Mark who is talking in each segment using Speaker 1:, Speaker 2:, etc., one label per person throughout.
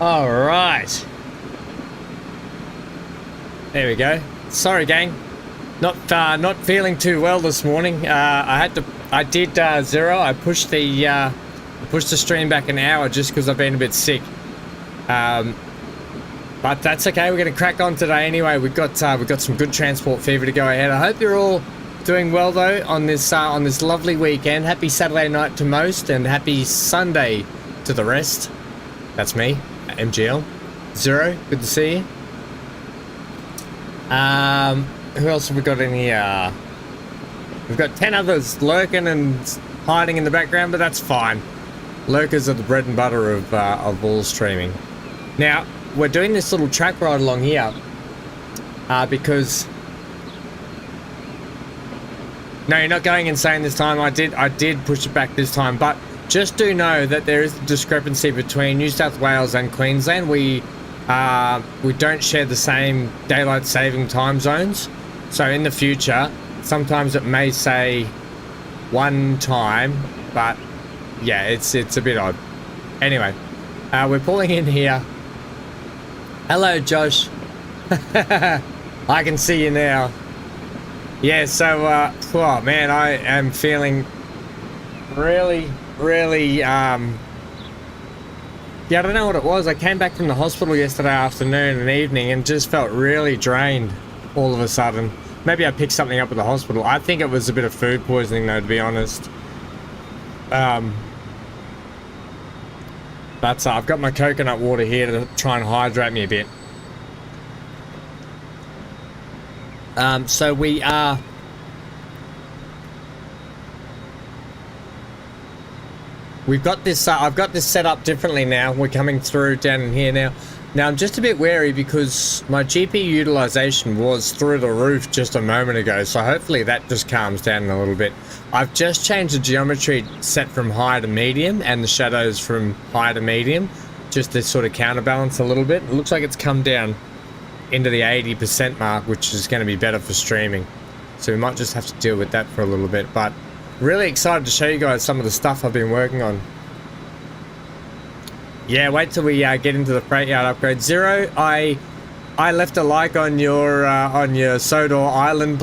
Speaker 1: All right. There we go. Sorry, gang. Not feeling too well this morning. I did zero. I pushed the stream back an hour just because I've been a bit sick. But that's okay. We're going to crack on today anyway. We've got some good transport fever to go ahead. I hope you're all doing well though on this lovely weekend. Happy Saturday night to most, and happy Sunday to the rest. That's me, MGL. Zero, good to see you. Who else have we got in here? We've got 10 others lurking and hiding in the background, but that's fine. Lurkers are the bread and butter of all streaming. Now, we're doing this little track ride along here because... No, you're not going insane this time. I did push it back this time, but just do know that there is a discrepancy between New South Wales and Queensland. We don't share the same daylight saving time zones. So in the future, sometimes it may say one time, but yeah, it's a bit odd. Anyway, we're pulling in here. Hello, Josh. I can see you now. Yeah, so, oh man, I am feeling really, yeah, I don't know what it was. I came back from the hospital yesterday afternoon and evening and just felt really drained all of a sudden. Maybe I picked something up at the hospital. I think it was a bit of food poisoning though, to be honest. But I've got my coconut water here to try and hydrate me a bit. So we are... We've got this, I've got this set up differently now. We're coming through down in here now. Now I'm just a bit wary because my GPU utilization was through the roof just a moment ago. So hopefully that just calms down a little bit. I've just changed the geometry set from high to medium and the shadows from high to medium. Just to sort of counterbalance a little bit. It looks like it's come down into the 80% mark, which is going to be better for streaming. So we might just have to deal with that for a little bit. But really excited to show you guys some of the stuff I've been working on. Yeah, wait till we get into the freight yard upgrade. Zero, I left a like on your Sodor Island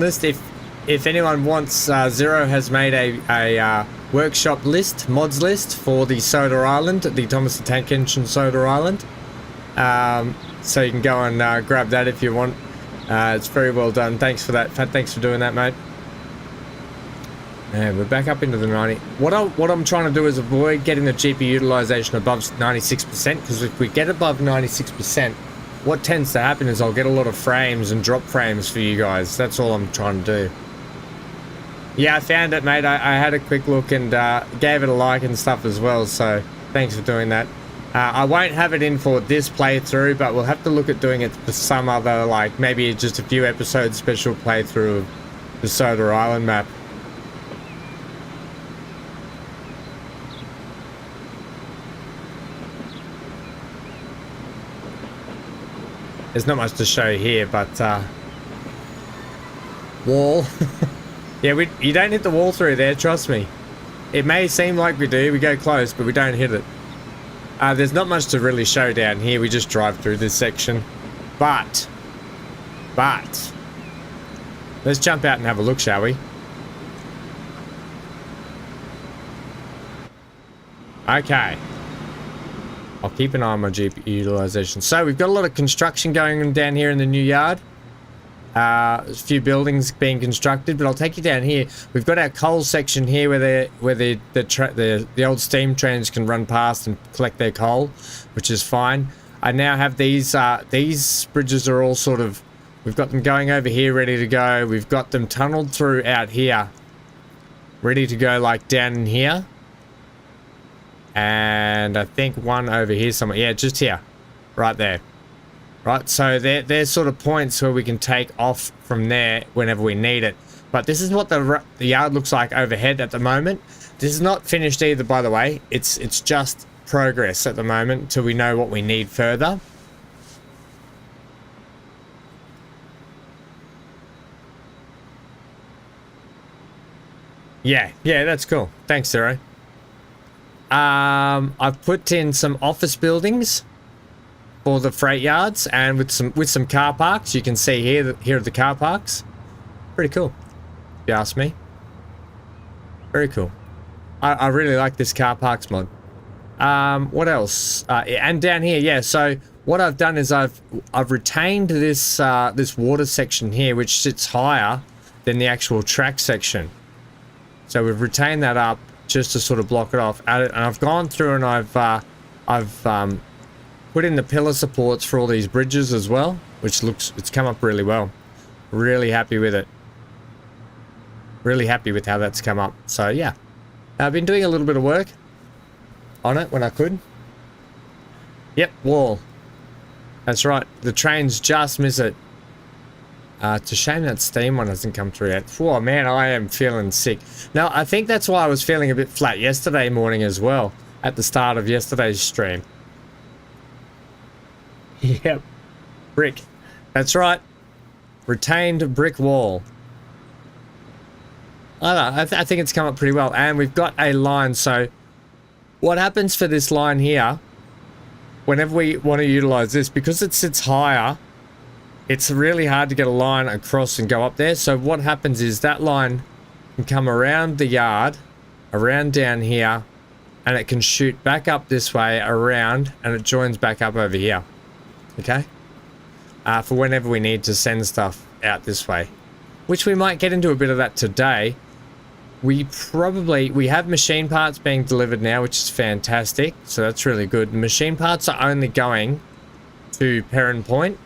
Speaker 1: list. If anyone wants, Zero has made a workshop list, mods list for the Sodor Island, the Thomas the Tank Engine Sodor Island. So you can go and grab that if you want. It's very well done. Thanks for that. Thanks for doing that, mate. And we're back up into the 90. What I'm trying to do is avoid getting the GPU utilization above 96%, because if we get above 96%, what tends to happen is I'll get a lot of frames and drop frames for you guys. That's all I'm trying to do. Yeah, I found it, mate. I had a quick look and gave it a like and stuff as well, so thanks for doing that. I won't have it in for this playthrough, but we'll have to look at doing it for some other, like maybe just a few episodes special playthrough of the Sodor Island map. There's not much to show here, but wall. Yeah, you don't hit the wall through there, trust me. It may seem like we do, we go close, but we don't hit it. There's not much to really show down here, we just drive through this section. But, let's jump out and have a look, shall we? Okay. I'll keep an eye on my GPU utilization. So we've got a lot of construction going on down here in the new yard. A few buildings being constructed, but I'll take you down here. We've got our coal section here where the old steam trains can run past and collect their coal, which is fine. I now have these bridges are all sort of, we've got them going over here ready to go. We've got them tunneled through out here, ready to go like down in here. And I think one over here somewhere. Yeah, just here. Right there. Right, so they're sort of points where we can take off from there whenever we need it. But this is what the yard looks like overhead at the moment. This is not finished either, by the way. It's just progress at the moment until we know what we need further. Yeah, that's cool. Thanks, Zero. I've put in some office buildings for the freight yards, and with some car parks. You can see here are the car parks. Pretty cool, if you ask me. Very cool. I really like this car parks mod. What else? And down here, yeah. So what I've done is I've retained this this water section here, which sits higher than the actual track section. So we've retained that up just to sort of block it off. And I've gone through and I've put in the pillar supports for all these bridges as well, which it's come up really well. Really happy with it. Really happy with how that's come up. So yeah, I've been doing a little bit of work on it when I could. Yep, wall. That's right. The trains just miss it. It's a shame that Steam one hasn't come through yet. Oh man, I am feeling sick. Now, I think that's why I was feeling a bit flat yesterday morning as well, at the start of yesterday's stream. Yep. Brick. That's right. Retained brick wall. I don't know, I think it's come up pretty well. And we've got a line, so what happens for this line here, whenever we want to utilize this, because it sits higher, it's really hard to get a line across and go up there. So what happens is that line can come around the yard, around down here, and it can shoot back up this way, around, and it joins back up over here. Okay? For whenever we need to send stuff out this way. Which we might get into a bit of that today. We have machine parts being delivered now, which is fantastic. So that's really good. The machine parts are only going to Perrin Point.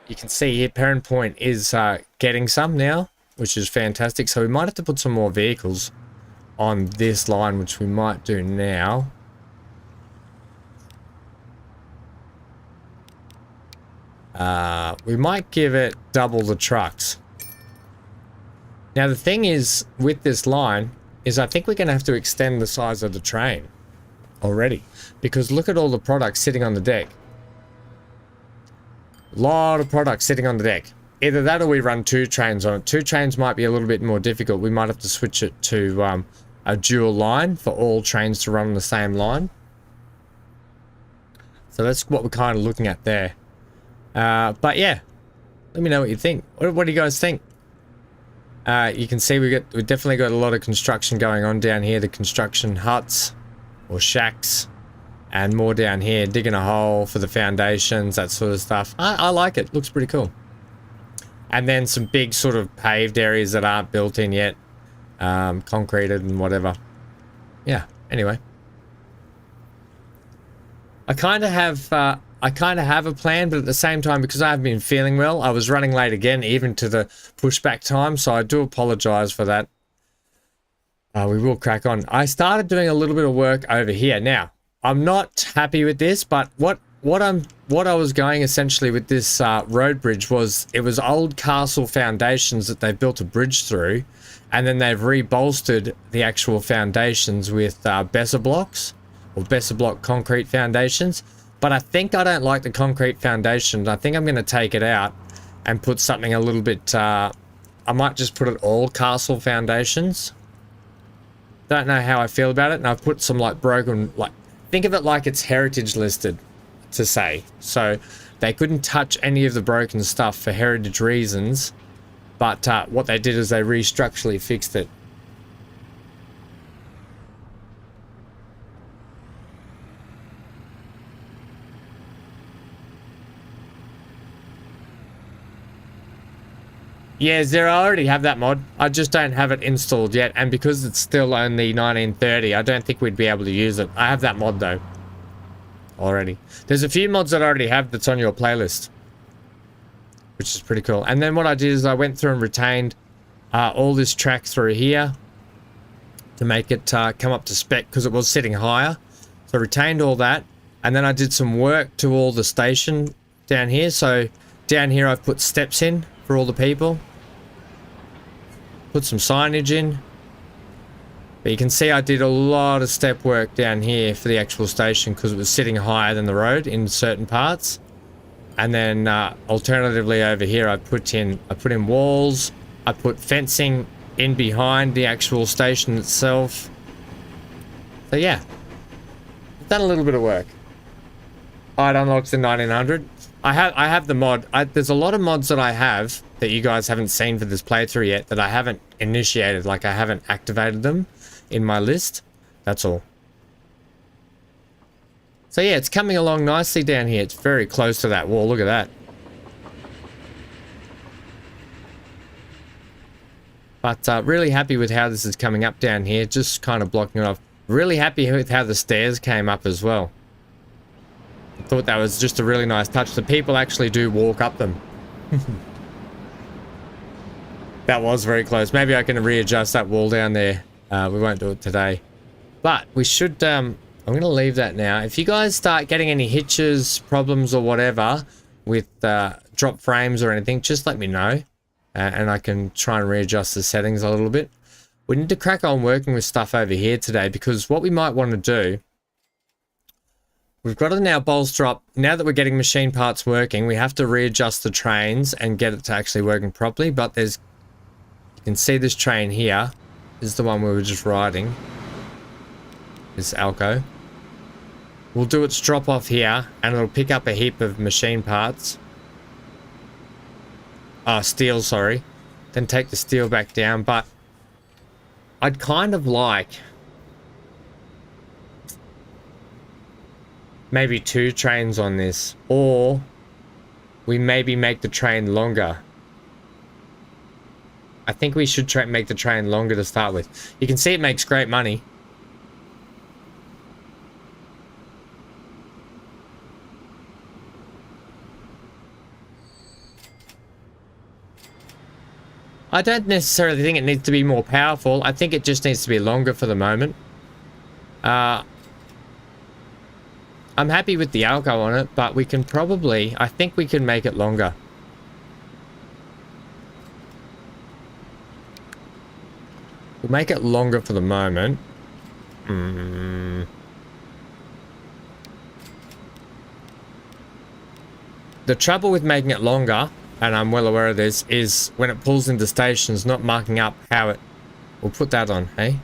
Speaker 1: You can see here Perrin Point is getting some now, which is fantastic. So we might have to put some more vehicles on this line, which we might do now. We might give it double the trucks. Now the thing is with this line is I think we're going to have to extend the size of the train already, because look at all the products sitting on the deck. A lot of products sitting on the deck. Either that or we run 2 trains on it. 2 trains might be a little bit more difficult. We might have to switch it to a dual line for all trains to run on the same line. So that's what we're kind of looking at there. But yeah, let me know what you think. What do you guys think? You can see we've definitely got a lot of construction going on down here. The construction huts or shacks, and more down here, digging a hole for the foundations, that sort of stuff. I like it. Looks pretty cool. And then some big sort of paved areas that aren't built in yet, concreted and whatever. Yeah. Anyway, I kind of have a plan, but at the same time, because I haven't been feeling well, I was running late again, even to the pushback time, so I do apologize for that. We will crack on. I started doing a little bit of work over here. Now, I'm not happy with this, but what I was going essentially with this road bridge was, it was old castle foundations that they built a bridge through, and then they've rebolstered the actual foundations with Besser blocks, or Besser block concrete foundations. But I think I don't like the concrete foundations. I think I'm going to take it out and put something a little bit... I might just put it all castle foundations. Don't know how I feel about it. And I've put some like broken... think of it like it's heritage listed, to say. So they couldn't touch any of the broken stuff for heritage reasons. But what they did is they restructurally fixed it. Yeah, Zero, I already have that mod. I just don't have it installed yet, and because it's still only 1930, I don't think we'd be able to use it. I have that mod though. Already. There's a few mods that I already have that's on your playlist, which is pretty cool. And then what I did is I went through and retained all this track through here to make it come up to spec, because it was sitting higher. So I retained all that, and then I did some work to all the station down here. So down here I've put steps in for all the people. Put some signage in. But you can see I did a lot of step work down here for the actual station, because it was sitting higher than the road in certain parts. And then alternatively over here I put in walls. I put fencing in behind the actual station itself. So So yeah, done a little bit of work. Oh, it unlocks in 1900. I have the mod. There's a lot of mods that I have that you guys haven't seen for this playthrough yet that I haven't initiated, like I haven't activated them in my list. That's all. So yeah, it's coming along nicely down here. It's very close to that wall. Look at that. But really happy with how this is coming up down here. Just kind of blocking it off. Really happy with how the stairs came up as well. I thought that was just a really nice touch. The people actually do walk up them. That was very close. Maybe I can readjust that wall down there. We won't do it today. But we should... I'm going to leave that now. If you guys start getting any hitches, problems or whatever with drop frames or anything, just let me know. And I can try and readjust the settings a little bit. We need to crack on working with stuff over here today, because what we might want to do... We've got to now bolster up. Now that we're getting machine parts working, we have to readjust the trains and get it to actually working properly. But there's... You can see this train here. This is the one we were just riding. This Alco. We'll do its drop off here, and it'll pick up a heap of machine parts. Steel, sorry. Then take the steel back down, but I'd kind of like maybe 2 trains on this, or we maybe make the train longer. I think we should make the train longer to start with. You can see it makes great money. I don't necessarily think it needs to be more powerful. I think it just needs to be longer for the moment. I'm happy with the Alco on it, but we can probably... I think we can make it longer. We'll make it longer for the moment. The trouble with making it longer, and I'm well aware of this, is when it pulls into stations, not marking up how it... We'll put that on, hey?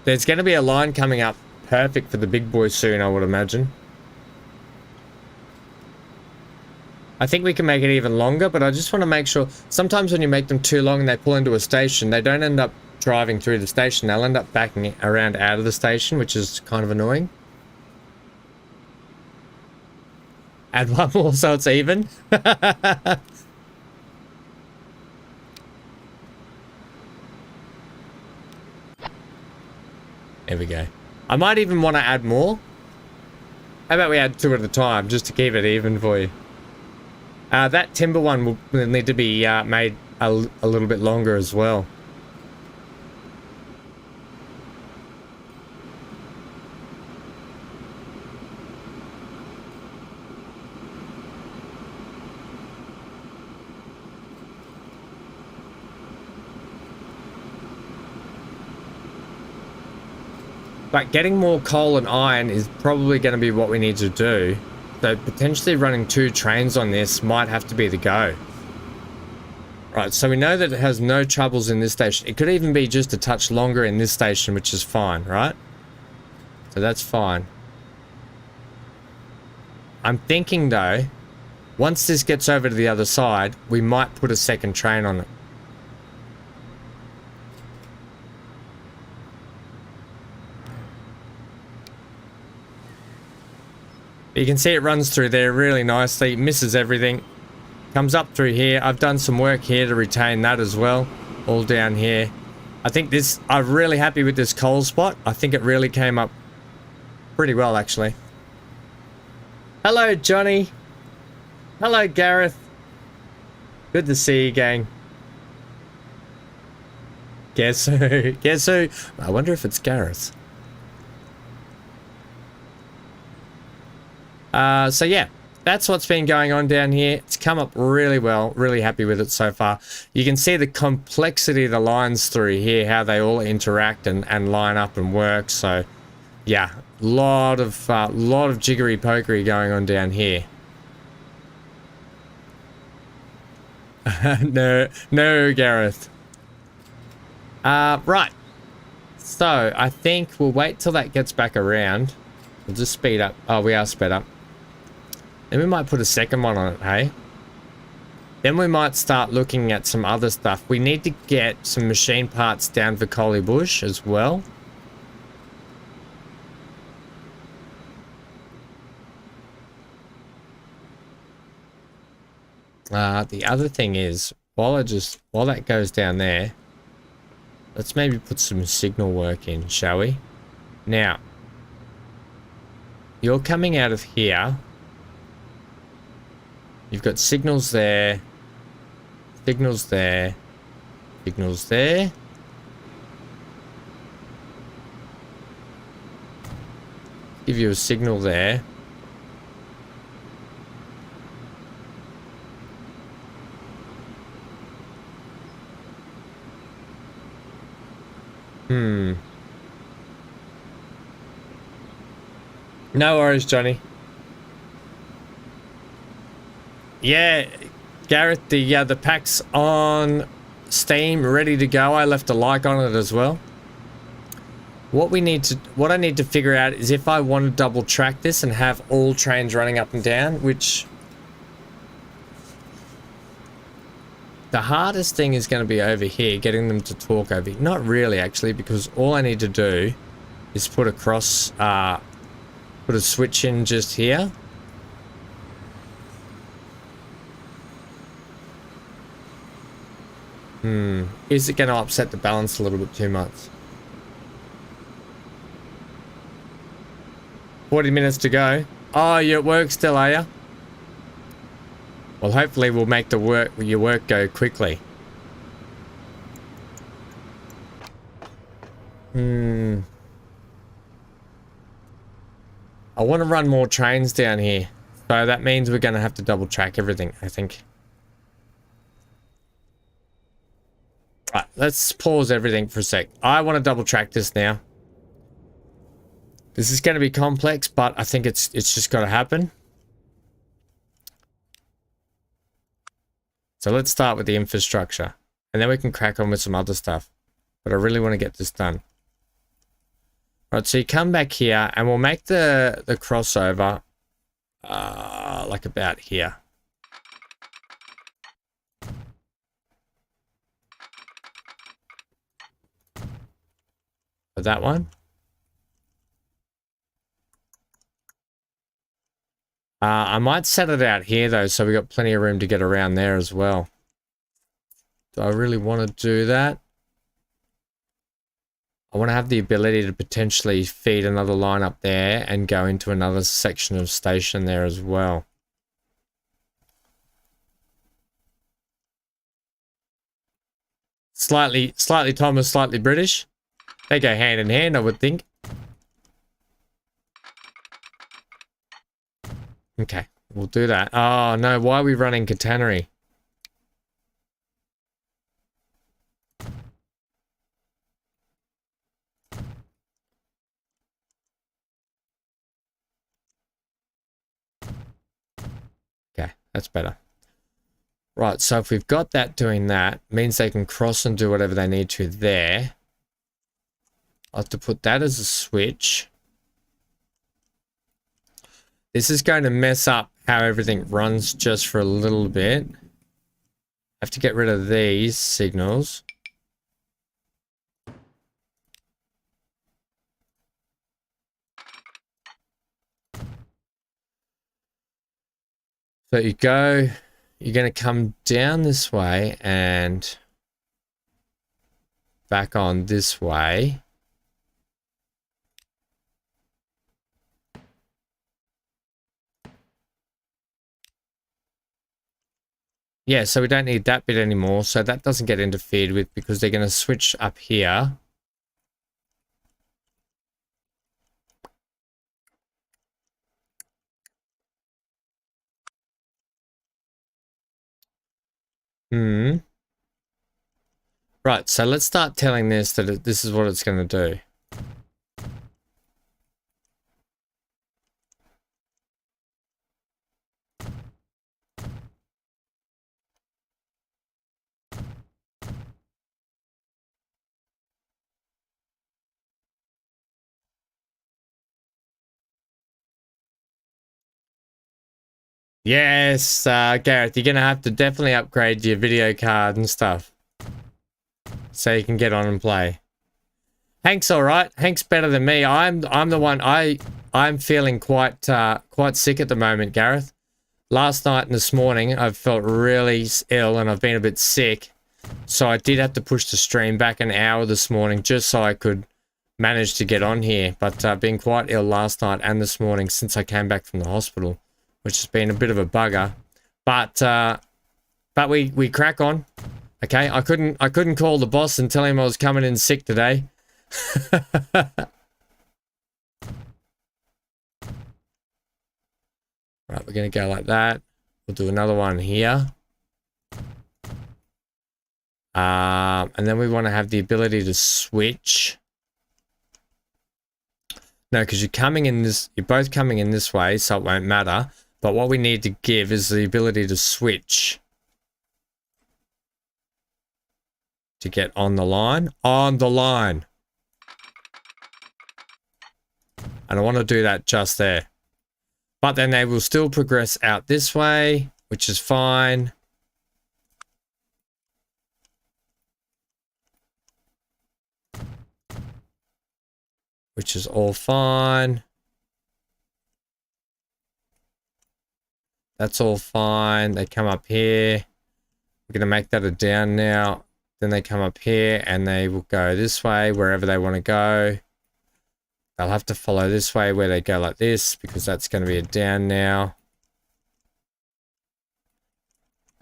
Speaker 1: There's going to be a line coming up perfect for the big boys soon, I would imagine. I think we can make it even longer, but I just want to make sure... Sometimes when you make them too long and they pull into a station, they don't end up driving through the station. They'll end up backing around out of the station, which is kind of annoying. Add one more so it's even. There we go. I might even want to add more. How about we add 2 at a time, just to keep it even for you. That timber one will need to be made a little bit longer as well. But getting more coal and iron is probably going to be what we need to do. So potentially running 2 trains on this might have to be the go. Right, so we know that it has no troubles in this station. It could even be just a touch longer in this station, which is fine, right? So that's fine. I'm thinking though, once this gets over to the other side, we might put a second train on it. You can see it runs through there really nicely, misses everything, comes up through here. I've done some work here to retain that as well, all down here. I think this, I'm really happy with this coal spot. I think it really came up pretty well actually. Hello Johnny. Hello Gareth. Good to see you, gang. Guess who? Guess who? I wonder if it's Gareth. So yeah, that's what's been going on down here. It's come up really well, really happy with it so far. You can see the complexity of the lines through here, how they all interact and line up and work. So yeah, lot of jiggery pokery going on down here. No, Gareth. Right. So I think we'll wait till that gets back around. We'll just speed up. Oh, we are sped up. Then we might put a second one on it, hey? Then we might start looking at some other stuff. We need to get some machine parts down for Collie Bush as well. The other thing is, while that goes down there, let's maybe put some signal work in, shall we? Now, you're coming out of here. You've got signals there, signals there, signals there. Give you a signal there. No worries, Johnny. Yeah, Gareth, the pack's on Steam, ready to go. I left a like on it as well. What I need to figure out is if I want to double track this and have all trains running up and down, which the hardest thing is going to be over here, getting them to talk over here. Not really, actually, because all I need to do is put a switch in just here. Is it going to upset the balance a little bit too much? 40 minutes to go. Oh, you're at work still, are you? Well, hopefully we'll make your work go quickly. I want to run more trains down here. So that means we're going to have to double track everything, I think. Right, let's pause everything for a sec. I want to double track this now. This is going to be complex, but I think it's just got to happen. So let's start with the infrastructure, and then we can crack on with some other stuff. But I really want to get this done. Right, so you come back here, and we'll make the crossover like about here. For that one. I might set it out here though, so we got plenty of room to get around there as well. Do I really want to do that? I want to have the ability to potentially feed another line up there and go into another section of station there as well. Slightly Thomas, slightly British. They go hand in hand, I would think. Okay, we'll do that. Oh no, why are we running catenary? Okay, that's better. Right, so if we've got that doing that, means they can cross and do whatever they need to there. I'll have to put that as a switch. This is going to mess up how everything runs just for a little bit. I have to get rid of these signals. So you're going to come down this way and back on this way. Yeah, so we don't need that bit anymore. So that doesn't get interfered with because they're going to switch up here. Right, so let's start telling this that this is what it's going to do. Yes, Gareth, you're gonna have to definitely upgrade your video card and stuff so you can get on and play. Hank's all right. Hank's better than me. I'm the one. I'm feeling quite sick at the moment, Gareth. Last night and this morning, I've felt really ill and I've been a bit sick. So I did have to push the stream back an hour this morning just so I could manage to get on here. But I've been quite ill last night and this morning since I came back from the hospital, which has been a bit of a bugger. But we crack on. Okay, I couldn't call the boss and tell him I was coming in sick today. Right, we're going to go like that. We'll do another one here. And then we want to have the ability to switch. No, because you're both coming in this way, so it won't matter. But what we need to give is the ability to switch. To get on the line. On the line. And I want to do that just there. But then they will still progress out this way, which is fine. Which is all fine. That's all fine. They come up here. We're going to make that a down now. Then they come up here and they will go this way, wherever they want to go. They'll have to follow this way where they go like this because that's going to be a down now.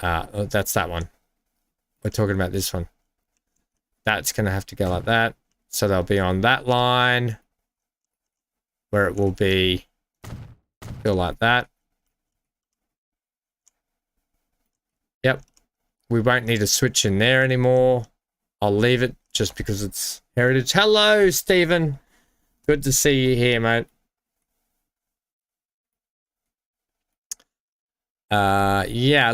Speaker 1: That's that one. We're talking about this one. That's going to have to go like that. So they'll be on that line where it will be go like that. Yep. We won't need a switch in there anymore. I'll leave it just because it's heritage. Hello, Stephen. Good to see you here, mate. Yeah,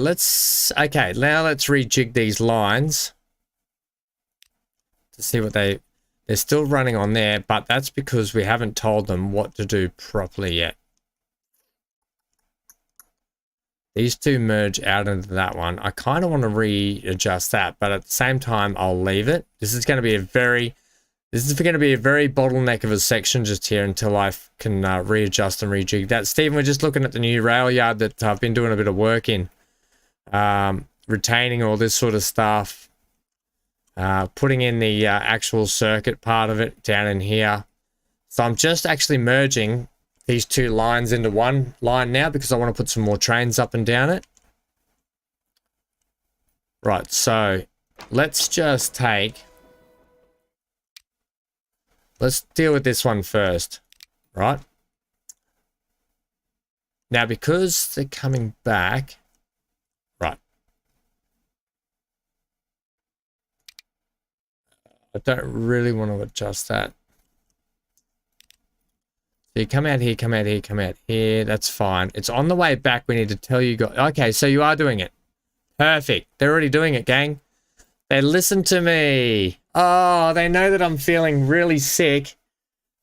Speaker 1: okay, now let's rejig these lines to see what they're still running on there, but that's because we haven't told them what to do properly yet. These two merge out into that one. I kind of want to readjust that, but at the same time, I'll leave it. This is going to be a very bottleneck of a section just here until I can readjust and rejig that. Stephen, we're just looking at the new rail yard that I've been doing a bit of work in. Retaining all this sort of stuff. Putting in the actual circuit part of it down in here. So I'm just actually merging these two lines into one line now because I want to put some more trains up and down it. Right, so let's just let's deal with this one first, right? Now, because they're coming back, right. I don't really want to adjust that. So you come out here, come out here, come out here. That's fine. It's on the way back. We need to tell you guys. Okay, so you are doing it. Perfect. They're already doing it, gang. They listen to me. Oh, they know that I'm feeling really sick.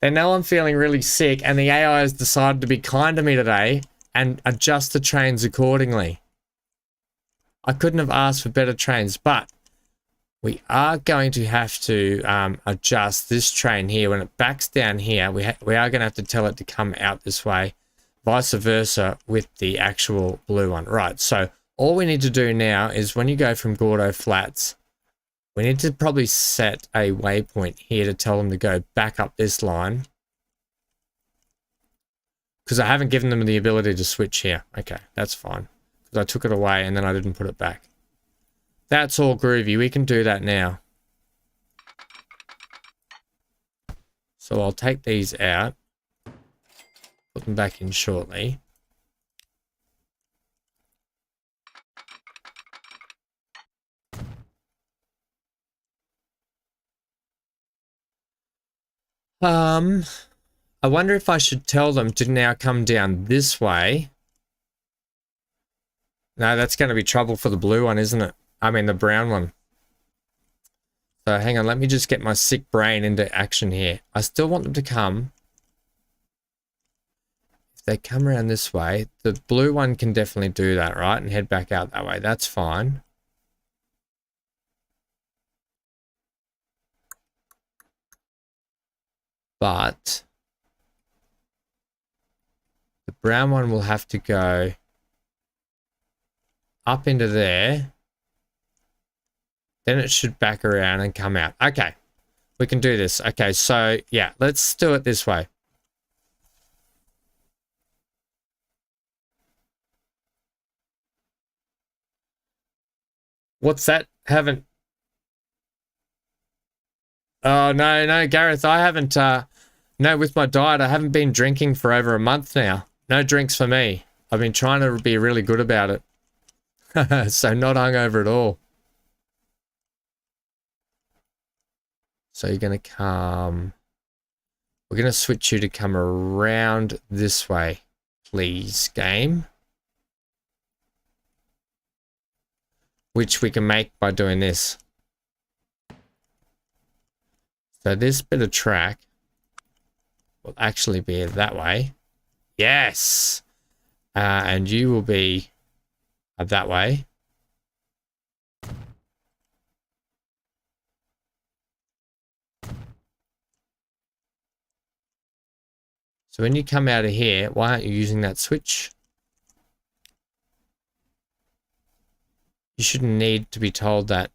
Speaker 1: They know I'm feeling really sick, and the AI has decided to be kind to me today and adjust the trains accordingly. I couldn't have asked for better trains, but we are going to have to adjust this train here. When it backs down here, we are going to have to tell it to come out this way, vice versa with the actual blue one. Right, so all we need to do now is when you go from Gordo Flats, we need to probably set a waypoint here to tell them to go back up this line. Because I haven't given them the ability to switch here. Okay, that's fine. Because I took it away and then I didn't put it back. That's all groovy. We can do that now. So I'll take these out. Put them back in shortly. I wonder if I should tell them to now come down this way. No, that's going to be trouble for the blue one, isn't it? I mean, the brown one. So hang on, let me just get my sick brain into action here. I still want them to come. If they come around this way, the blue one can definitely do that, right? And head back out that way. That's fine. But the brown one will have to go up into there. Then it should back around and come out. Okay, we can do this. Okay, so yeah, let's do it this way. What's that? Haven't... Oh, no, Gareth, I haven't, no, with my diet, I haven't been drinking for over a month now. No drinks for me. I've been trying to be really good about it. So not hungover at all. So you're going to come... We're going to switch you to come around this way, please, game. Which we can make by doing this. So this bit of track will actually be that way. Yes! And you will be that way. So when you come out of here, why aren't you using that switch? You shouldn't need to be told that.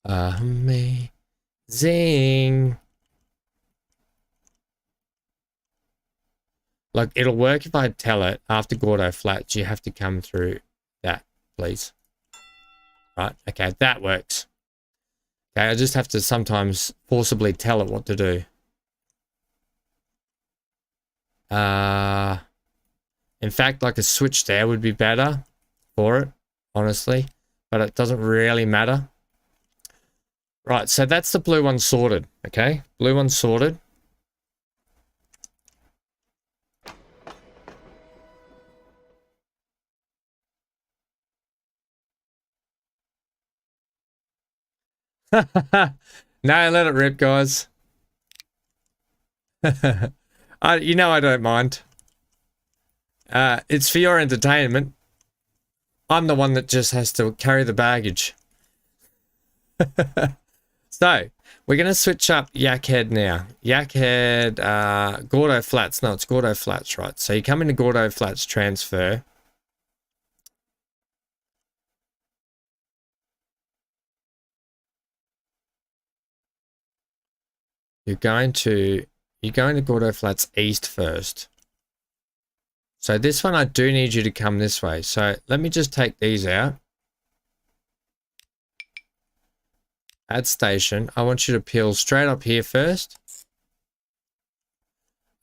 Speaker 1: Amazing. Like, it'll work if I tell it after Gordo Flats, you have to come through that, please. Right, okay, that works. Okay, I just have to sometimes forcibly tell it what to do. In fact, like a switch there would be better for it, honestly, but it doesn't really matter. Right, so that's the blue one sorted, okay? Blue one sorted. No, let it rip, guys. You know I don't mind. It's for your entertainment. I'm the one that just has to carry the baggage. So, we're going to switch up Yakhead now. Yakhead, Gordo Flats. No, it's Gordo Flats, right? So you come into Gordo Flats transfer. You're going to Gordo Flats East first. So this one, I do need you to come this way. So let me just take these out. Add station. I want you to peel straight up here first.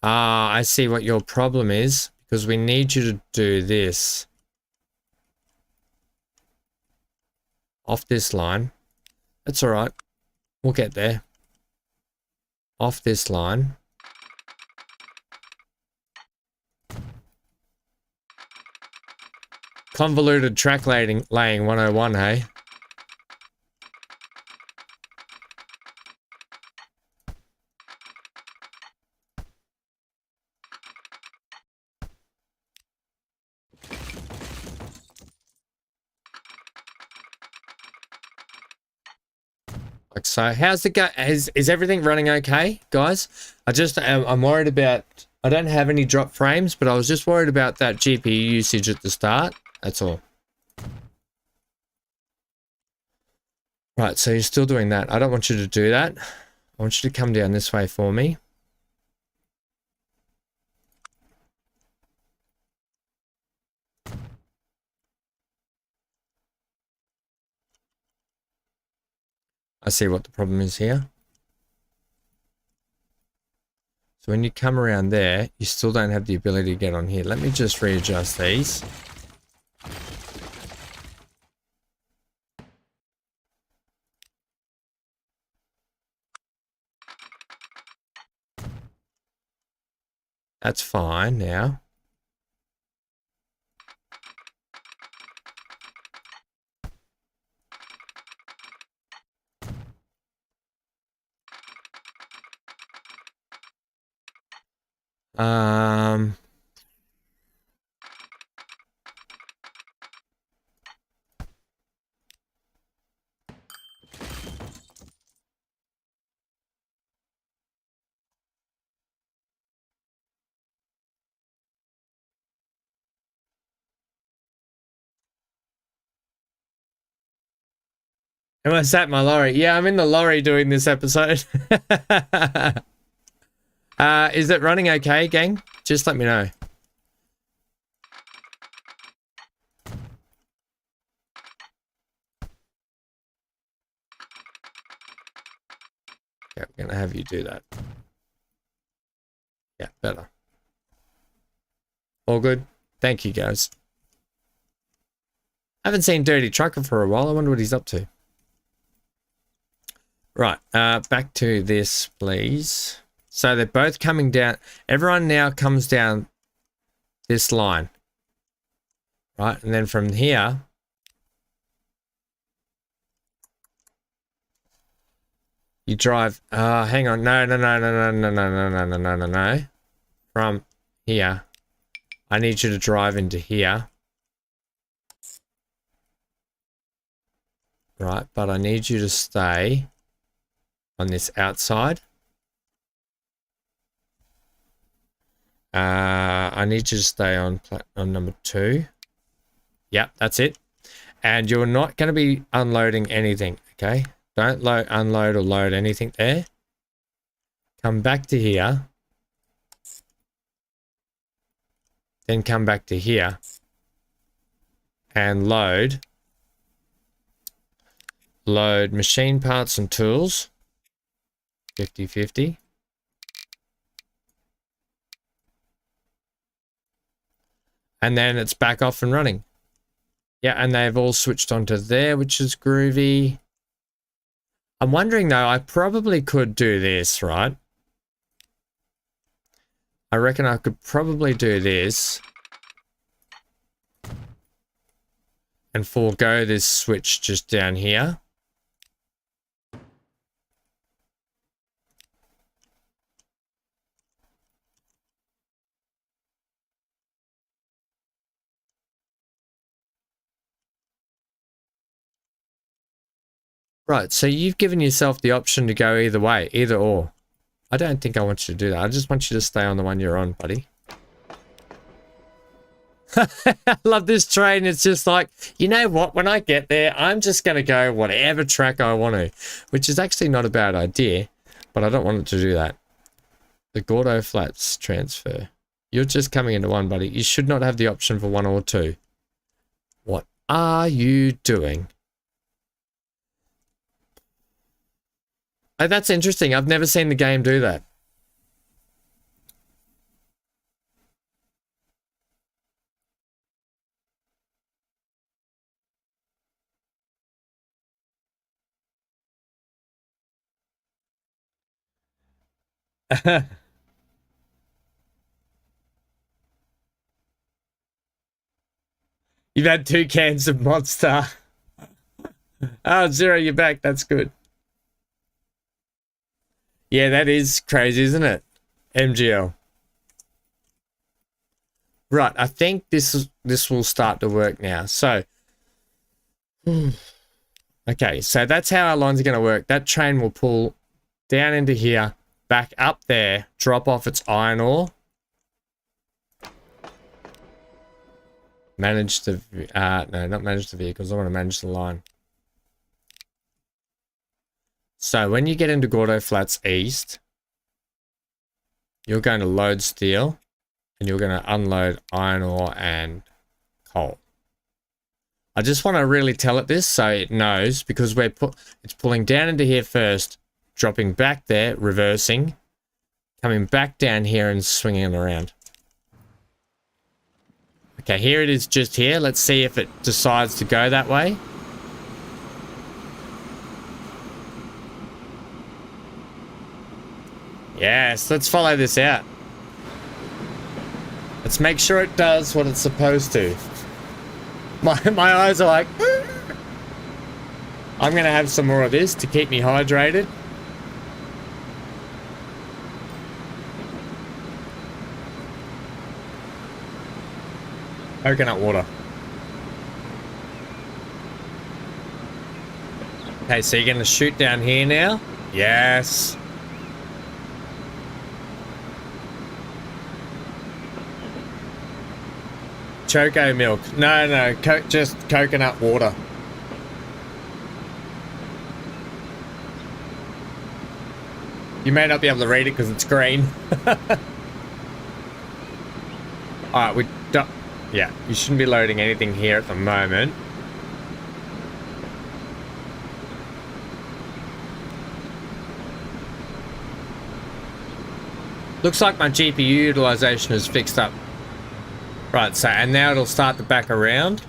Speaker 1: Ah, I see what your problem is, because we need you to do this. Off this line. That's all right. We'll get there. Off this line. Convoluted track laying 101, hey? Like so. How's the go? Is everything running okay, guys? I'm worried about... I don't have any drop frames, but I was just worried about that GPU usage at the start. That's all. Right, so you're still doing that. I don't want you to do that. I want you to come down this way for me. I see what the problem is here. So when you come around there, you still don't have the ability to get on here. Let me just readjust these. That's fine now. Um, Am I sat in my lorry? Yeah, I'm in the lorry doing this episode. Is it running okay, gang? Just let me know. Yeah, we're gonna have you do that. Yeah, better. All good? Thank you, guys. I haven't seen Dirty Trucker for a while. I wonder what he's up to. Right, back to this, please. So they're both coming down. Everyone now comes down this line. Right, and then from here, you drive. Hang on. No. From here, I need you to drive into here. Right, but I need you to stay on this outside. I need you to stay on number 2. Yep, that's it. And you're not going to be unloading anything, okay? Don't unload or load anything there. Come back to here. Then come back to here. And load machine parts and tools. 50-50. And then it's back off and running. Yeah, and they've all switched onto there, which is groovy. I'm wondering though, I probably could do this, right? I reckon I could probably do this and forego this switch just down here. Right, so you've given yourself the option to go either way, either or. I don't think I want you to do that. I just want you to stay on the one you're on, buddy. I love this train. It's just like, you know what? When I get there, I'm just going to go whatever track I want to, which is actually not a bad idea, but I don't want it to do that. The Gordo Flats transfer. You're just coming into one, buddy. You should not have the option for 1 or 2. What are you doing? Oh, that's interesting. I've never seen the game do that. You've had 2 cans of Monster. Oh, Zero, you're back. That's good. Yeah, that is crazy, isn't it? MGL. Right, I think this will start to work now. So, okay, so that's how our lines are going to work. That train will pull down into here, back up there, drop off its iron ore. Manage the, no, not manage the vehicles. I want to manage the line. So when you get into Gordo Flats East, you're going to load steel and you're going to unload iron ore and coal. I just want to really tell it this so it knows, because it's pulling down into here first, dropping back there, reversing, coming back down here and swinging it around. Okay, here it is just here. Let's see if it decides to go that way. Yes, let's follow this out. Let's make sure it does what it's supposed to. My eyes are like... I'm going to have some more of this to keep me hydrated. Coconut water. Okay, so you're going to shoot down here now? Yes. Choco milk. No, just coconut water. You may not be able to read it because it's green. Alright, we don't... Yeah, you shouldn't be loading anything here at the moment. Looks like my GPU utilization is fixed up. Right, so, and now it'll start to back around.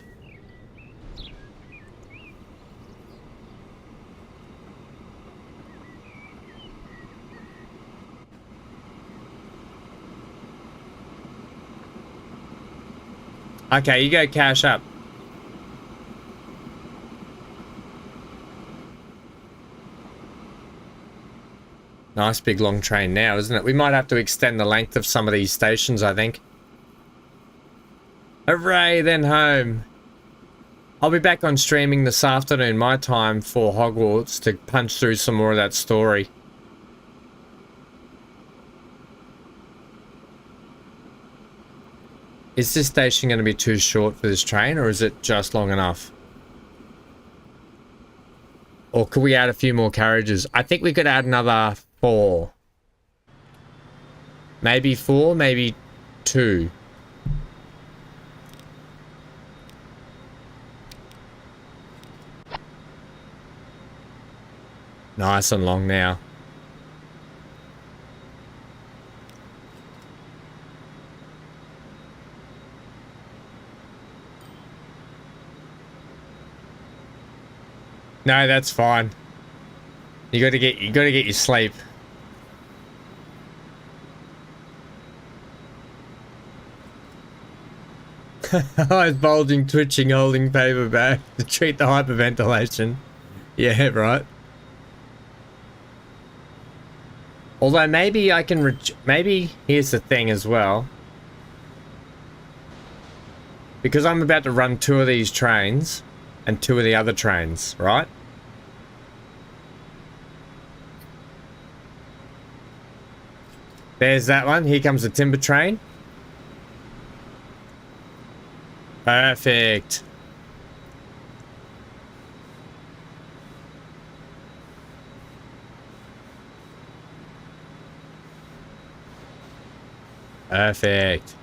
Speaker 1: Okay, you go cash up. Nice big long train now, isn't it? We might have to extend the length of some of these stations, I think. Hooray, then home. I'll be back on streaming this afternoon, my time, for Hogwarts to punch through some more of that story. Is this station going to be too short for this train, or is it just long enough? Or could we add a few more carriages? I think we could add another 4. Maybe 4, maybe 2. Nice and long now. No, that's fine. You gotta get your sleep. Eyes bulging, twitching, holding paper bag to treat the hyperventilation. Yeah, right. Although maybe I can maybe here's the thing as well. Because I'm about to run 2 of these trains and 2 of the other trains, right? There's that one. Here comes the timber train. Perfect. Perfect.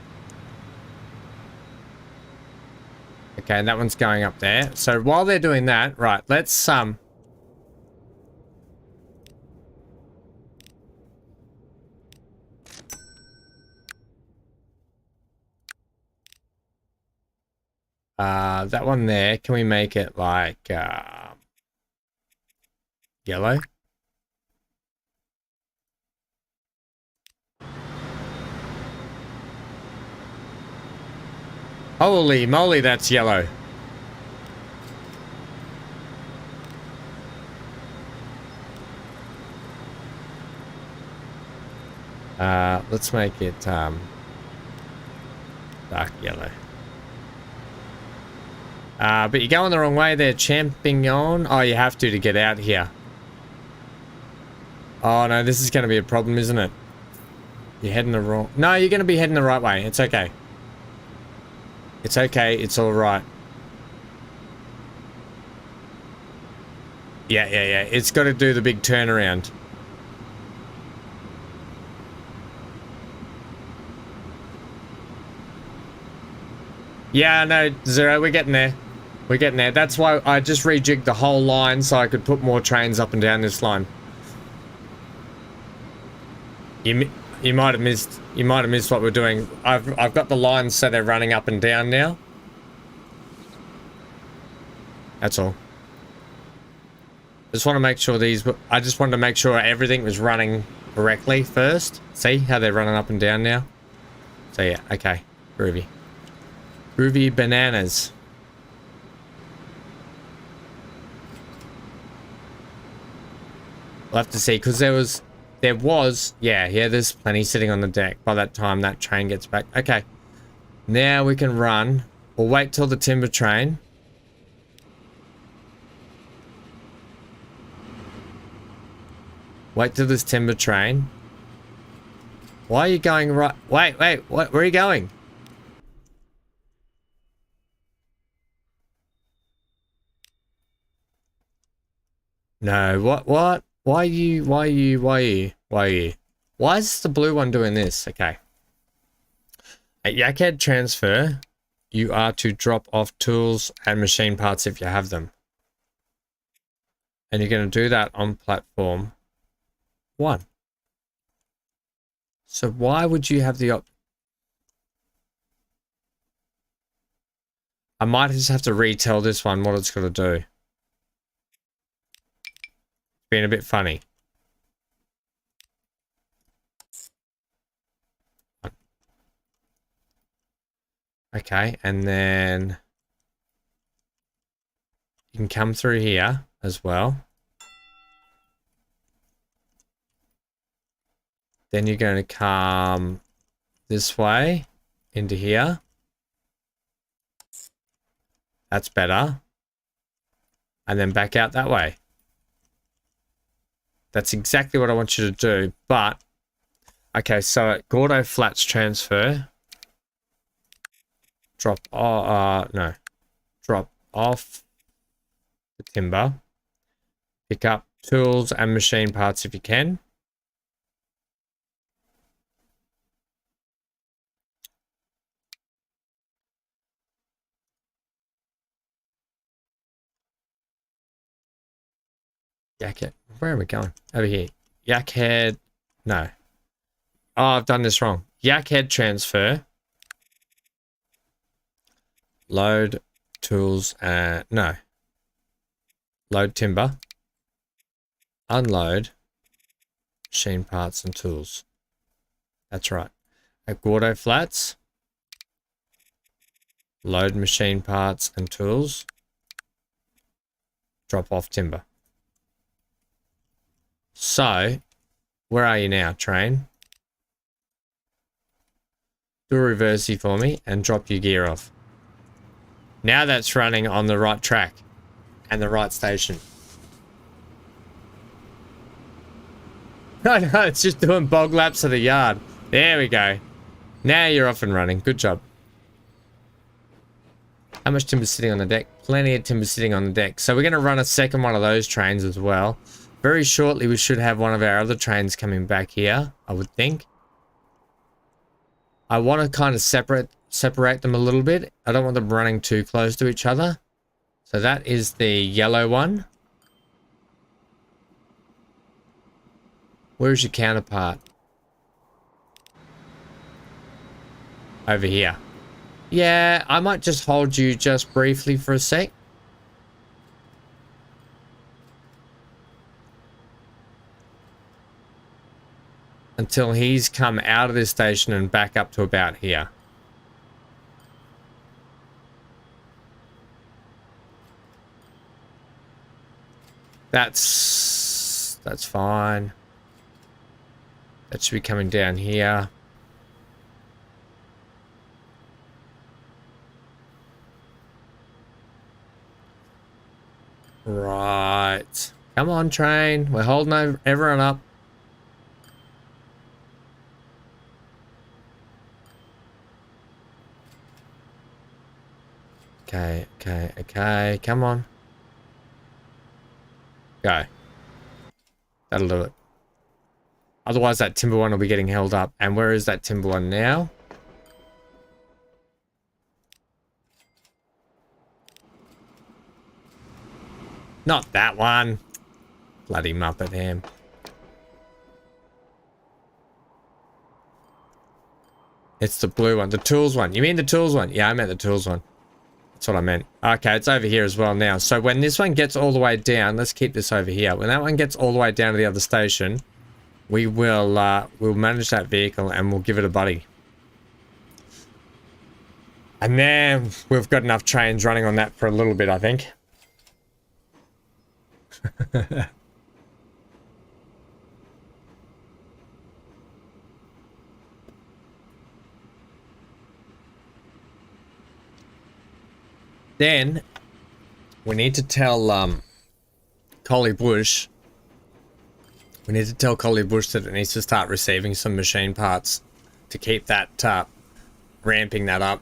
Speaker 1: Okay, and that one's going up there. So while they're doing that, right, let's that one there, can we make it like yellow? Holy moly, that's yellow. Let's make it dark yellow. But you're going the wrong way there, Champignon. Oh, you have to get out here. Oh no, this is going to be a problem, isn't it? You're heading the wrong... No, you're going to be heading the right way. It's okay. It's okay. It's all right. Yeah. It's got to do the big turnaround. Yeah, no, Zero, we're getting there. We're getting there. That's why I just rejigged the whole line so I could put more trains up and down this line. You might have missed what we're doing. I've got the lines so they're running up and down now. That's all. Just want to make sure I just wanted to make sure everything was running correctly first. See how they're running up and down now? So yeah, okay. Groovy. Groovy bananas. We'll have to see, because there was, yeah, there's plenty sitting on the deck by that time that train gets back. Okay. Now we can run We'll wait till the timber train. Wait till this timber train. Why are you going right? Wait, where are you going? No, what? Why are you? Why is the blue one doing this? Okay. At Yakhead transfer, you are to drop off tools and machine parts if you have them. And you're going to do that on platform 1. So why would you have the I might just have to retell this one what it's got to do. It's been a bit funny. Okay, and then you can come through here as well. Then you're going to come this way into here. That's better. And then back out that way. That's exactly what I want you to do. But, okay, so at Gordo Flats transfer, drop off the timber. Pick up tools and machine parts if you can. Yakhead. Where are we going? Over here. Yakhead. No. Oh, I've done this wrong. Yakhead transfer. Load tools. No. Load timber. Unload machine parts and tools. That's right. At Gordo Flats. Load machine parts and tools. Drop off timber. So, where are you now, train? Do a reversey for me and drop your gear off. Now that's running on the right track and the right station. No, it's just doing bog laps of the yard. There we go. Now you're off and running. Good job. How much timber sitting on the deck? Plenty of timber sitting on the deck. So we're going to run a second one of those trains as well. Very shortly, we should have one of our other trains coming back here, I would think. I want to kind of separate them a little bit. I don't want them running too close to each other. So that is the yellow one. Where's your counterpart? Over here. Yeah, I might just hold you just briefly for a sec. Until he's come out of this station and back up to about here. That's fine. That should be coming down here. Right. Come on, train. We're holding everyone up. Okay. Come on. Go. That'll do it. Otherwise, that timber one will be getting held up. And where is that timber one now? Not that one. Bloody Muppet ham. It's the blue one. The tools one. You mean the tools one? Yeah, I meant the tools one. That's what I meant. Okay, it's over here as well now. So when this one gets all the way down, let's keep this over here. When that one gets all the way down to the other station, we will we'll manage that vehicle and we'll give it a buddy. And then we've got enough trains running on that for a little bit, I think. Then we need to tell Collie Bush. We need to tell Collie Bush that it needs to start receiving some machine parts to keep that ramping that up.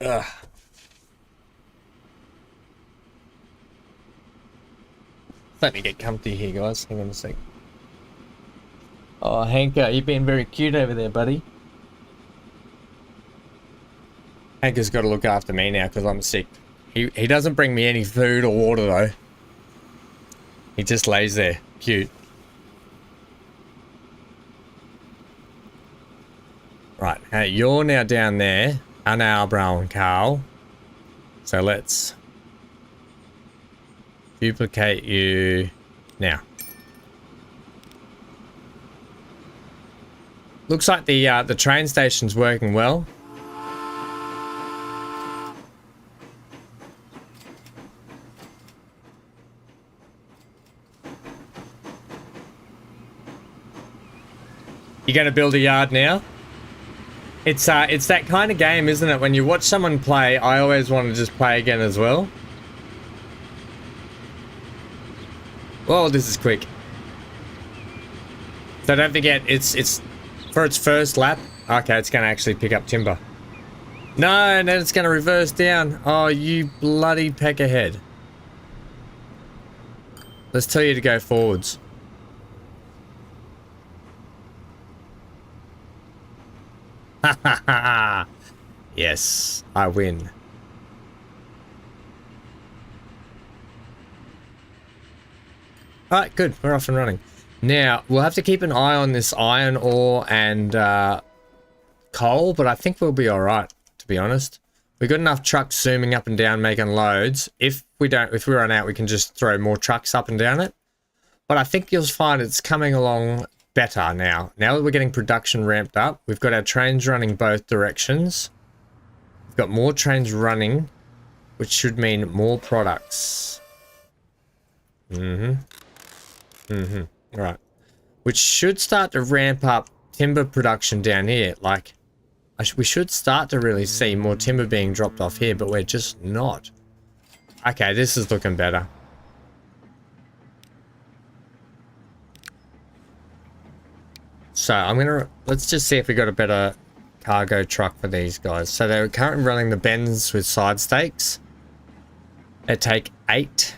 Speaker 1: Ugh. Let me get comfy here, guys. Hang on a sec. Oh, Hanker, you've been very cute over there, buddy. Hanker's got to look after me now because I'm sick. He doesn't bring me any food or water, though. He just lays there. Cute. Right, hey, you're now down there. And our brown cow. So let's duplicate you now. Looks like the train station's working well. You gonna build a yard now? It's that kind of game, isn't it? When you watch someone play, I always want to just play again as well. Whoa, this is quick. So don't forget, it's for its first lap. Okay, it's gonna actually pick up timber. No, and then it's gonna reverse down. Oh, you bloody peckerhead. Let's tell you to go forwards. Ha ha ha! Yes, I win. Alright, good. We're off and running. Now, we'll have to keep an eye on this iron ore and coal, but I think we'll be alright, to be honest. We've got enough trucks zooming up and down making loads. If we run out, we can just throw more trucks up and down it. But I think you'll find it's coming along better now. Now that we're getting production ramped up, we've got our trains running both directions. We've got more trains running, which should mean more products. Right. Which should start to ramp up timber production down here. Like, we should start to really see more timber being dropped off here, but we're just not. Okay, this is looking better. So let's just see if we got a better cargo truck for these guys. So they're currently running the bends with side stakes. They take 8,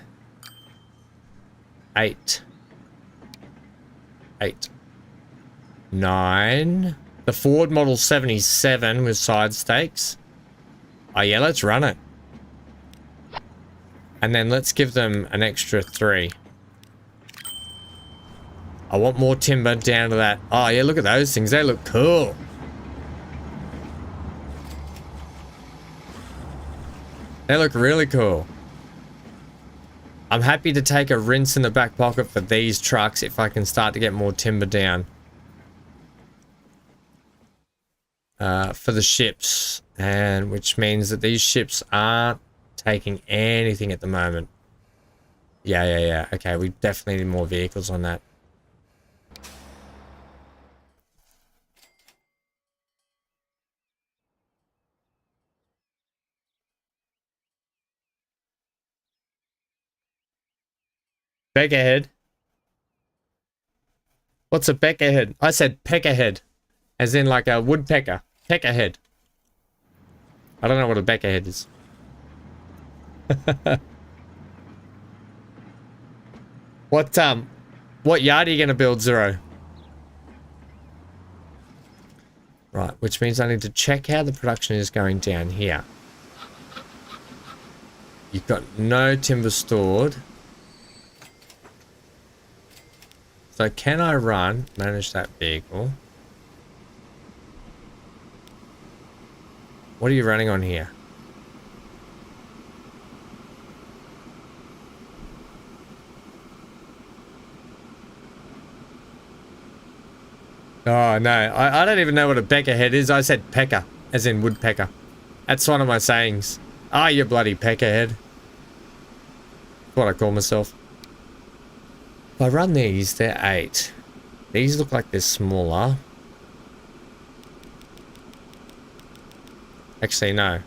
Speaker 1: 9. The Ford Model 77 with side stakes. Oh yeah, let's run it. And then let's give them an extra 3. I want more timber down to that. Oh yeah, look at those things. They look cool. They look really cool. I'm happy to take a rinse in the back pocket for these trucks if I can start to get more timber down. For the ships. And which means that these ships aren't taking anything at the moment. Yeah. Okay, we definitely need more vehicles on that. Peckerhead? What's a peckerhead? I said peckerhead. As in like a woodpecker. Peckerhead. I don't know what a peckerhead is. What yard are you gonna build, Zero? Right, which means I need to check how the production is going down here. You've got no timber stored. So can I manage that vehicle? What are you running on here? Oh no, I don't even know what a peckerhead is. I said pecker, as in woodpecker. That's one of my sayings. Ah, you bloody peckerhead. That's what I call myself. If I run these, they're 8. These look like they're smaller. Actually, no.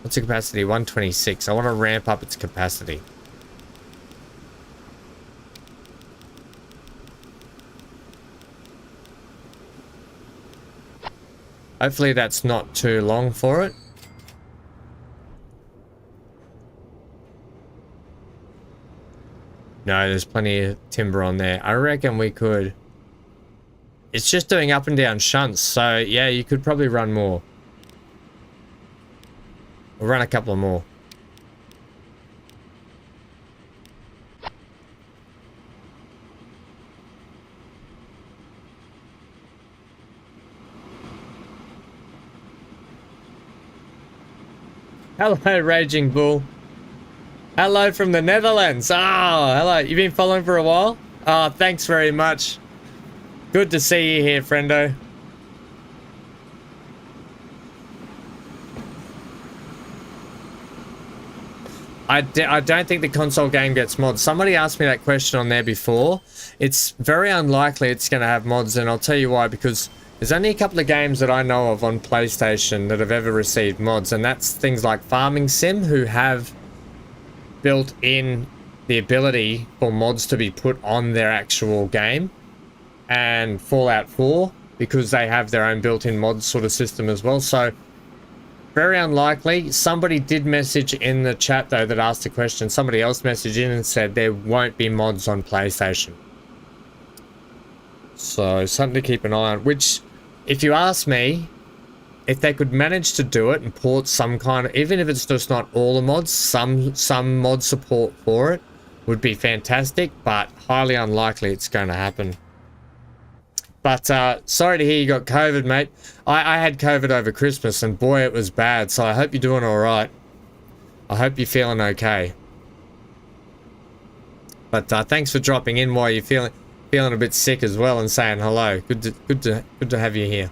Speaker 1: What's the capacity? 126. I want to ramp up its capacity. Hopefully that's not too long for it. No, there's plenty of timber on there. I reckon we could... It's just doing up and down shunts, so yeah, you could probably run more. We'll run a couple of more. Hello, Raging Bull. Hello from the Netherlands. Oh, hello. You've been following for a while? Oh, thanks very much. Good to see you here, friendo. I don't think the console game gets mods. Somebody asked me that question on there before. It's very unlikely it's going to have mods, and I'll tell you why, because there's only a couple of games that I know of on PlayStation that have ever received mods, and that's things like Farming Sim, who have built in the ability for mods to be put on their actual game, and Fallout 4, because they have their own built-in mod sort of system as well. So very unlikely. Somebody did message in the chat though that asked a question. Somebody else messaged in and said there won't be mods on PlayStation. So something to keep an eye on, which, if you ask me, if they could manage to do it and port some kind of, even if it's just not all the mods, some mod support for it would be fantastic, but highly unlikely it's going to happen. But sorry to hear you got COVID, mate. I had COVID over Christmas, and boy, it was bad. So I hope you're doing all right. I hope you're feeling okay. But thanks for dropping in while you're feeling a bit sick as well, and saying hello. Good to have you here.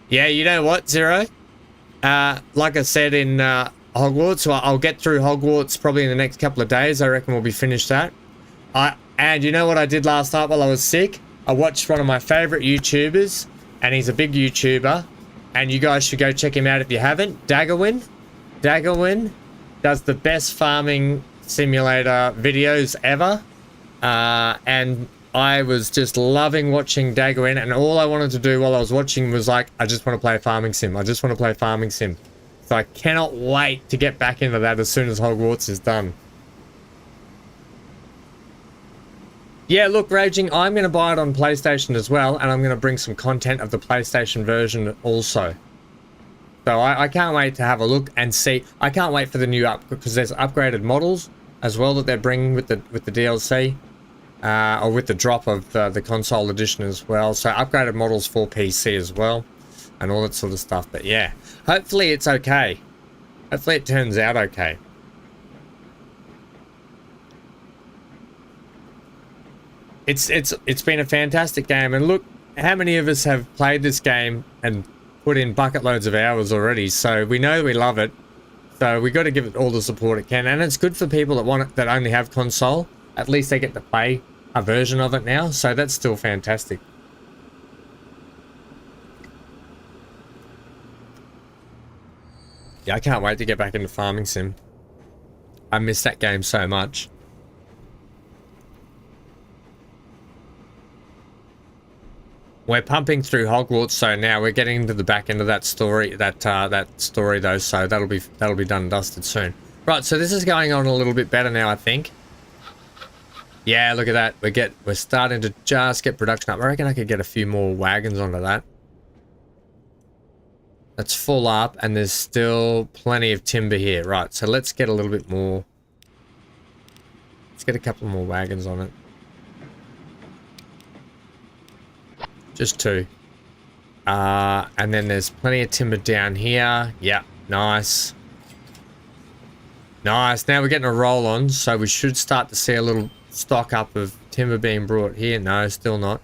Speaker 1: Yeah, you know what, Zero? Like I said in Hogwarts, well, I'll get through Hogwarts probably in the next couple of days. I reckon we'll be finished that. And you know what I did last night while I was sick? I watched one of my favorite YouTubers, and he's a big YouTuber, and you guys should go check him out if you haven't. Daggerwin. Daggerwin does the best farming simulator videos ever. And I was just loving watching Daggerwin, and all I wanted to do while I was watching was like, I just want to play a farming sim. I just want to play a farming sim. So I cannot wait to get back into that as soon as Hogwarts is done. Yeah, look, Raging, I'm going to buy it on PlayStation as well, and I'm going to bring some content of the PlayStation version also. So I can't wait to have a look and see. I can't wait for the new because there's upgraded models as well that they're bringing with the DLC, or with the drop of the console edition as well. So upgraded models for PC as well, and all that sort of stuff. But yeah, hopefully it's okay. Hopefully it turns out okay. It's been a fantastic game, and look how many of us have played this game and put in bucket loads of hours already. So we know we love it. So we got to give it all the support it can, and it's good for people that want it, that only have console. At least they get to play a version of it now, so that's still fantastic. Yeah, I can't wait to get back into Farming Sim. I miss that game so much. We're pumping through Hogwarts, so now we're getting into the back end of that story. That story though, so that'll be done and dusted soon. Right, so this is going on a little bit better now, I think. Yeah, look at that. We're starting to just get production up. I reckon I could get a few more wagons onto that. That's full up, and there's still plenty of timber here. Right, so let's get a little bit more. Let's get a couple more wagons on it. Just two. And then there's plenty of timber down here. Yeah, nice. Nice. Now we're getting a roll on, so we should start to see a little stock up of timber being brought here. No, still not.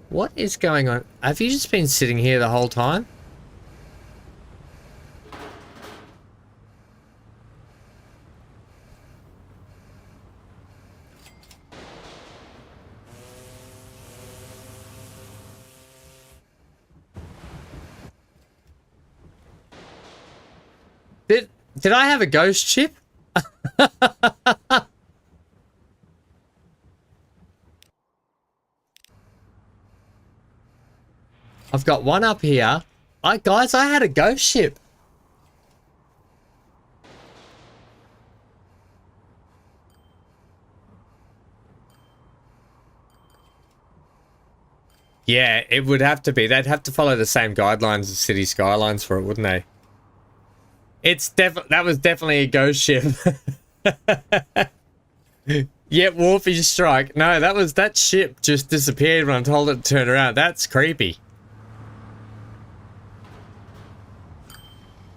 Speaker 1: What is going on? Have you just been sitting here the whole time? Did I have a ghost ship? I've got one up here. Guys, I had a ghost ship. Yeah, it would have to be. They'd have to follow the same guidelines as City Skylines for it, wouldn't they? That was definitely a ghost ship. Yep, Wolfie's strike. No, that ship just disappeared when I told it to turn around. That's creepy.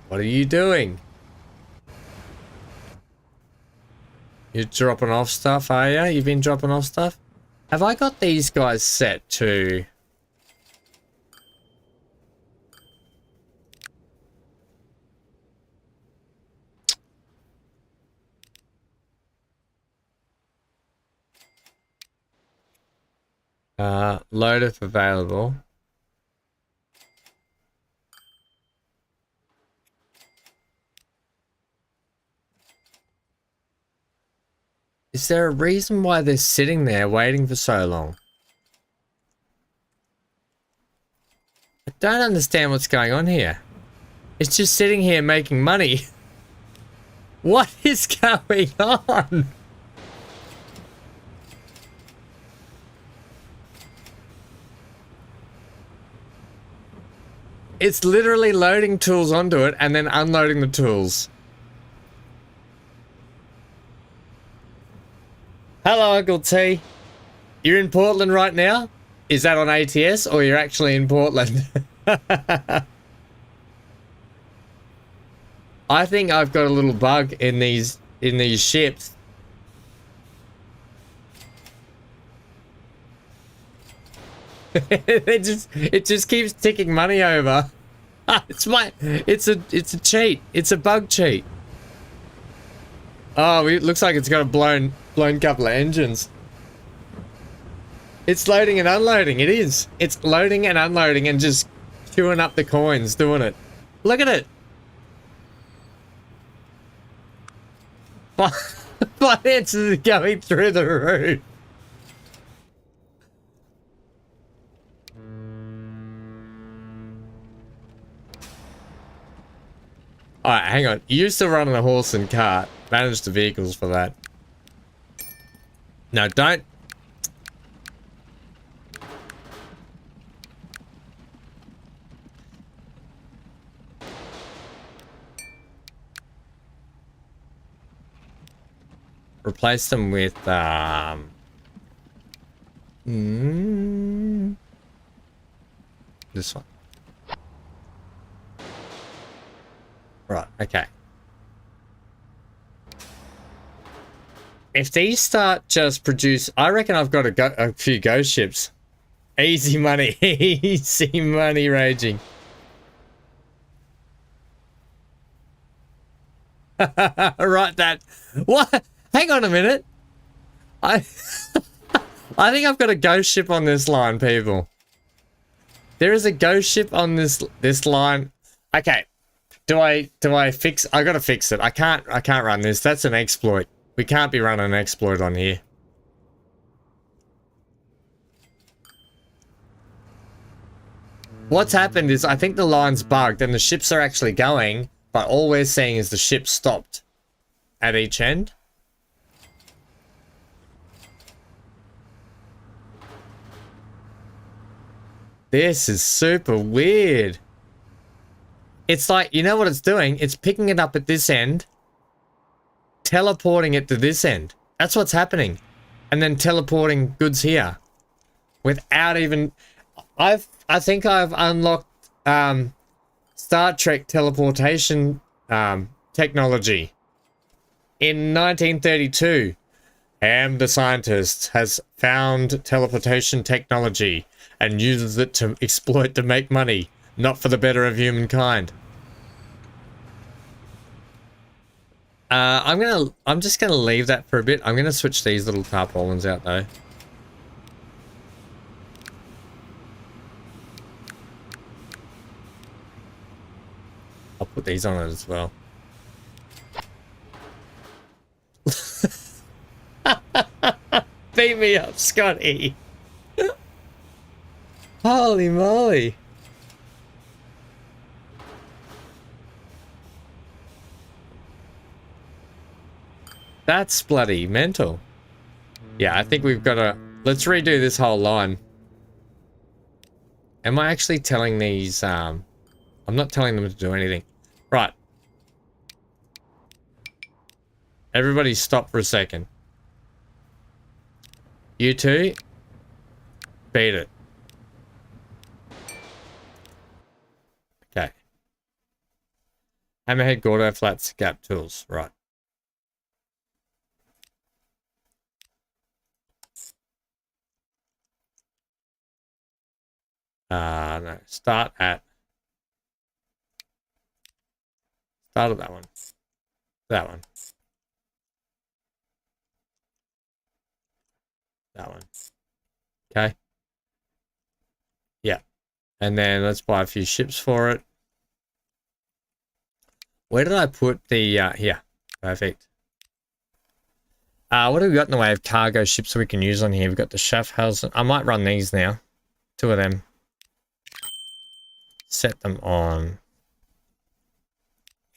Speaker 1: What are you doing? You're dropping off stuff, are you? You've been dropping off stuff? Have I got these guys set to... load if available. Is there a reason why they're sitting there waiting for so long? I don't understand what's going on here. It's just sitting here making money. What is going on? It's literally loading tools onto it and then unloading the tools. Hello, Uncle T. You're in Portland right now? Is that on ATS or you're actually in Portland? I think I've got a little bug in these ships. it just keeps ticking money over. It's a cheat. It's a bug cheat. Oh, it looks like it's got a blown couple of engines. It's loading and unloading. It is. It's loading and unloading and just queuing up the coins, doing it. Look at it. Finances are going through the roof. Alright, hang on. You used to run on a horse and cart. Manage the vehicles for that. No, don't. Replace them with, this one. Right, okay. If these start just produce, I reckon I've got a few ghost ships. Easy money, easy money raging. Right, that. What? Hang on a minute. I think I've got a ghost ship on this line, people. There is a ghost ship on this line. Okay. Do I fix? I gotta fix it. I can't run this. That's an exploit. We can't be running an exploit on here. What's happened is I think the line's bugged and the ships are actually going, but all we're seeing is the ship stopped at each end. This is super weird. It's like, you know what it's doing? It's picking it up at this end, teleporting it to this end. That's what's happening. And then teleporting goods here. Without even... I think I've unlocked Star Trek teleportation technology. In 1932, Ham the scientist has found teleportation technology and uses it to exploit to make money, not for the better of humankind. I'm just gonna leave that for a bit. I'm gonna switch these little tarpaulins out though. I'll put these on it as well. Beat me up, Scotty. Holy moly. That's bloody mental. Yeah, I think we've got to... Let's redo this whole line. Am I actually telling these... I'm not telling them to do anything. Right. Everybody stop for a second. You two, beat it. Okay. Hammerhead, Gordo, flats, gap tools. Right. No. Start at that one. That one. That one. Okay. Yeah. And then let's buy a few ships for it. Where did I put the, here. Perfect. What have we got in the way of cargo ships that we can use on here? We've got the Schaffhausen. I might run these now. 2 of them. Set them on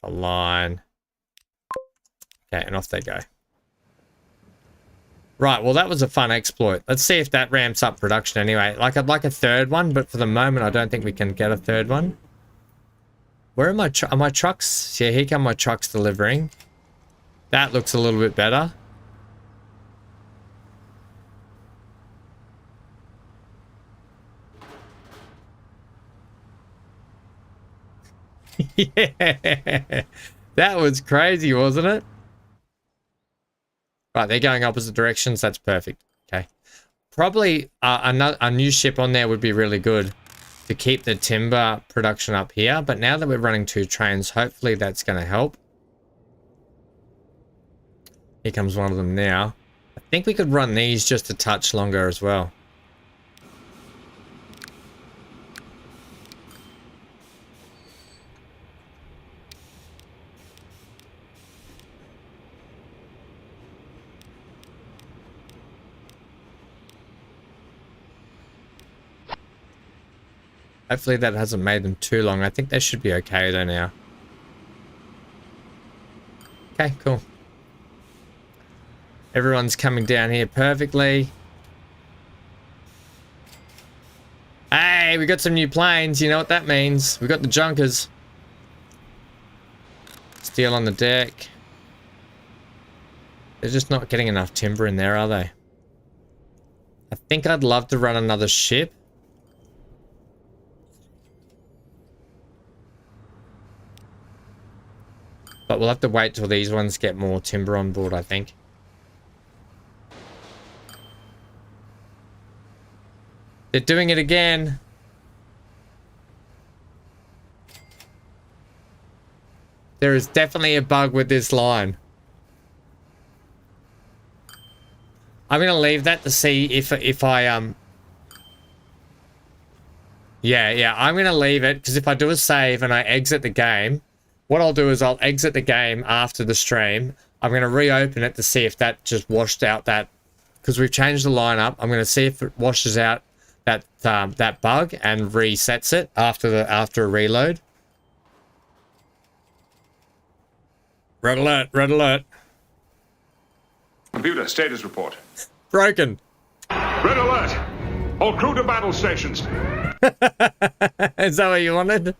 Speaker 1: a line. Okay, and off they go. Right, well, that was a fun exploit. Let's see if that ramps up production anyway. Like, I'd like a 3rd one, but for the moment, I don't think we can get a 3rd one. Where are my trucks? Yeah, here come my trucks delivering. That looks a little bit better. Yeah, that was crazy, wasn't it? Right, they're going opposite directions. That's perfect. Okay. Probably a new ship on there would be really good to keep the timber production up here. But now that we're running 2 trains, hopefully that's going to help. Here comes one of them now. I think we could run these just a touch longer as well. Hopefully that hasn't made them too long. I think they should be okay though now. Okay, cool. Everyone's coming down here perfectly. Hey, we got some new planes. You know what that means. We got the junkers. Steel on the deck. They're just not getting enough timber in there, are they? I think I'd love to run another ship. But we'll have to wait till these ones get more timber on board, I think. They're doing it again. There is definitely a bug with this line. I'm gonna leave that to see if I Yeah, I'm gonna leave it because if I do a save and I exit the game, what I'll do is I'll exit the game after the stream. I'm going to reopen it to see if that just washed out that... Because we've changed the lineup. I'm going to see if it washes out that that bug and resets it after a reload. Red alert, red alert.
Speaker 2: Computer, status report.
Speaker 1: Broken.
Speaker 2: Red alert! All crew to battle stations.
Speaker 1: Is that what you wanted?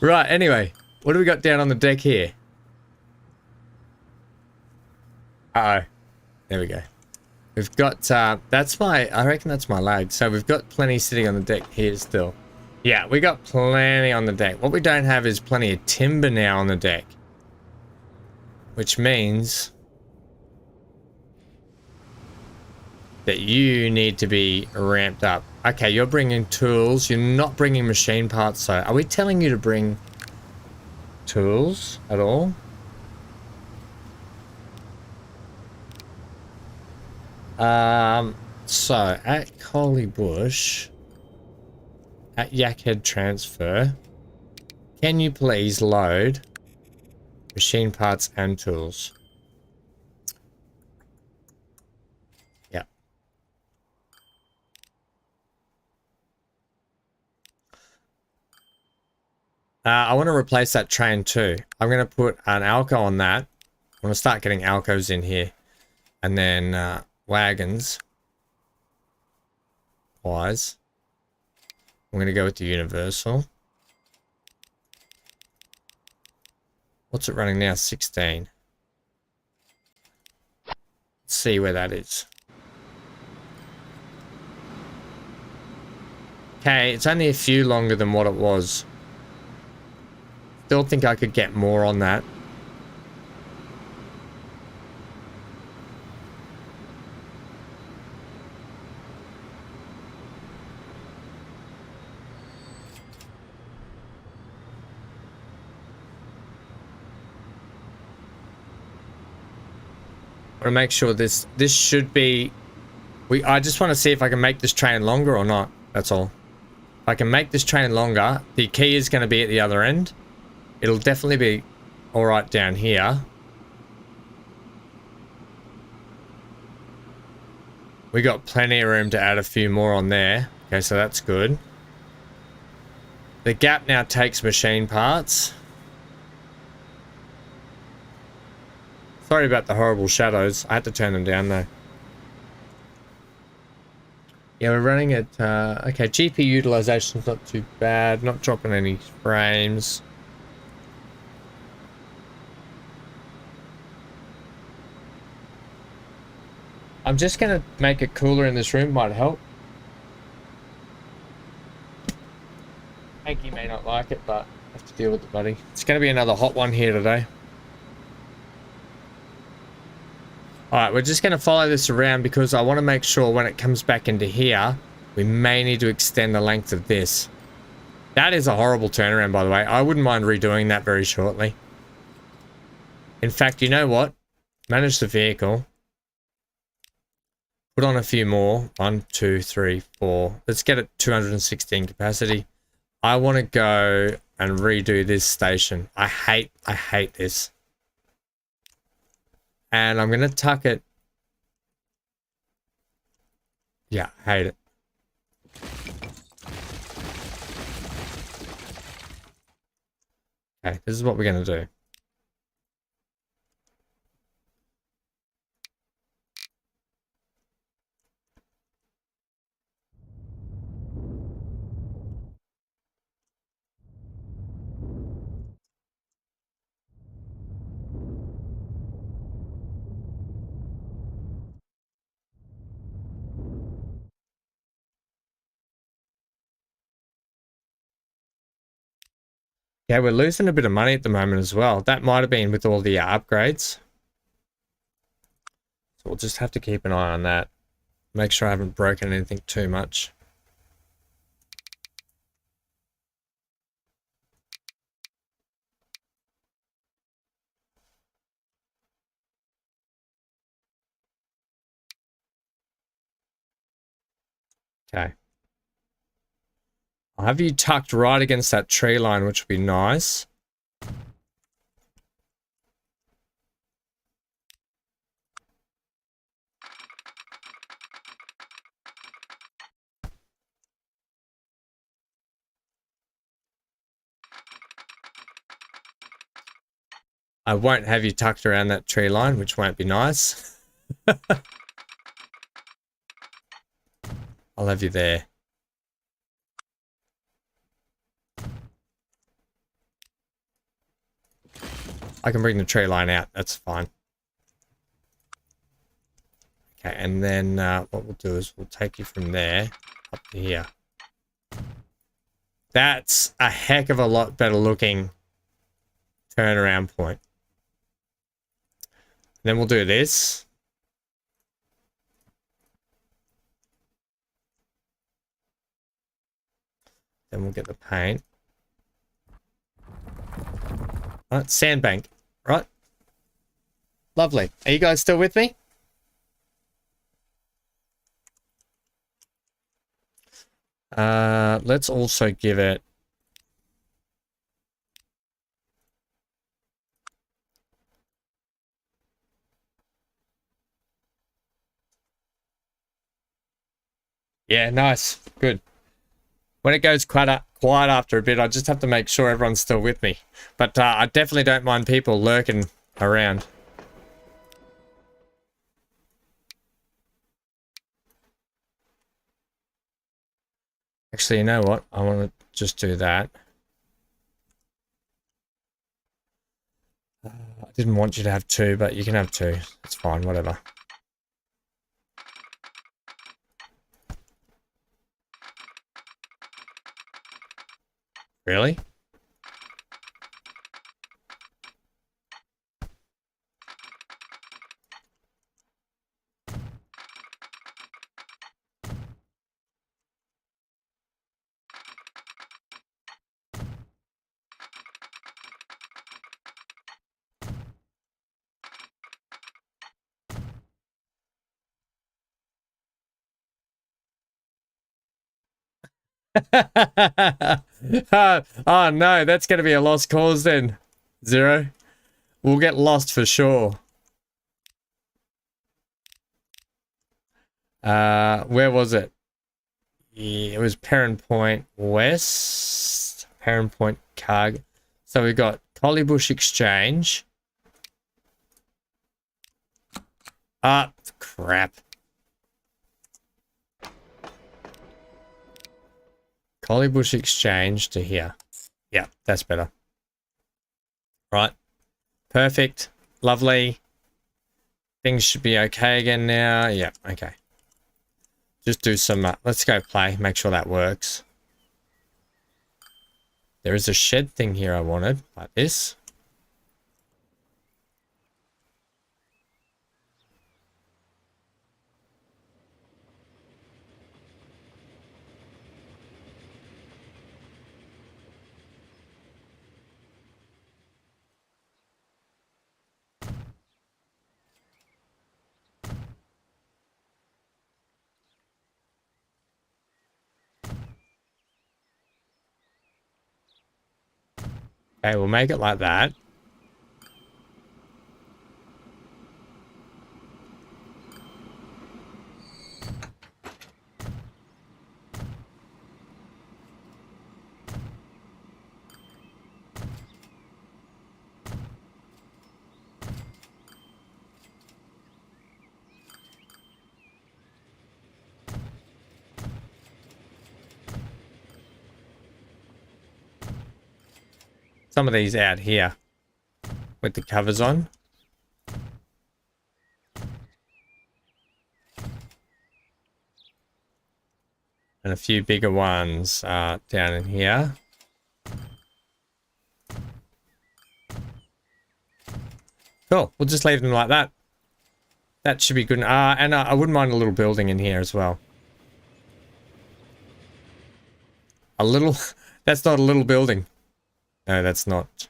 Speaker 1: Right, anyway, what do we got down on the deck here? Uh-oh. There we go. We've got, I reckon that's my lag. So we've got plenty sitting on the deck here still. Yeah, we got plenty on the deck. What we don't have is plenty of timber now on the deck. Which means that you need to be ramped up. Okay, you're bringing tools. You're not bringing machine parts, so are we telling you to bring tools at all? So at Coley Bush, at Yakhead Transfer, can you please load machine parts and tools? I want to replace that train too. I'm going to put an Alco on that. I want to start getting Alcos in here. And then wagons. Wise. I'm going to go with the Universal. What's it running now? 16. Let's see where that is. Okay, it's only a few longer than what it was. Still think I could get more on that. I want to make sure this should be... I just want to see if I can make this train longer or not. That's all. If I can make this train longer, the key is going to be at the other end. It'll definitely be alright down here. We got plenty of room to add a few more on there. Okay, so that's good. The gap now takes machine parts. Sorry about the horrible shadows. I had to turn them down though. Yeah, we're running at... okay, GPU utilization's not too bad. Not dropping any frames. I'm just going to make it cooler in this room. Might help. Hanky may not like it, but I have to deal with it, buddy. It's going to be another hot one here today. Alright, we're just going to follow this around because I want to make sure when it comes back into here, we may need to extend the length of this. That is a horrible turnaround, by the way. I wouldn't mind redoing that very shortly. In fact, you know what? Manage the vehicle. Put on a few more. 1, 2, 3, 4. Let's get it 216 capacity. I want to go and redo this station. I hate this. And I'm going to tuck it. Yeah, hate it. Okay, this is what we're going to do. Yeah, we're losing a bit of money at the moment as well. That might have been with all the upgrades. So we'll just have to keep an eye on that. Make sure I haven't broken anything too much. Okay. I'll have you tucked right against that tree line, which would be nice. I won't have you tucked around that tree line, which won't be nice. I'll have you there. I can bring the tree line out. That's fine. Okay, and then what we'll do is we'll take you from there up to here. That's a heck of a lot better looking turnaround point. Then we'll do this. Then we'll get the paint. Right, sandbank. Right. Lovely. Are you guys still with me? Let's also give it... Yeah, nice. Good. when it goes quiet after a bit, I just have to make sure everyone's still with me. But I definitely don't mind people lurking around. Actually, you know what? I want to just do that. I didn't want you to have 2, but you can have 2. It's fine, whatever. Really? Oh no, that's going to be a lost cause then. Zero. We'll get lost for sure. Where was it? Yeah, it was Perrin Point West. Perrin Point Cargo. So we got Collybush Exchange. Ah, crap. Collybush Exchange to here. Yeah, that's better. Right. Perfect. Lovely. Things should be okay again now. Yeah, okay. Just do some... let's go play. Make sure that works. There is a shed thing here I wanted, like this. Okay, we'll make it like that. Some of these out here with the covers on. And a few bigger ones down in here. Cool. We'll just leave them like that. That should be good. And I wouldn't mind a little building in here as well. A little... That's not a little building. No, that's not.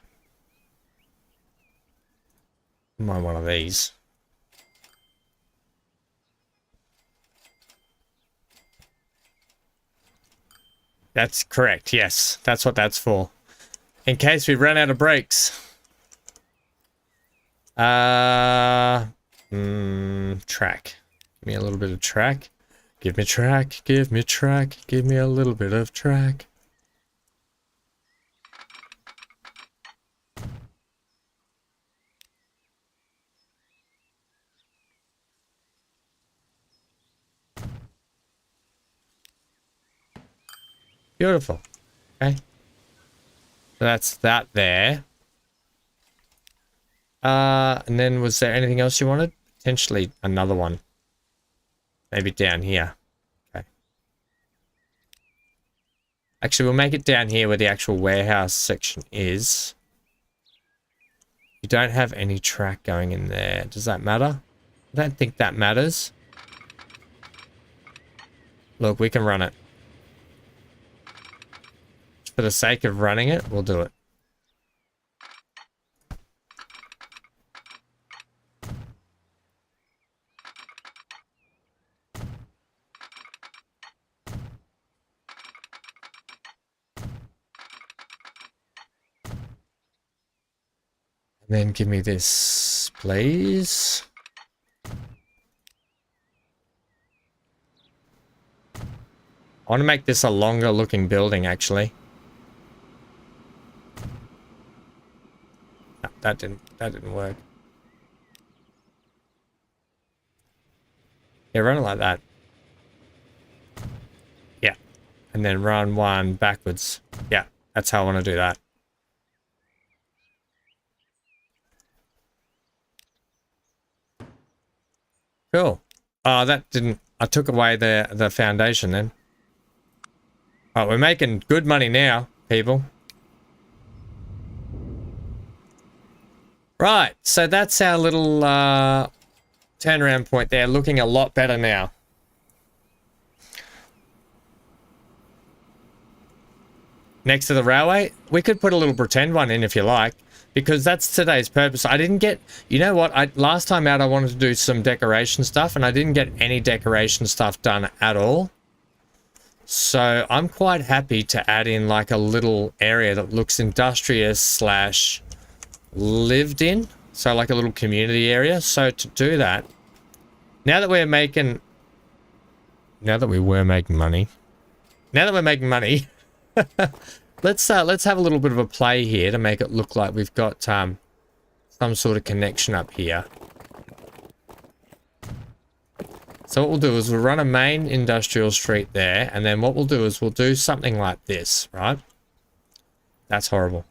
Speaker 1: Mind one of these. That's correct, yes. That's what that's for. In case we run out of brakes. Track. Give me a little bit of track. Give me track, give me track, give me a little bit of track. Beautiful. Okay. So that's that there. And then was there anything else you wanted? Potentially another one. Maybe down here. Okay. Actually, we'll make it down here where the actual warehouse section is. You don't have any track going in there. Does that matter? I don't think that matters. Look, we can run it. For the sake of running it, we'll do it. And then give me this, please. I want to make this a longer looking building, actually. No, that didn't work. Yeah, run it like that. Yeah. And then run one backwards. Yeah, that's how I want to do that. Cool. Oh, that didn't... I took away the foundation then. Alright, we're making good money now, people. Right, so that's our little turnaround point there, looking a lot better now. Next to the railway, we could put a little pretend one in if you like, because that's today's purpose. I didn't get, you know what, last time out I wanted to do some decoration stuff and I didn't get any decoration stuff done at all. So I'm quite happy to add in like a little area that looks industrious slash lived in. So like a little community area. So to do that, now that we were making money, let's have a little bit of a play here to make it look like we've got some sort of connection up here. So what we'll do is we'll run a main industrial street there, and then what we'll do is we'll do something like this, right? That's horrible.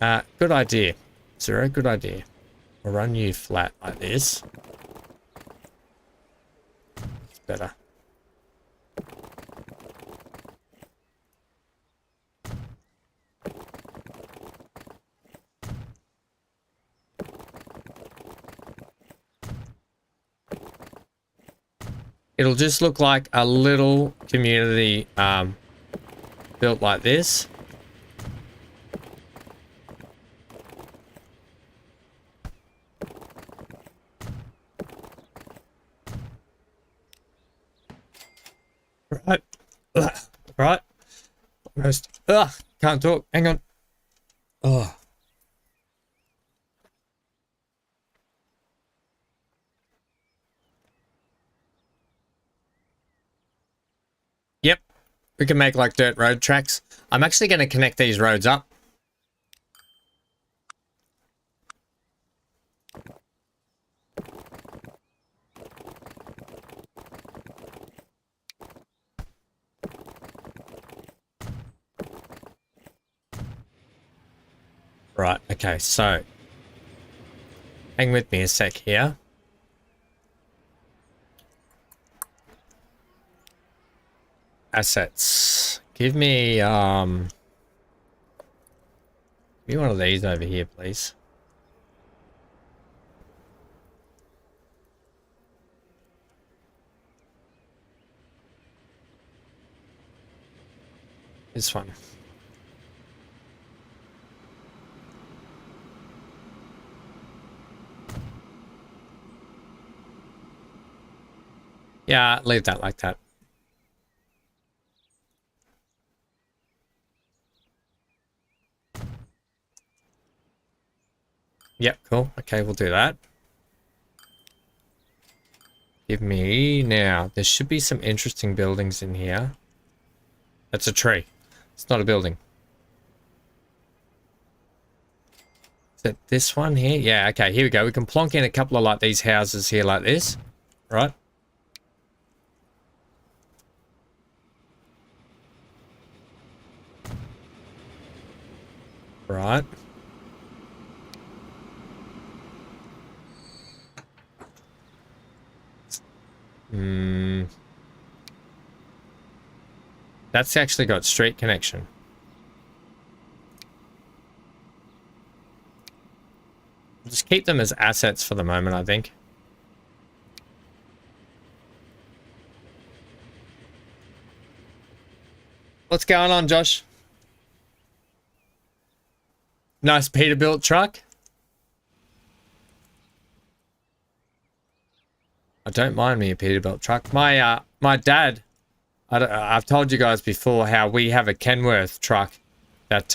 Speaker 1: Good idea. Zero, good idea. We'll run you flat like this. It's better. It'll just look like a little community built like this. Right. Ugh. Right. Almost. Ugh. Can't talk. Hang on. Oh. Yep. We can make like dirt road tracks. I'm actually going to connect these roads up. Right, okay, so hang with me a sec here. Assets. Give me one of these over here, please. This one. Yeah, leave that like that. Yep, cool. Okay, we'll do that. Give me now. There should be some interesting buildings in here. That's a tree. It's not a building. Is it this one here? Yeah, okay, here we go. We can plonk in a couple of like these houses here like this. Right? Right. That's actually got street connection. Just keep them as assets for the moment, I think. What's going on, Josh? Nice Peterbilt truck. I don't mind me a Peterbilt truck. My dad, I've told you guys before how we have a Kenworth truck that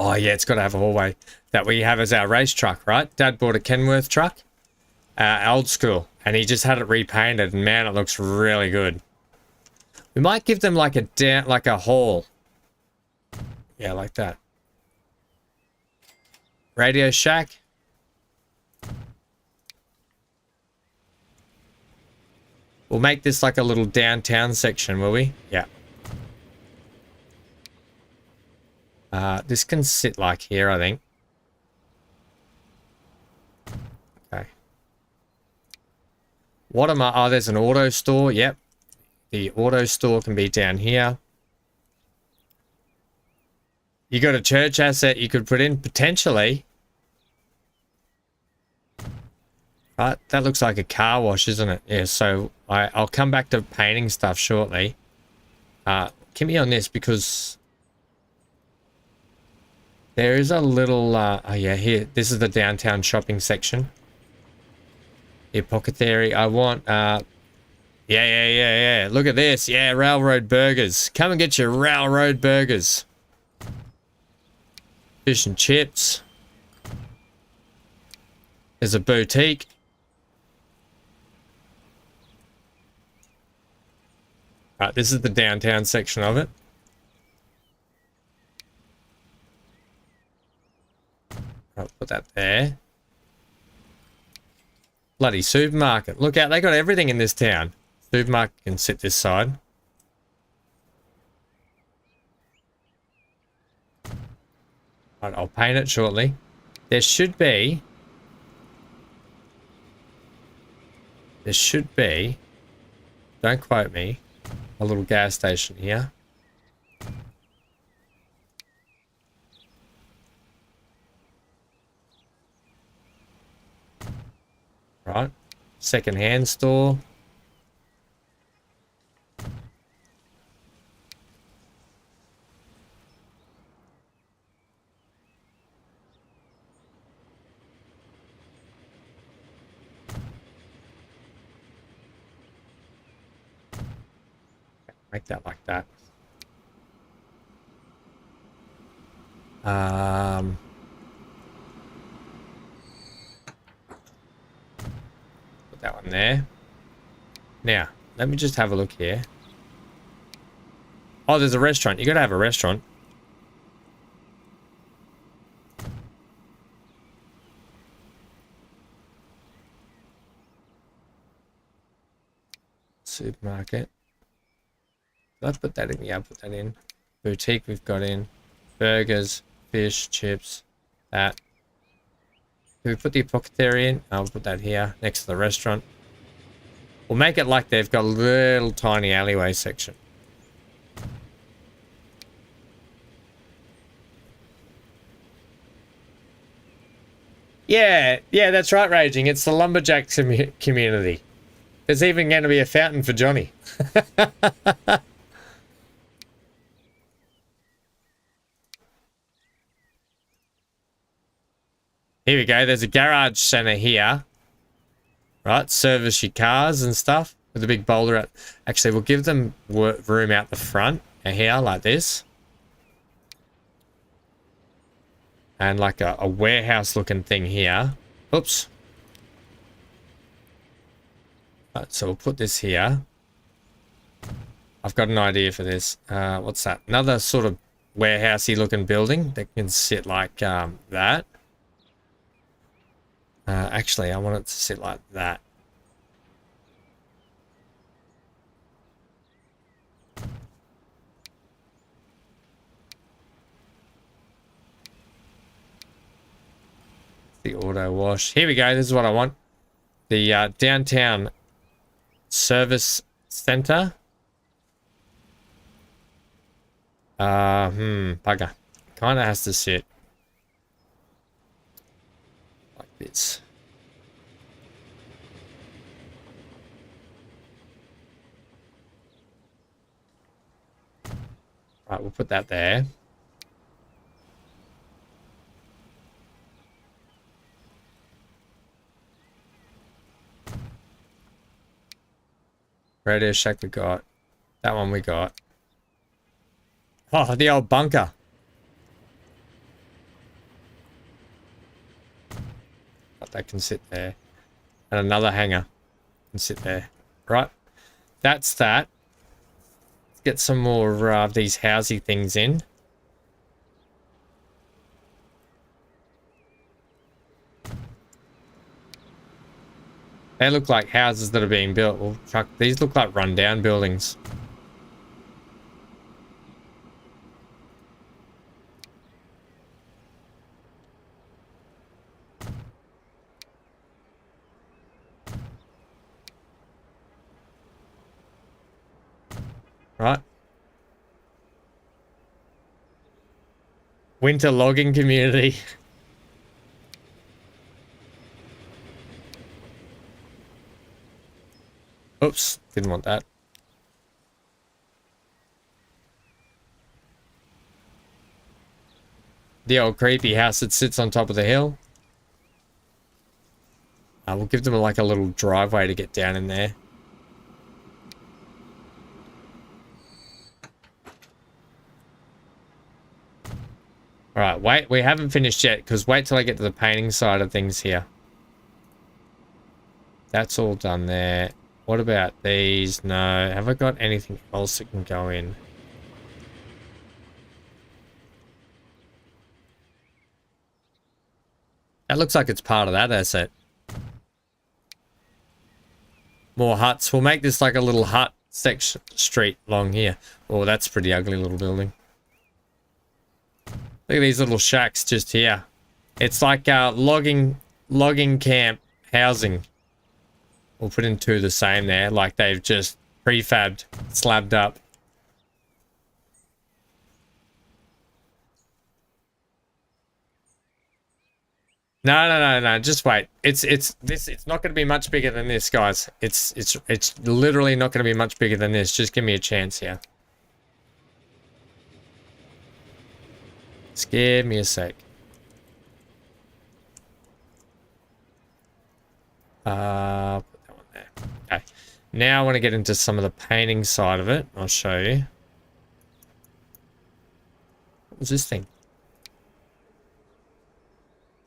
Speaker 1: oh yeah, it's got to have a hallway that we have as our race truck, right? Dad bought a Kenworth truck old school, and he just had it repainted, and man, it looks really good. We might give them like a hall. Yeah, like that. Radio Shack. We'll make this like a little downtown section, will we? Yeah. This can sit like here, I think. Okay. What am I? Oh, there's an auto store. Yep. The auto store can be down here. You got a church asset you could put in, potentially. Right, that looks like a car wash, isn't it? Yeah, so I'll come back to painting stuff shortly. Keep me on this because there is a little, oh yeah, here, this is the downtown shopping section. The apothecary, I want, yeah. Look at this. Yeah, railroad burgers. Come and get your railroad burgers. Fish and chips. There's a boutique. Right, this is the downtown section of it. I'll put that there. Bloody supermarket. Look out, they got everything in this town. Supermarket can sit this side. Right, I'll paint it shortly. There should be, don't quote me, a little gas station here. Right, second-hand store. Make that like that. Put that one there. Now, let me just have a look here. Oh, there's a restaurant. You gotta have a restaurant. Supermarket. Did I put that in? Yeah, I'll put that in. Boutique we've got in. Burgers, fish, chips, that. Can we put the apothecary in? I'll put that here, next to the restaurant. We'll make it like they've got a little tiny alleyway section. Yeah, that's right, Raging. It's the lumberjack community. There's even going to be a fountain for Johnny. Here we go. There's a garage center here. Right, service your cars and stuff with a big boulder out. Actually, we'll give them room out the front here like this. And like a warehouse looking thing here. Oops. Right, so we'll put this here. I've got an idea for this. What's that? Another sort of warehousey looking building that can sit like that. Actually, I want it to sit like that. The auto wash. Here we go. This is what I want. The downtown service center. Bugger. Kind of has to sit like this. Right, we'll put that there. Radio Shack we got. That one we got. Oh, the old bunker. But that can sit there. And another hangar can sit there. Right. That's that. Let's get some more of these housey things in. They look like houses that are being built. Well, Chuck, these look like rundown buildings. Right. Winter logging community. Oops, didn't want that. The old creepy house that sits on top of the hill. We'll give them like a little driveway to get down in there. Alright, wait, we haven't finished yet, because wait till I get to the painting side of things here. That's all done there. What about these? No. Have I got anything else that can go in? That looks like it's part of that asset. More huts. We'll make this like a little hut section street along here. Oh, that's a pretty ugly little building. Look at these little shacks just here. It's like logging camp housing. We'll put in two the same there, like they've just prefabbed, slabbed up. No, just wait. It's not going to be much bigger than this, guys. It's literally not going to be much bigger than this. Just give me a chance here. Just give me a sec. Put that one there. Okay. Now I want to get into some of the painting side of it. I'll show you. What was this thing?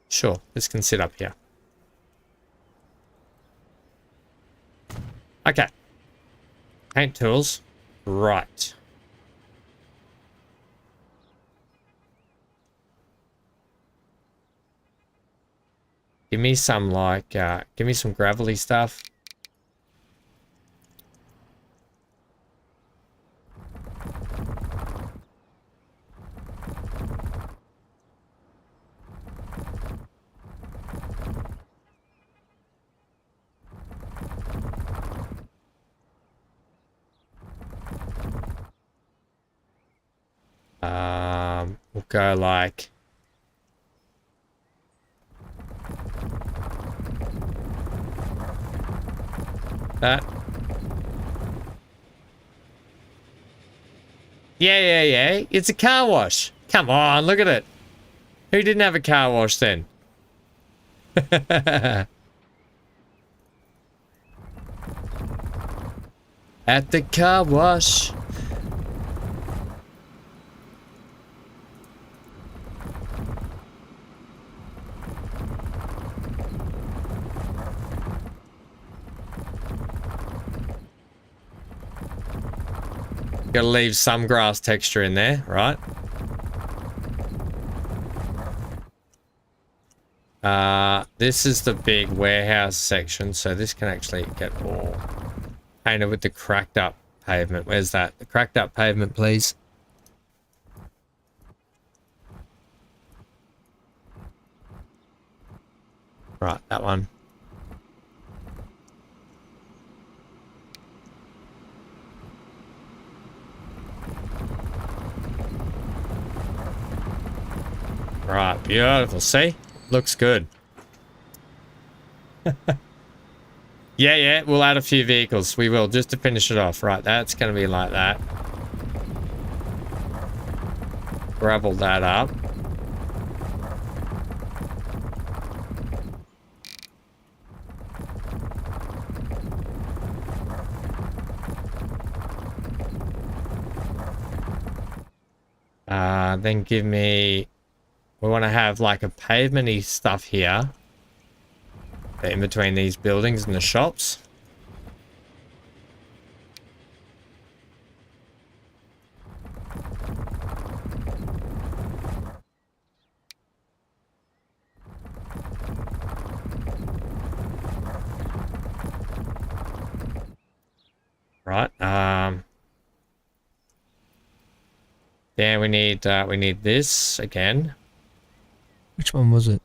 Speaker 1: Sure, this can sit up here. Okay. Paint tools. Right. Give me some like, give me some gravelly stuff. We'll go like that. Yeah. It's a car wash. Come on, look at it. Who didn't have a car wash then? At the car wash. Gotta leave some grass texture in there, right? This is the big warehouse section, so this can actually get all painted with the cracked up pavement. Where's that? The cracked up pavement, please. Right, that one. Right, beautiful. See? Looks good. Yeah, we'll add a few vehicles. We will, just to finish it off. Right, that's going to be like that. Gravel that up. Then give me... We want to have like a pavement-y stuff here. in between these buildings and the shops. Right. Yeah, we need this again.
Speaker 3: Which one was it?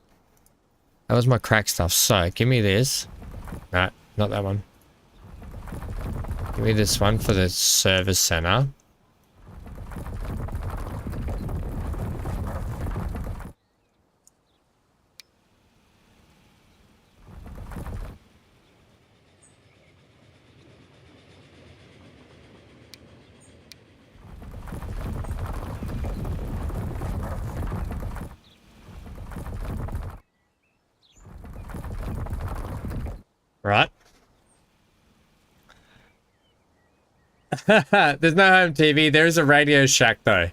Speaker 1: That was my crack stuff. So give me this. No, not that one. Give me this one for the service center. Right. There's no home TV. There is a Radio Shack though.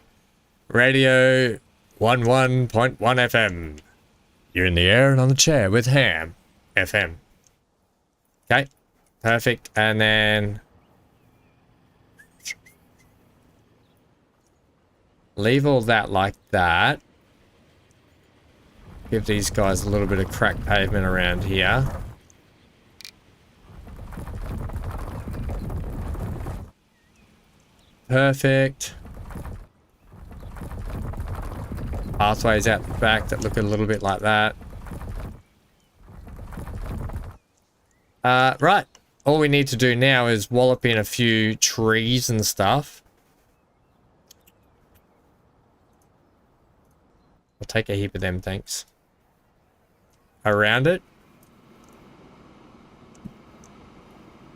Speaker 1: Radio 11.1 FM. You're in the air and on the chair with Ham FM. Okay. Perfect. And then leave all that like that. Give these guys a little bit of crack pavement around here. Perfect. Pathways out the back that look a little bit like that. Right. All we need to do now is wallop in a few trees and stuff. I'll take a heap of them, thanks. Around it.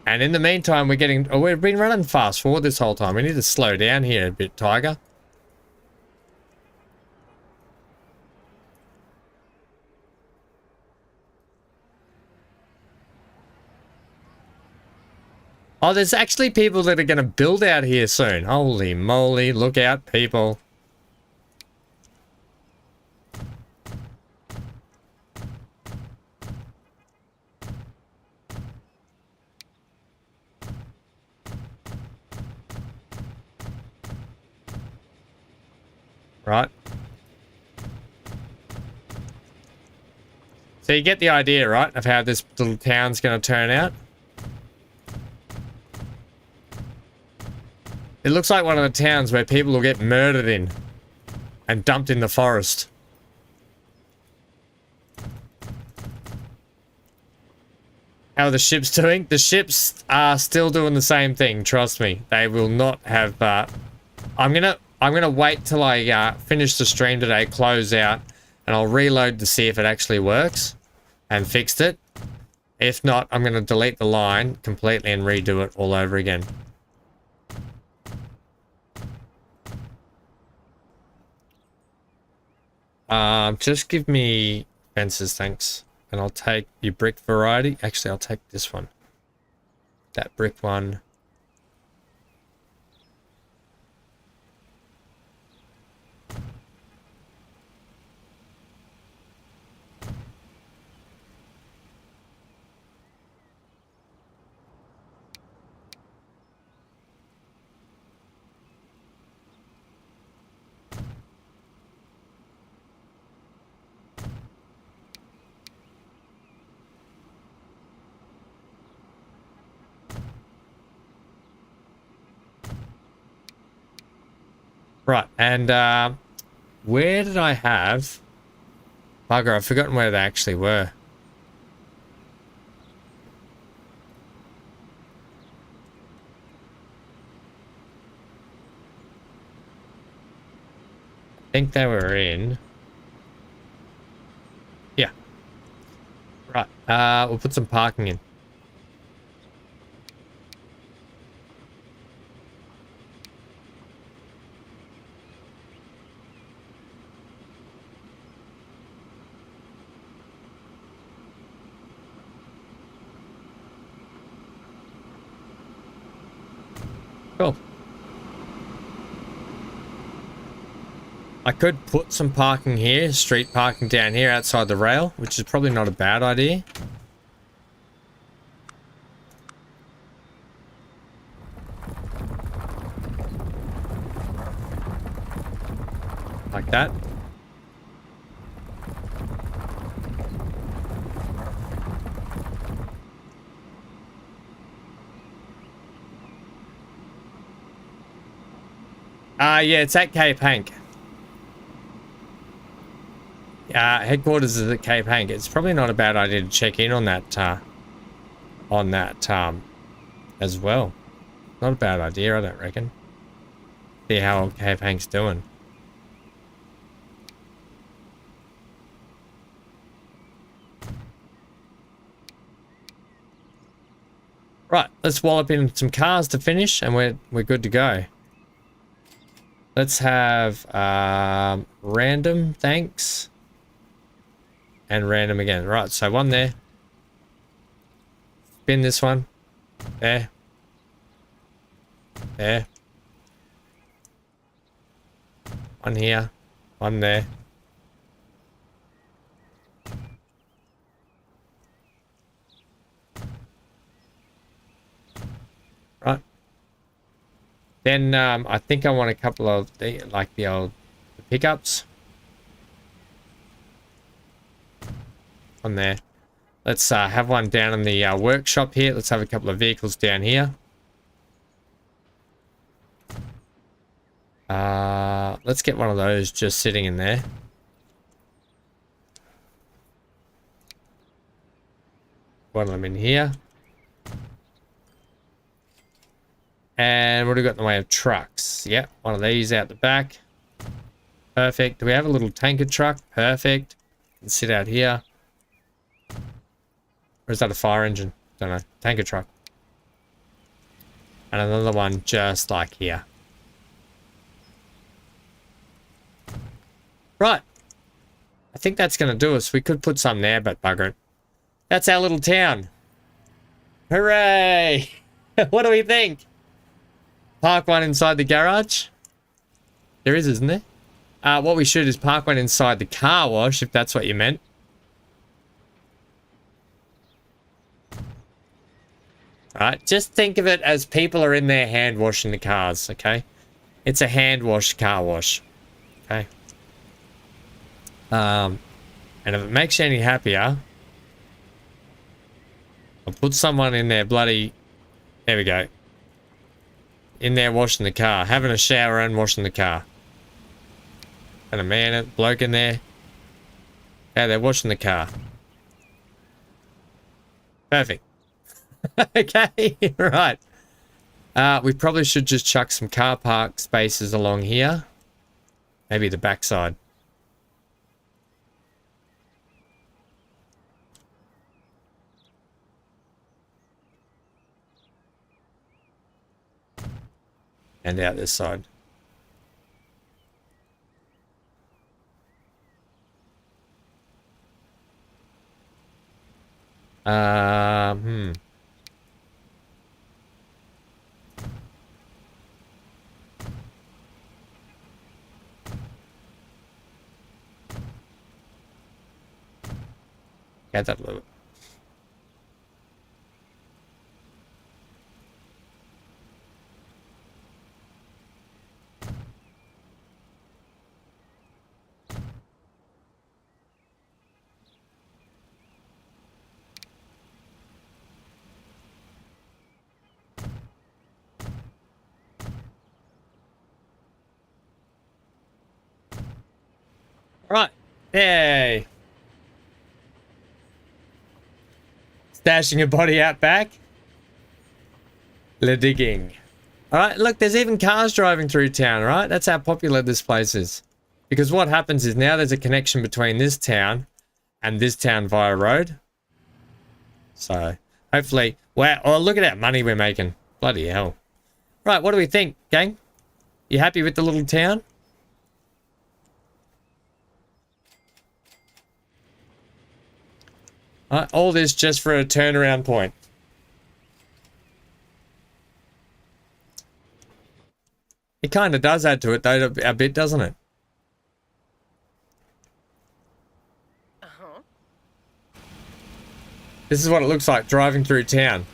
Speaker 1: And in the meantime, we've been running fast forward this whole time. We need to slow down here a bit, Tiger. Oh, there's actually people that are going to build out here soon. Holy moly, look out, people. Right. So you get the idea, right, of how this little town's going to turn out? It looks like one of the towns where people will get murdered in and dumped in the forest. How are the ships doing? The ships are still doing the same thing, trust me. They will not have... I'm gonna wait till I finish the stream today, close out, and I'll reload to see if it actually works and fixed it. If not, I'm gonna delete the line completely and redo it all over again. Just give me fences, thanks. And I'll take your brick variety. Actually, I'll take this one. That brick one. Right, and where did I have... Bugger, I've forgotten where they actually were. I think they were in... Yeah. Right, we'll put some parking in. Cool. I could put some parking here, street parking down here outside the rail, which is probably not a bad idea. like that. Yeah, it's at Cape Hank. Headquarters is at Cape Hank. It's probably not a bad idea to check in on that, as well. Not a bad idea, I don't reckon. See how Cape Hank's doing. Right, let's wallop in some cars to finish, and we're good to go. Let's have random, thanks. And random again. Right, so one there. Spin this one. There. There. One here. One there. Right. Then I think I want a couple of the old pickups. On there. Let's have one down in the workshop here. Let's have a couple of vehicles down here. Let's get one of those just sitting in there. One of them in here. And what do we got in the way of trucks? Yep, one of these out the back. Perfect. Do we have a little tanker truck? Perfect. Can sit out here. Or is that a fire engine? Don't know. Tanker truck. And another one just like here. Right. I think that's going to do us. We could put some there, but bugger it. That's our little town. Hooray! What do we think? Park one inside the garage? There is, isn't there? What we should is park one inside the car wash, if that's what you meant. Alright, just think of it as people are in there hand washing the cars, okay? It's a hand wash car wash. Okay. And if it makes you any happier, I'll put someone in there bloody... There we go. In there washing the car. Having a shower and washing the car. And a bloke in there. Yeah, they're washing the car. Perfect. Okay, right. We probably should just chuck some car park spaces along here. Maybe the backside. And out this side. Get that a little bit. Right. Yay. Stashing your body out back. Le digging. Alright, look, there's even cars driving through town, right? That's how popular this place is. Because what happens is now there's a connection between this town and this town via road. So, hopefully... Wow, oh, look at that money we're making. Bloody hell. Right, what do we think, gang? You happy with the little town? All this just for a turnaround point. It kind of does add to it, though, a bit, doesn't it?
Speaker 4: Uh-huh.
Speaker 1: This is what it looks like driving through town.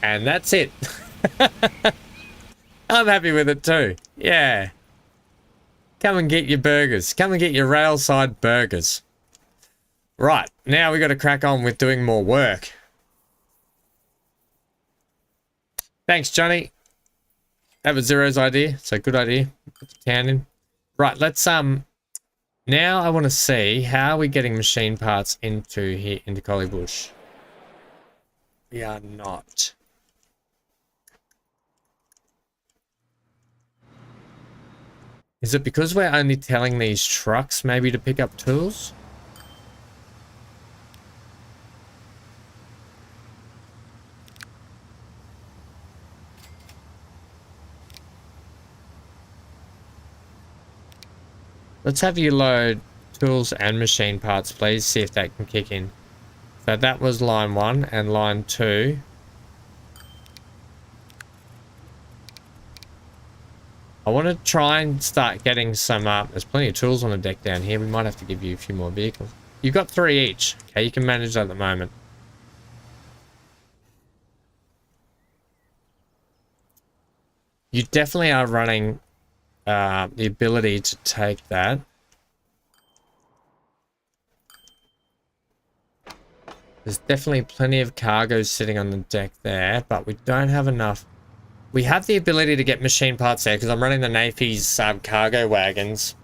Speaker 1: And that's it. I'm happy with it too. Yeah. Come and get your burgers. Come and get your railside burgers. Right, now we got to crack on with doing more work. Thanks, Johnny. That was Zero's idea, so good idea. Put the can in. Right, let's now I want to see how we're getting machine parts into here into Collybush. We are not. Is it because we're only telling these trucks maybe to pick up tools? Let's have you load tools and machine parts, please. See if that can kick in. So that was line 1 and line 2. I want to try and start getting some there's plenty of tools on the deck down here. We might have to give you a few more vehicles. You've got 3 each. Okay, you can manage that at the moment. You definitely are running the ability to take that. There's definitely plenty of cargo sitting on the deck there, but we don't have enough. We have the ability to get machine parts there because I'm running the Nafi's cargo wagons.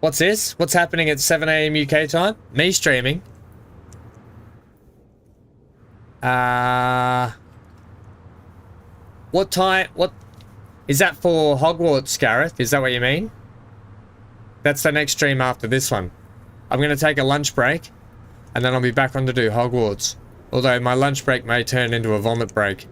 Speaker 1: What's this? What's happening at 7 AM UK time? Me streaming. What time? What is that for? Hogwarts, Gareth? Is that what you mean? That's the next stream after this one. I'm going to take a lunch break and then I'll be back on to do Hogwarts. Although my lunch break may turn into a vomit break.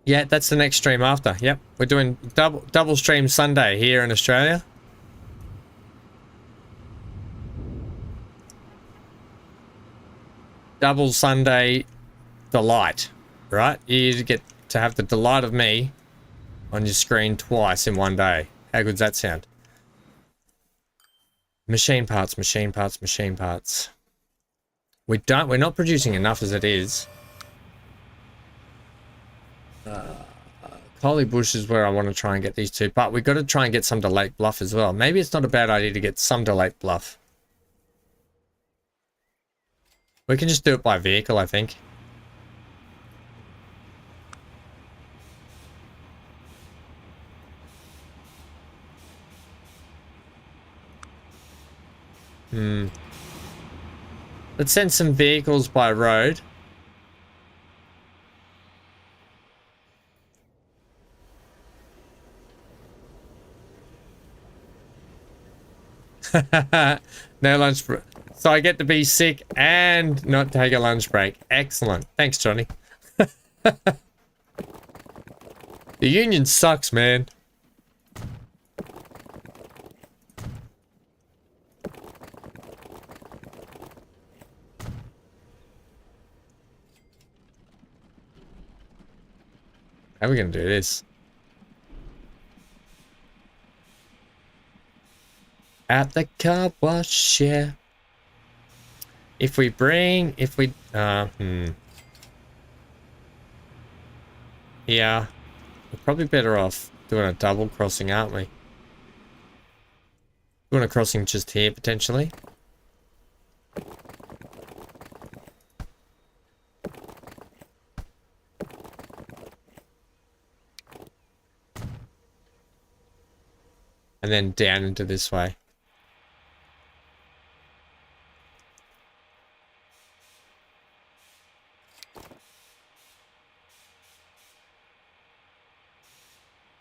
Speaker 1: Yeah, that's the next stream after. Yep, we're doing double stream Sunday here in Australia. Double Sunday delight, right? You get to have the delight of me on your screen twice in one day. How good's that sound? Machine parts, machine parts, machine parts. We're not producing enough as it is. Collybush is where I want to try and get these two, but we've got to try and get some to Lake Bluff as well. Maybe it's not a bad idea to get some to Lake Bluff. We can just do it by vehicle, I think. Let's send some vehicles by road. No lunch break. So I get to be sick and not take a lunch break. Excellent. Thanks, Johnny. The union sucks, man. How are we going to do this? At the car wash, yeah. If we... Yeah. We're probably better off doing a double crossing, aren't we? Doing a crossing just here, potentially. And then down into this way.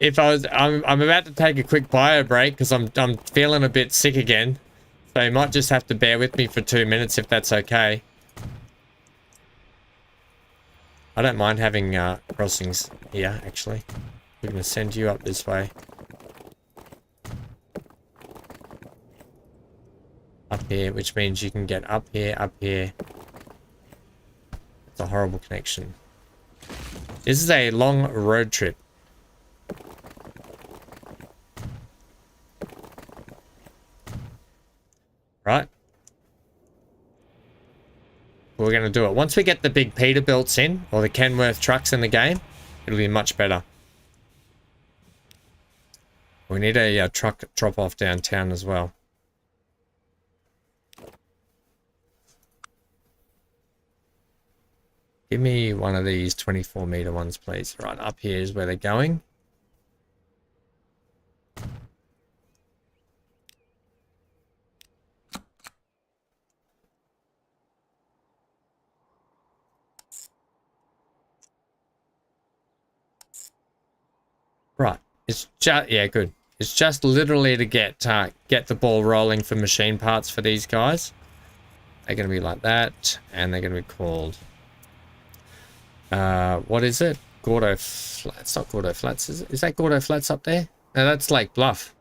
Speaker 1: I'm about to take a quick bio break because I'm feeling a bit sick again, so you might just have to bear with me for 2 minutes if that's okay. I don't mind having crossings here. Actually, we're gonna send you up this way. here, which means you can get up here, up here. It's a horrible connection. This is a long road trip. Right? We're going to do it. Once we get the big Peterbilts in, or the Kenworth trucks in the game, it'll be much better. We need a truck drop-off downtown as well. Give me one of these 24-meter ones, please. Right, up here is where they're going. Right, it's just, yeah, good. It's just literally to get the ball rolling for machine parts for these guys. They're going to be like that, and they're going to be called... what is it? Gordo Flats. It's not Gordo Flats, is it? Is that Gordo Flats up there? No, that's like Bluff.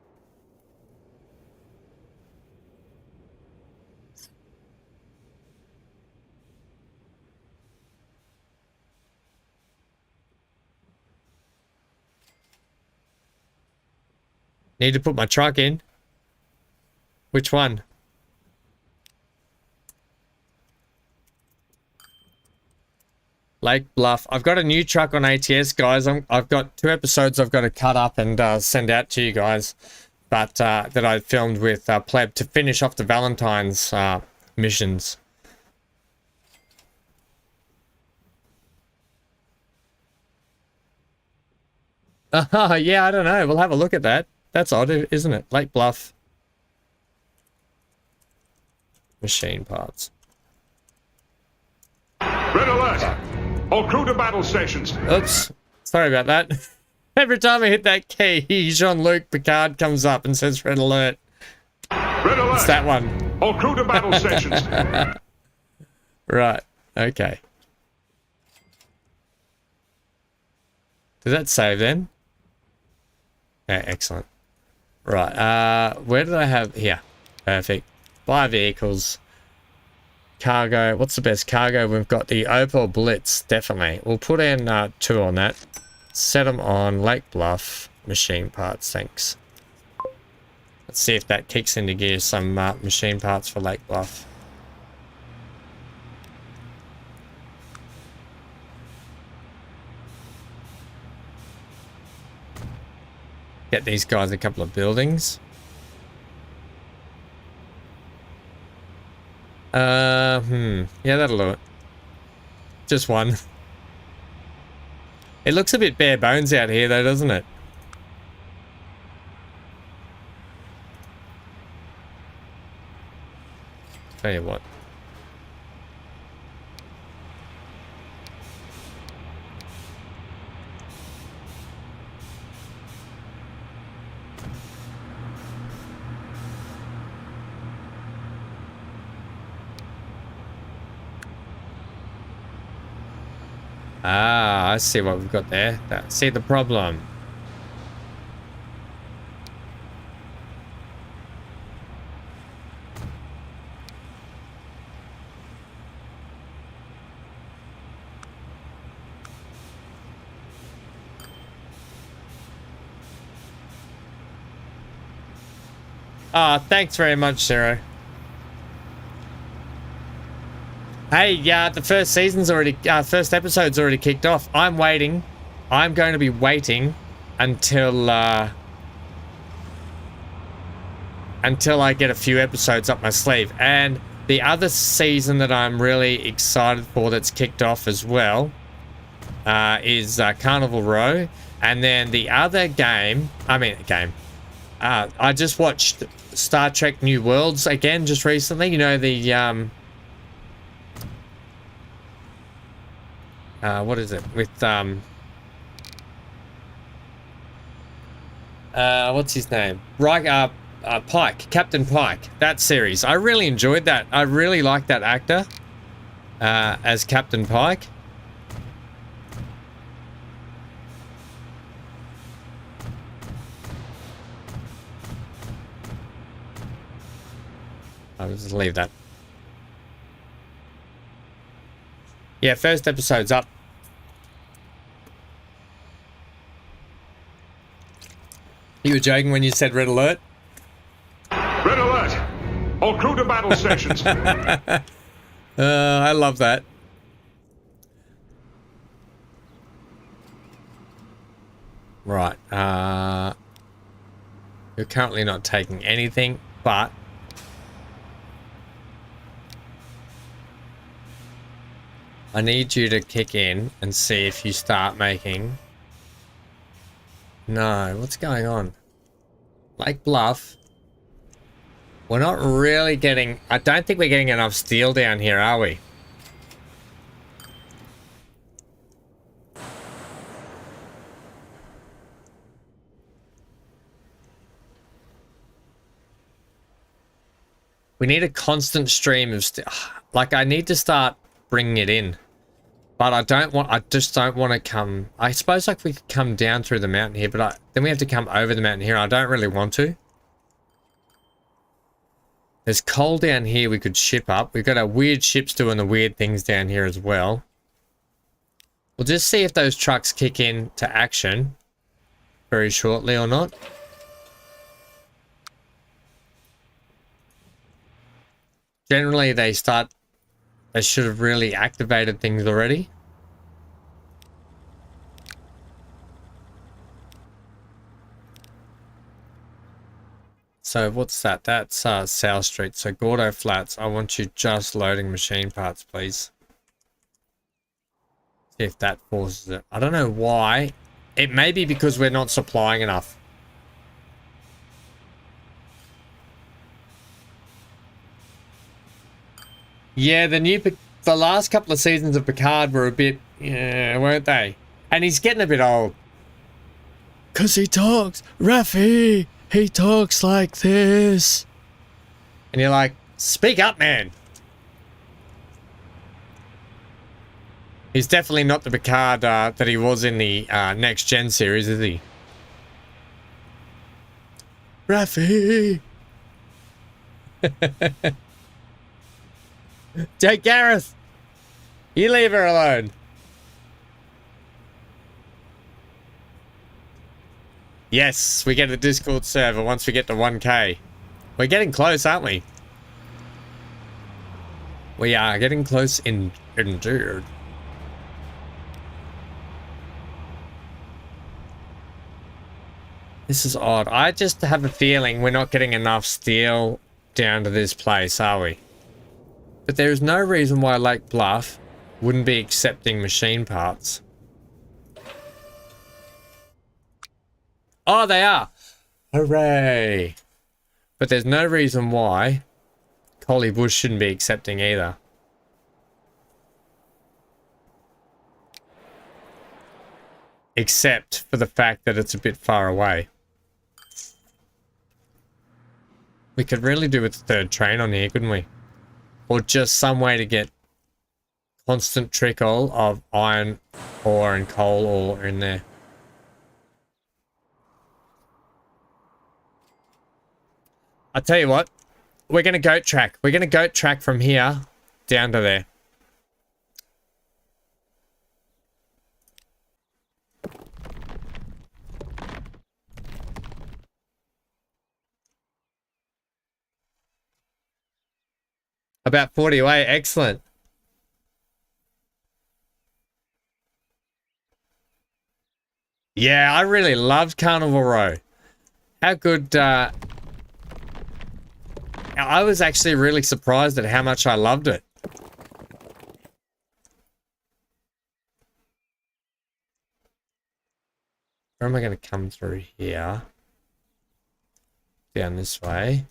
Speaker 1: Need to put my truck in. Which one? Lake Bluff. I've got a new truck on ATS, guys. I've got 2 episodes I've got to cut up and send out to you guys, but that I filmed with Pleb to finish off the Valentine's missions. Yeah, I don't know. We'll have a look at that. That's odd, isn't it? Lake Bluff. Machine parts.
Speaker 2: Red alert! All crew to battle stations.
Speaker 1: Oops. Sorry about that. Every time I hit that key, Jean-Luc Picard comes up and says red alert.
Speaker 2: Red alert!
Speaker 1: It's that one.
Speaker 2: All crew to battle stations.
Speaker 1: Right. Okay. Did that save then? Yeah, excellent. Right. Where did I have... Here. Perfect. Buy vehicles. Cargo. What's the best cargo? We've got the Opel Blitz, definitely. We'll put in 2 on that. Set them on Lake Bluff. Machine parts, thanks. Let's see if that kicks into gear some machine parts for Lake Bluff. Get these guys a couple of buildings. Yeah, that'll do it. Just one. It looks a bit bare bones out here though, doesn't it? Tell you what. Ah, I see what we've got there. See the problem. Ah, thanks very much, Zero. Hey, yeah, the first season's already, first episode's already kicked off. I'm waiting. I'm going to be waiting until I get a few episodes up my sleeve. And the other season that I'm really excited for that's kicked off as well is Carnival Row. And then the other game, I just watched Star Trek New Worlds again just recently. You know, the what is it with what's his name? Right, Pike, Captain Pike. That series, I really enjoyed that. I really liked that actor as Captain Pike. I'll just leave that. Yeah, first episode's up. You were joking when you said red alert?
Speaker 2: Red alert! All crew to battle stations.
Speaker 1: I love that. Right. You're currently not taking anything, but I need you to kick in and see if you start making... No, what's going on? Lake Bluff. We're not really getting... I don't think we're getting enough steel down here, are we? We need a constant stream of steel. Like, I need to start bringing it in. But I just don't want to come... I suppose like we could come down through the mountain here, but then we have to come over the mountain here. I don't really want to. There's coal down here we could ship up. We've got our weird ships doing the weird things down here as well. We'll just see if those trucks kick in to action very shortly or not. Generally, they should have really activated things already. So what's that? That's South Street. So Gordo Flats, I want you just loading machine parts, please. See if that forces it. I don't know why. It may be because we're not supplying enough. Yeah, the last couple of seasons of Picard were a bit, yeah, weren't they? And he's getting a bit old.
Speaker 3: 'Cause he talks, Rafi, he talks like this.
Speaker 1: And you're like, speak up, man. He's definitely not the Picard that he was in the Next Gen series, is he?
Speaker 3: Rafi.
Speaker 1: Jake Gareth, you leave her alone. Yes, we get a Discord server once we get to 1K. We're getting close, aren't we? We are getting close indeed. This is odd. I just have a feeling we're not getting enough steel down to this place, are we? But there is no reason why Lake Bluff wouldn't be accepting machine parts. Oh, they are! Hooray! But there's no reason why Collie Bush shouldn't be accepting either. Except for the fact that it's a bit far away. We could really do with the third train on here, couldn't we? Or just some way to get constant trickle of iron ore and coal ore in there. I'll tell you what, we're going to goat track. We're going to goat track from here down to there. About 40 away, excellent. Yeah, I really loved Carnival Row. How good, I was actually really surprised at how much I loved it. Where am I going to come through here? Down this way.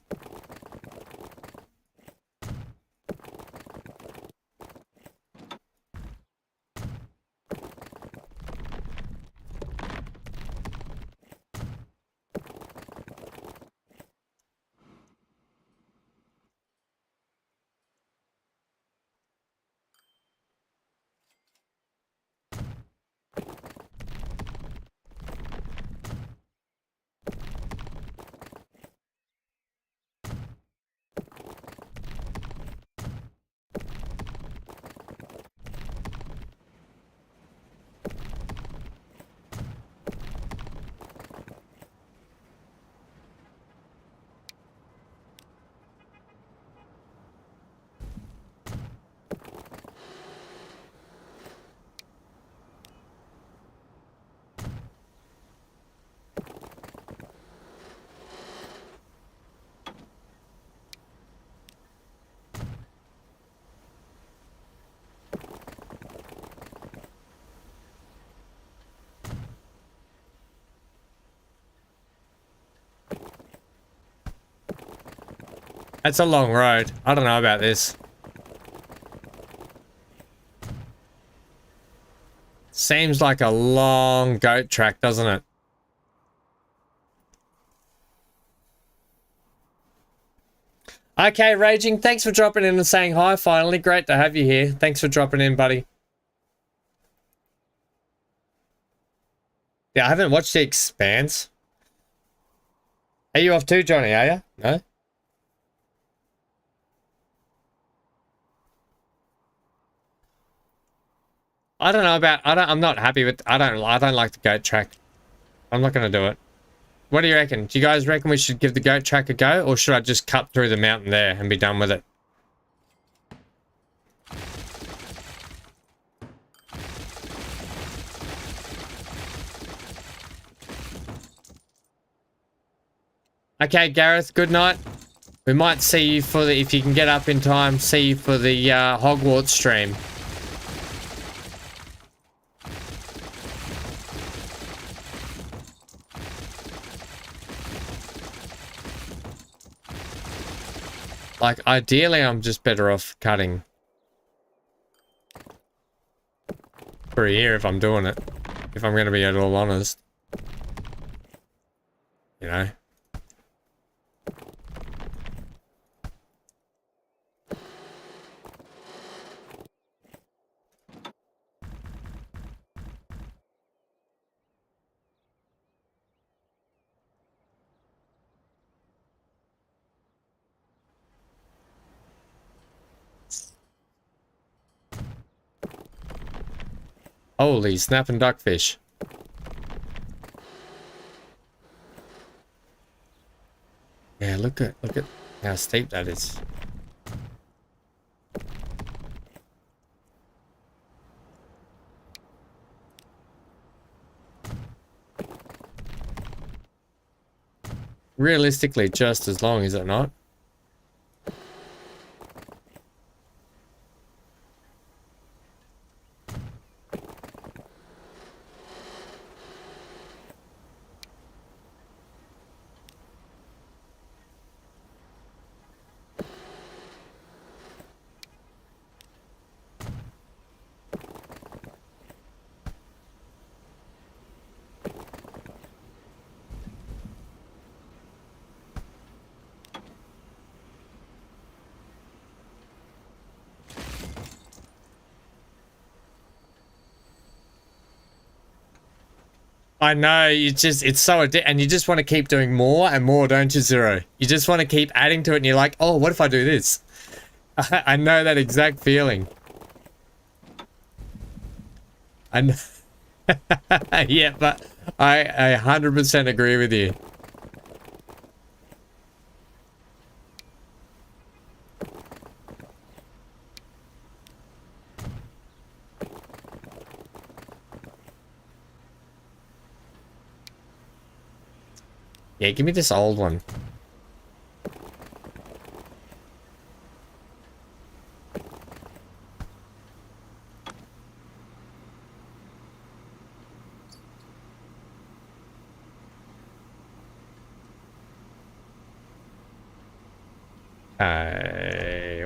Speaker 1: That's a long road. I don't know about this. Seems like a long goat track, doesn't it? Okay, Raging, thanks for dropping in and saying hi finally. Great to have you here. Thanks for dropping in, buddy. Yeah, I haven't watched The Expanse. Are you off too, Johnny, are you? No? I don't know about, I'm not happy with, I don't like the goat track. I'm not going to do it. What do you reckon? Do you guys reckon we should give the goat track a go, or should I just cut through the mountain there and be done with it? Okay, Gareth, good night. We might see you for the, if you can get up in time, see you for the Hogwarts stream. Like, ideally, I'm just better off cutting for a year if I'm doing it. If I'm going to be at all honest. You know? Holy snapping duckfish. Yeah, look at how steep that is. Realistically, just as long, is it not? I know, it's so and you just want to keep doing more and more, don't you, Zero? You just want to keep adding to it and you're like, oh, what if I do this? I know that exact feeling. I know. Yeah, but I 100% agree with you. Yeah, give me this old one.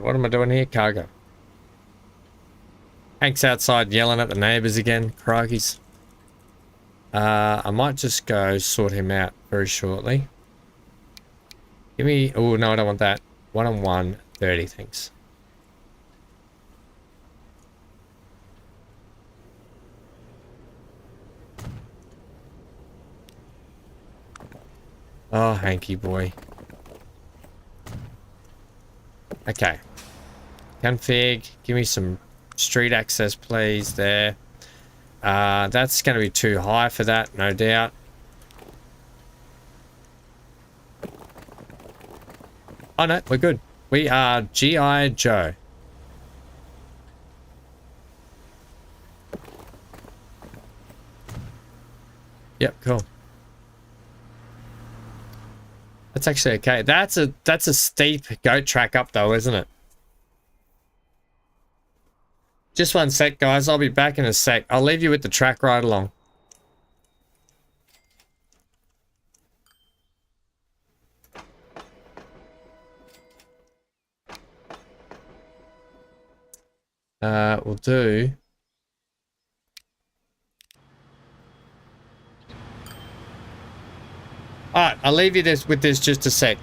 Speaker 1: What am I doing here? Cargo. Hank's outside yelling at the neighbors again. Crikeys. I might just go sort him out very shortly. Give me... Oh, no, I don't want that. 1-on-1, 30, thanks. Oh, Hanky boy. Okay. Config. Give me some street access, please, there. That's going to be too high for that, no doubt. Oh, no, we're good. We are G.I. Joe. Yep, cool. That's actually okay. That's a steep goat track up though, isn't it? Just one sec, guys. I'll be back in a sec. I'll leave you with the track right along. We'll do. All right, I'll leave you with this just a sec.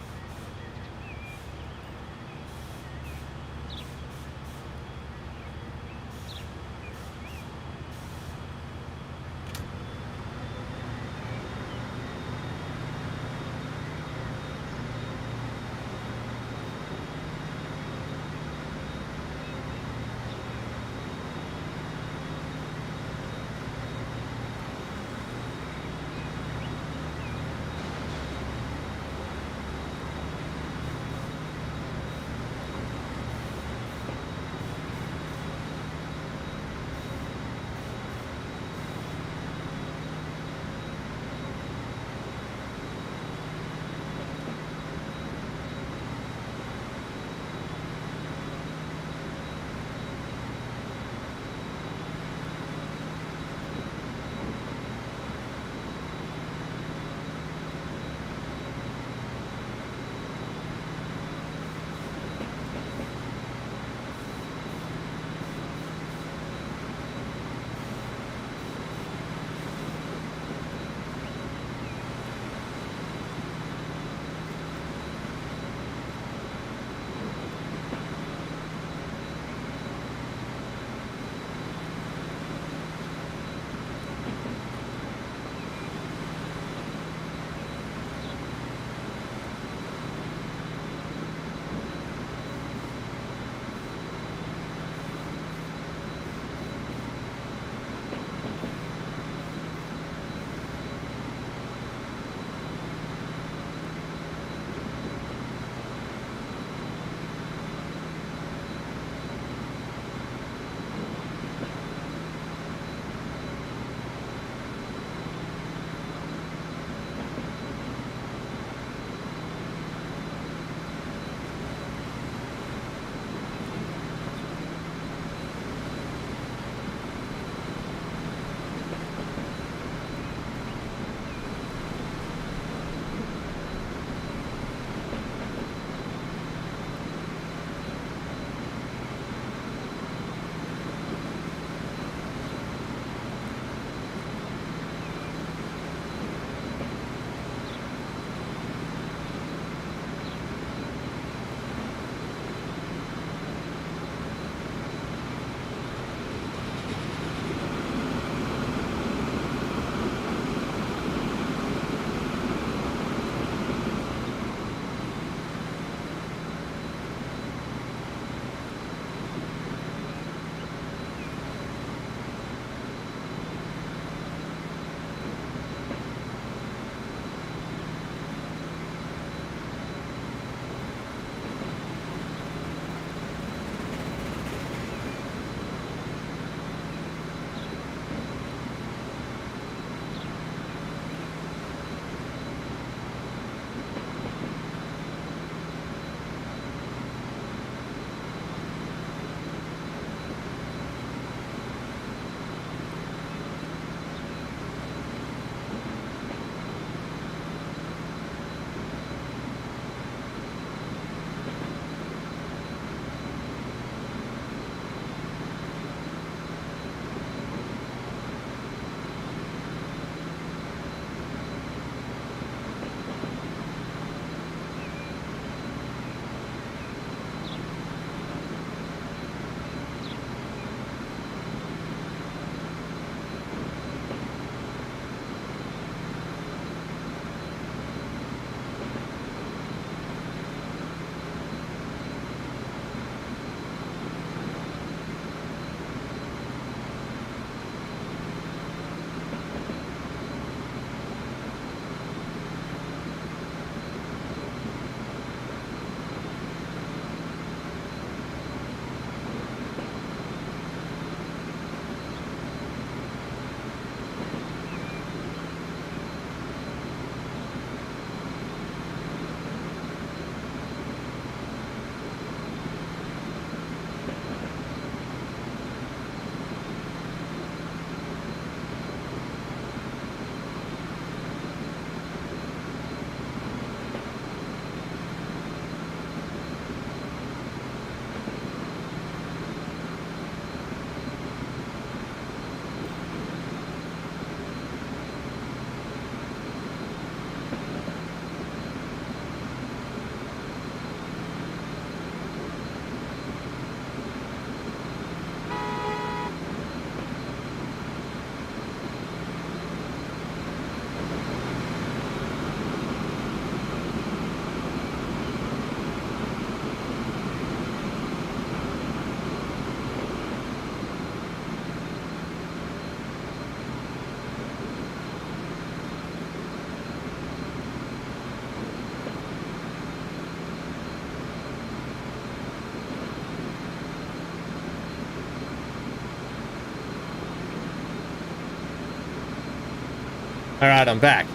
Speaker 1: Alright, I'm back.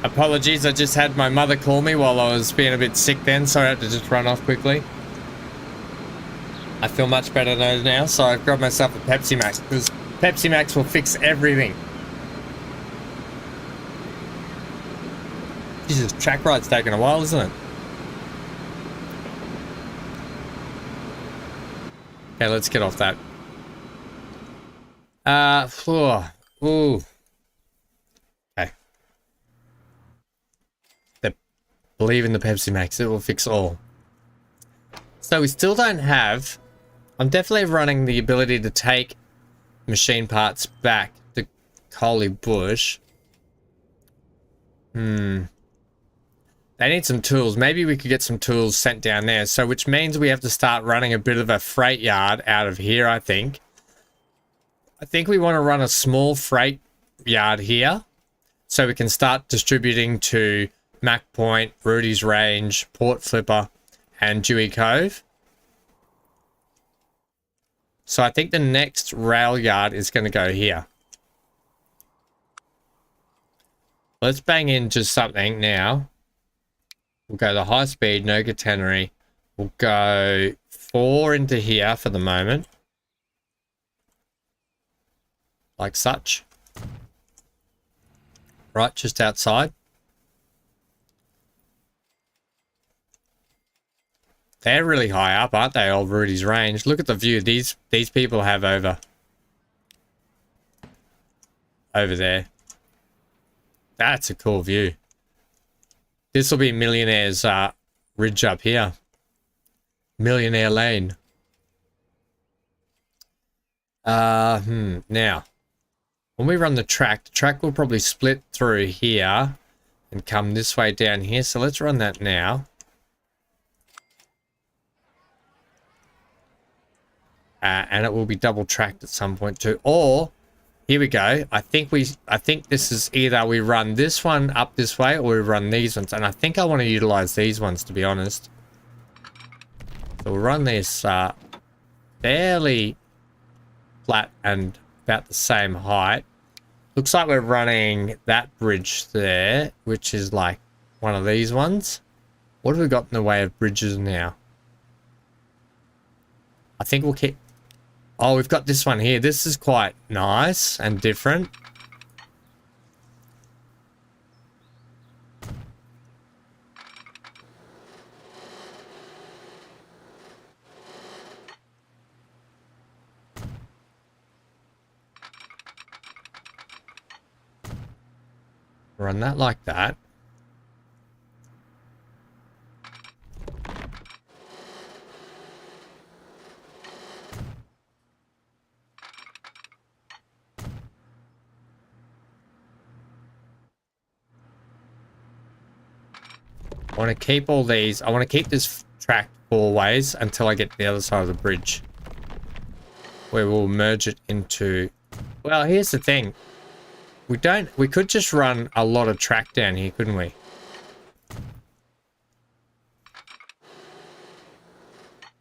Speaker 1: Apologies, I just had my mother call me while I was being a bit sick then, so I had to just run off quickly. I feel much better now, so I've grabbed myself a Pepsi Max, because Pepsi Max will fix everything. Jesus, track ride's taking a while, isn't it? Okay, let's get off that. Ooh. Okay. Believe in the Pepsi Max, it will fix all. So we still don't have... I'm definitely running the ability to take machine parts back to Coley Bush. They need some tools. Maybe we could get some tools sent down there. So which means we have to start running a bit of a freight yard out of here, I think. I think we want to run a small freight yard here so we can start distributing to Mac Point, Rudy's Range, Port Flipper, and Dewey Cove. So I think the next rail yard is going to go here. Let's bang in just something now. We'll go the high speed, no catenary. We'll go 4 into here for the moment. Like such. Right, just outside. They're really high up, aren't they, old Rudy's Range? Look at the view these people have over there. That's a cool view. This will be Millionaire's Ridge up here. Millionaire Lane. Now, when we run the track will probably split through here and come this way down here. So let's run that now. And it will be double tracked at some point too. Or here we go. I think this is either we run this one up this way or we run these ones. And I think I want to utilize these ones, to be honest. So we'll run this fairly flat and about the same height. Looks like we're running that bridge there, which is like one of these ones. What have we got in the way of bridges now? I think we'll keep... Oh, we've got this one here. This is quite nice and different. Run that like that. I want to keep all these. I want to keep this track 4 ways until I get to the other side of the bridge, where we'll merge it into... Well, here's the thing. We could just run a lot of track down here, couldn't we?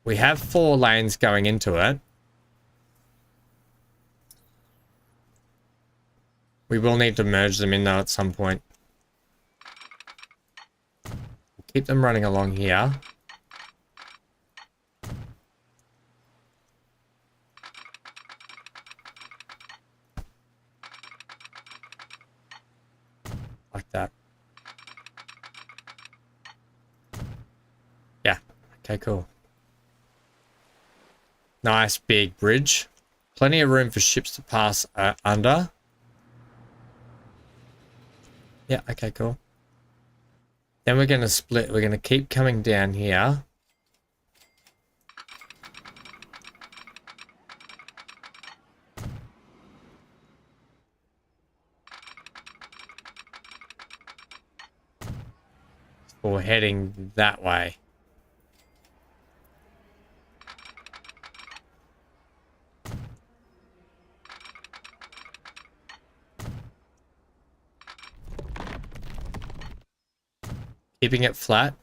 Speaker 1: We have 4 lanes going into it. We will need to merge them in though at some point. Keep them running along here. Like that. Yeah. Okay, cool. Nice big bridge. Plenty of room for ships to pass under. Yeah, okay, cool. Then we're going to split. We're going to keep coming down here. Or heading that way. Keeping it flat.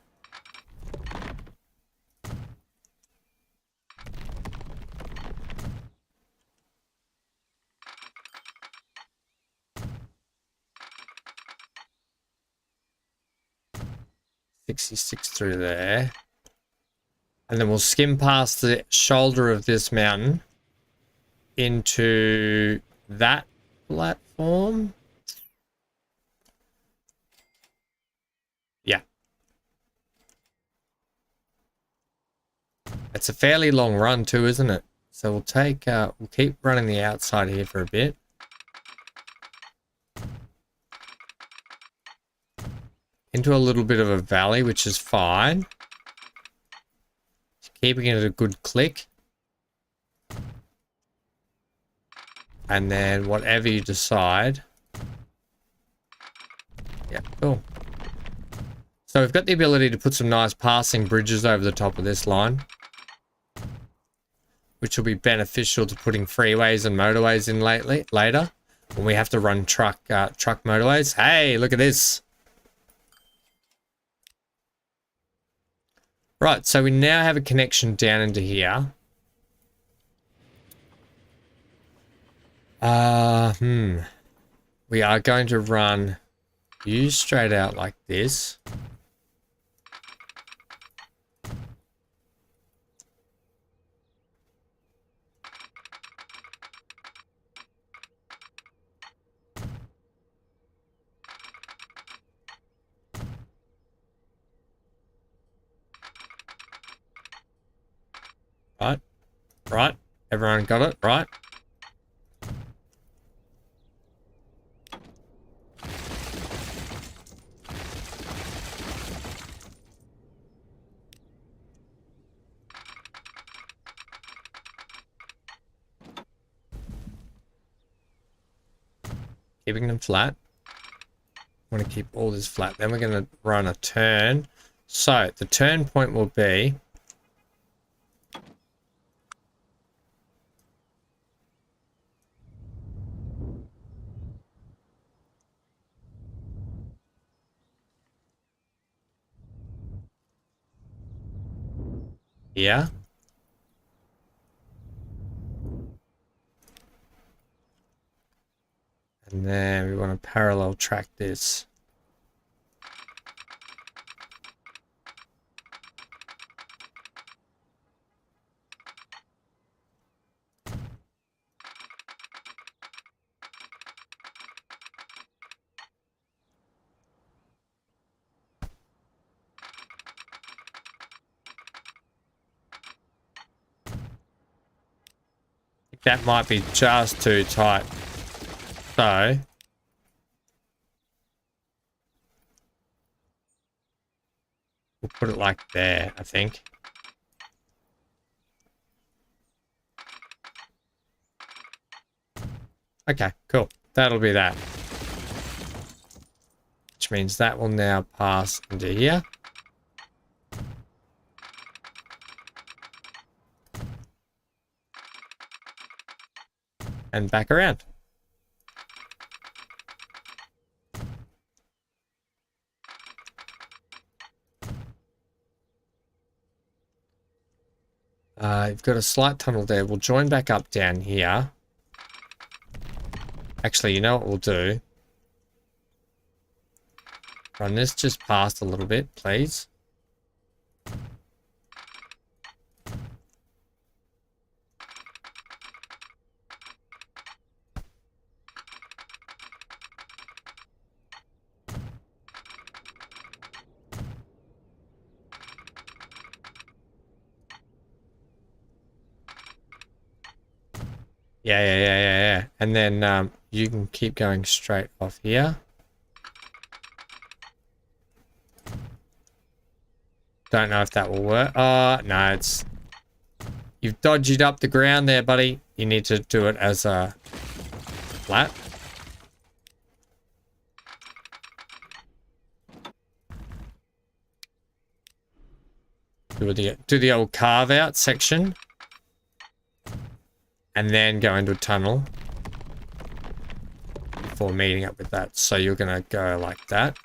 Speaker 1: 66 through there. And then we'll skim past the shoulder of this mountain into that platform. Yeah. It's a fairly long run too, isn't it? So we'll take, we'll keep running the outside here for a bit. Into a little bit of a valley, which is fine. Keeping it at a good click. And then whatever you decide. Yeah, cool. So we've got the ability to put some nice passing bridges over the top of this line, which will be beneficial to putting freeways and motorways in later when we have to run truck motorways. Hey, look at this. Right, so we now have a connection down into here. We are going to run you straight out like this. Right. Everyone got it, right? Keeping them flat. I want to keep all this flat. Then we're going to run a turn. So the turn point will be here. And then we want to parallel track this. That might be just too tight. So we'll put it like there, I think. Okay, cool. That'll be that. Which means that will now pass into here. And back around. You've got a slight tunnel there. We'll join back up down here. Actually, you know what we'll do? Run this just past a little bit, please. Yeah. And then you can keep going straight off here. Don't know if that will work. Oh, no, it's... You've dodged up the ground there, buddy. You need to do it as a flat. Do the old carve out section. And then go into a tunnel before meeting up with that. So you're going to go like that.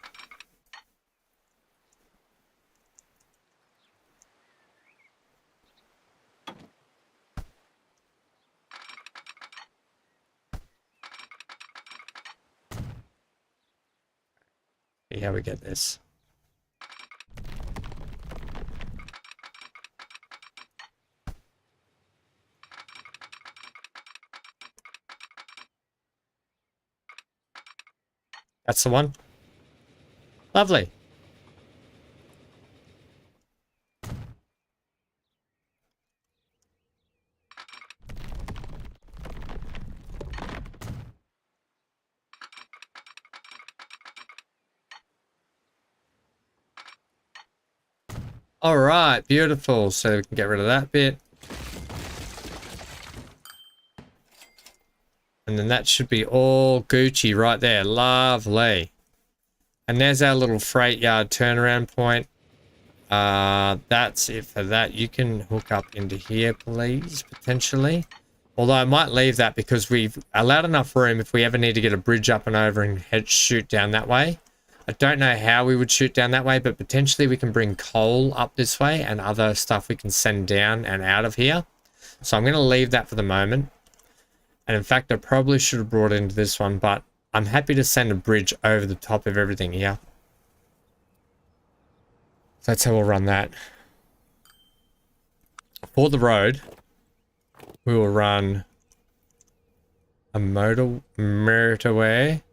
Speaker 1: See how we get this. That's the one. Lovely. All right, beautiful. So we can get rid of that bit. And then that should be all Gucci right there. Lovely. And there's our little freight yard turnaround point. That's it for that. You can hook up into here, please, potentially. Although I might leave that because we've allowed enough room if we ever need to get a bridge up and over and shoot down that way. I don't know how we would shoot down that way, but potentially we can bring coal up this way and other stuff we can send down and out of here. So I'm going to leave that for the moment. And in fact, I probably should have brought into this one, but I'm happy to send a bridge over the top of everything here. So that's how we'll run that. For the road, we will run a motorway.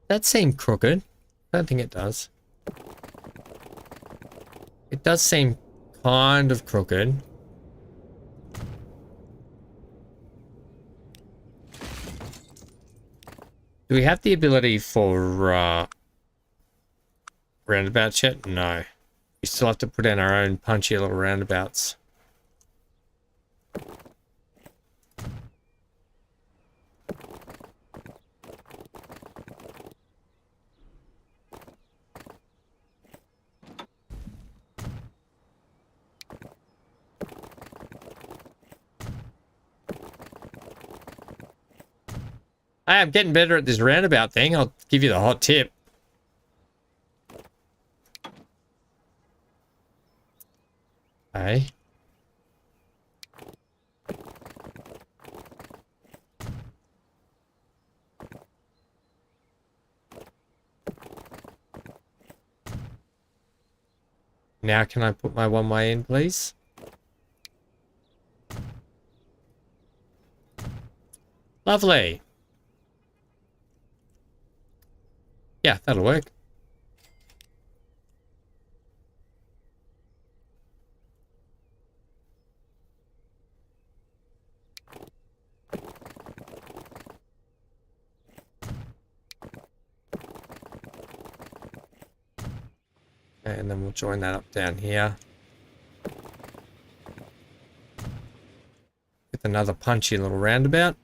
Speaker 1: That seemed crooked. I don't think it does. It does seem kind of crooked. Do we have the ability for roundabouts yet? No. We still have to put in our own punchy little roundabouts. Hey, I'm getting better at this roundabout thing. I'll give you the hot tip. Hey. Now can I put my one way in, please? Lovely. Yeah, that'll work. And then we'll join that up down here. With another punchy little roundabout.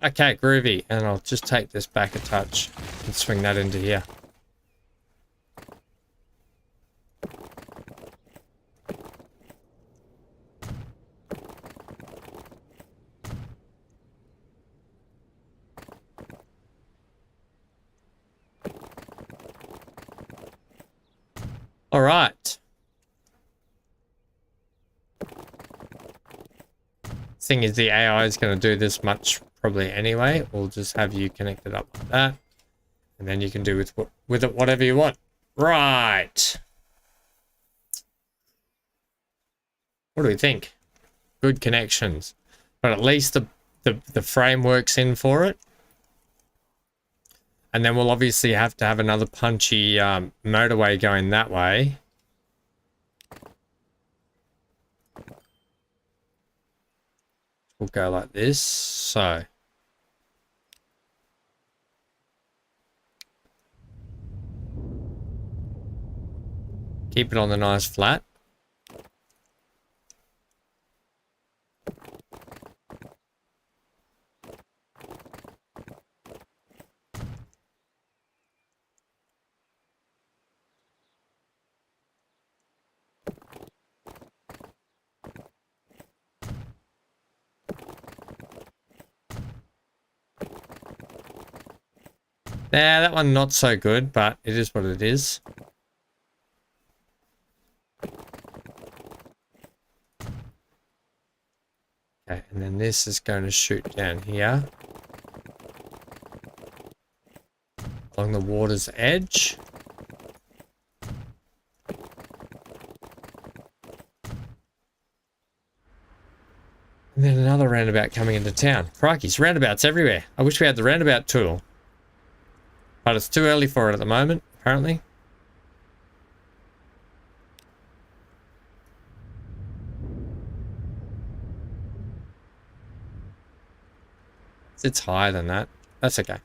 Speaker 1: Okay, groovy. And I'll just take this back a touch and swing that into here. All right. Thing is, the AI is going to do this much probably anyway. We'll just have you connected up like that, and then you can do with it whatever you want. Right. What do we think? Good connections, but at least the framework's in for it. And then we'll obviously have to have another punchy motorway going that way. We'll go like this, so. Keep it on the nice flat. Nah, that one not so good, but it is what it is. Okay, and then this is going to shoot down here. Along the water's edge. And then another roundabout coming into town. Crikey's, roundabouts everywhere. I wish we had the roundabout tool. But it's too early for it at the moment, apparently. It's higher than that. That's okay.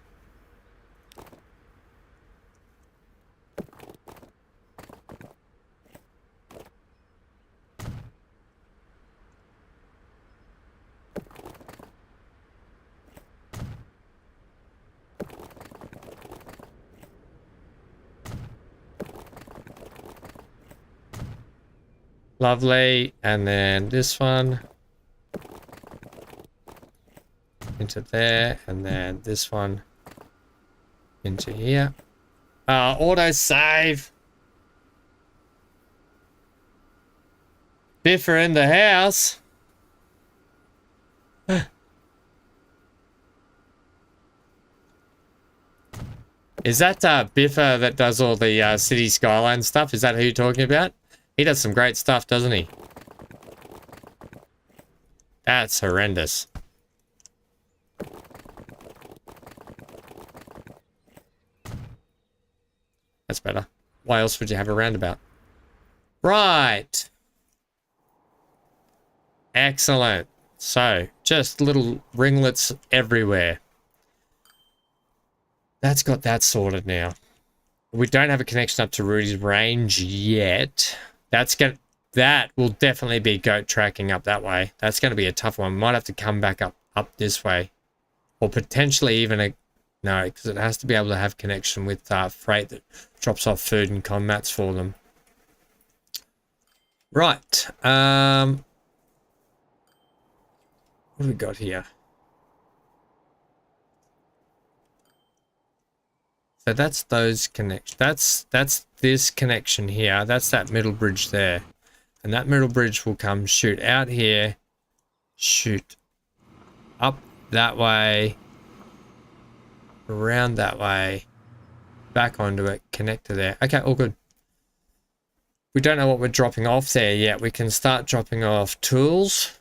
Speaker 1: Lovely. And then this one into there, and then this one into here. Auto save. Biffer in the house. Is that Biffer that does all the city skyline stuff? Is that who you're talking about? He does some great stuff, doesn't he? That's horrendous. That's better. Why else would you have a roundabout? Right. Excellent. So, just little ringlets everywhere. That's got that sorted now. We don't have a connection up to Rudy's range yet. That will definitely be goat tracking up that way. That's going to be a tough one. Might have to come back up this way. Or potentially even no, because it has to be able to have connection with freight that drops off food and commats for them. Right. What do we got here? So that's those connections. That's this connection here. That's that middle bridge there. And that middle bridge will come shoot out here, shoot up that way, around that way, back onto it, connect to there. Okay, all good. We don't know what we're dropping off there yet. We can start dropping off tools.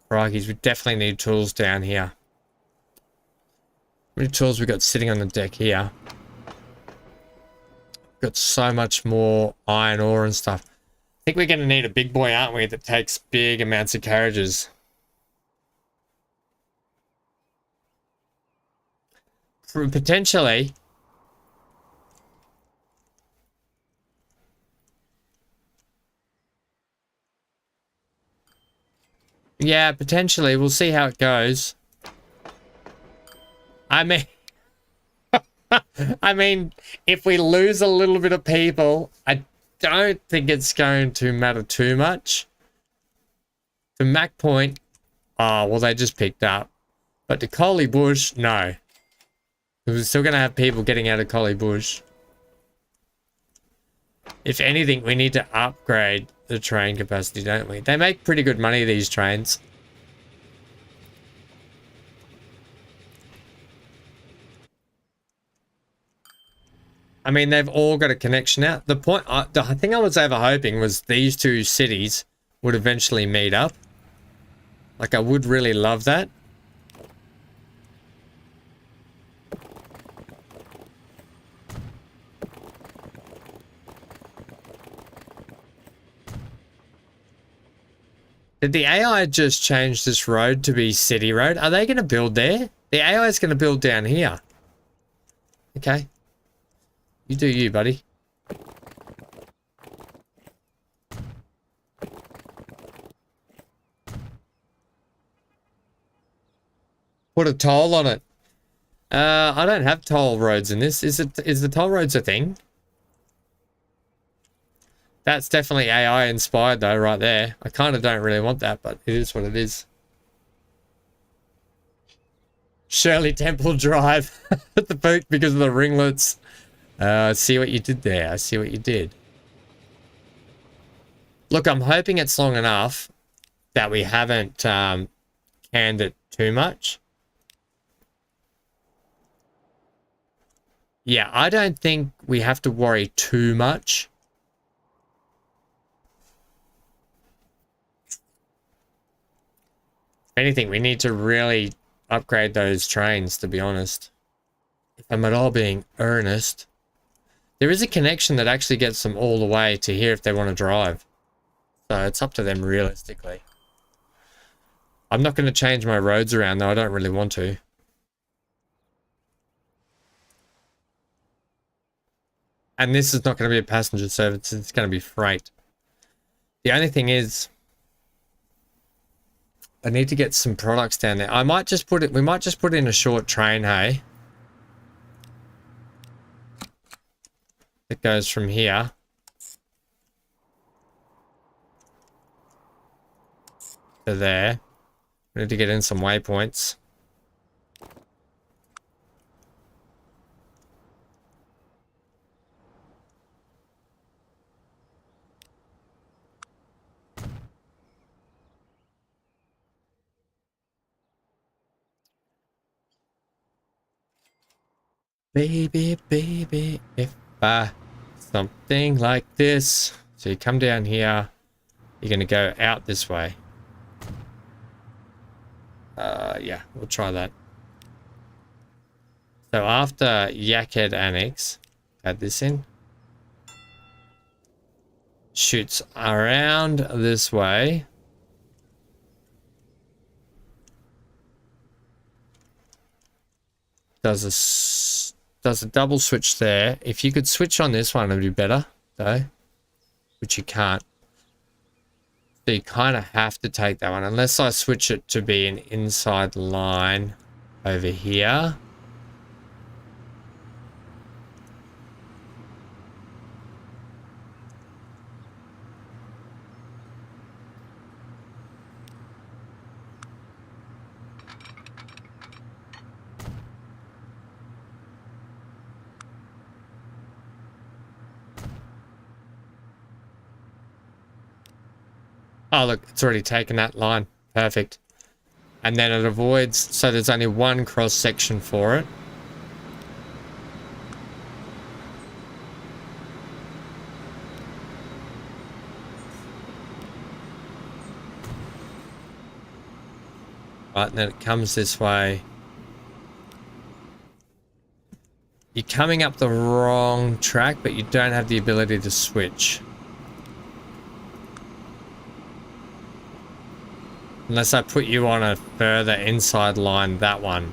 Speaker 1: Crikeys, we definitely need tools down here. How many tools we got sitting on the deck here? Got so much more iron ore and stuff. I think we're going to need a big boy, aren't we, that takes big amounts of carriages. Potentially. Yeah, potentially. We'll see how it goes. I mean... I mean, if we lose a little bit of people, I don't think it's going to matter too much. To Mac Point, oh, well, they just picked up. But to Collie Bush, no. We're still going to have people getting out of Collie Bush. If anything, we need to upgrade the train capacity, don't we? They make pretty good money, these trains. I mean, they've all got a connection out. The point, the thing I was over hoping was these two cities would eventually meet up. Like, I would really love that. Did the AI just change this road to be city road? Are they going to build there? The AI is going to build down here. Okay. You do you, buddy. Put a toll on it. I don't have toll roads in this. Is the toll roads a thing? That's definitely AI inspired though, right there. I kind of don't really want that, but it is what it is. Shirley Temple Drive at the boot because of the ringlets. I see what you did there. I see what you did. Look, I'm hoping it's long enough that we haven't canned it too much. Yeah, I don't think we have to worry too much. If anything, we need to really upgrade those trains, to be honest. If I'm at all being earnest. There is a connection that actually gets them all the way to here if they want to drive. So it's up to them realistically. I'm not going to change my roads around though. I don't really want to. And this is not going to be a passenger service. It's going to be freight. The only thing is, I need to get some products down there. I might just put it, we might just put in a short train, hey? It goes from here. To there. We need to get in some waypoints. Baby, baby, if I something like this. So you come down here, you're gonna go out this way. Yeah, we'll try that. So after Yakhead Annex, add this in. Shoots around this way. Does a double switch there. If you could switch on this one, it would be better, though. Which you can't. So you kind of have to take that one. Unless I switch it to be an inside line over here. Oh, look, it's already taken that line. Perfect. And then it avoids, so there's only one cross section for it. Right, and then it comes this way. You're coming up the wrong track, but you don't have the ability to switch. Unless I put you on a further inside line, that one.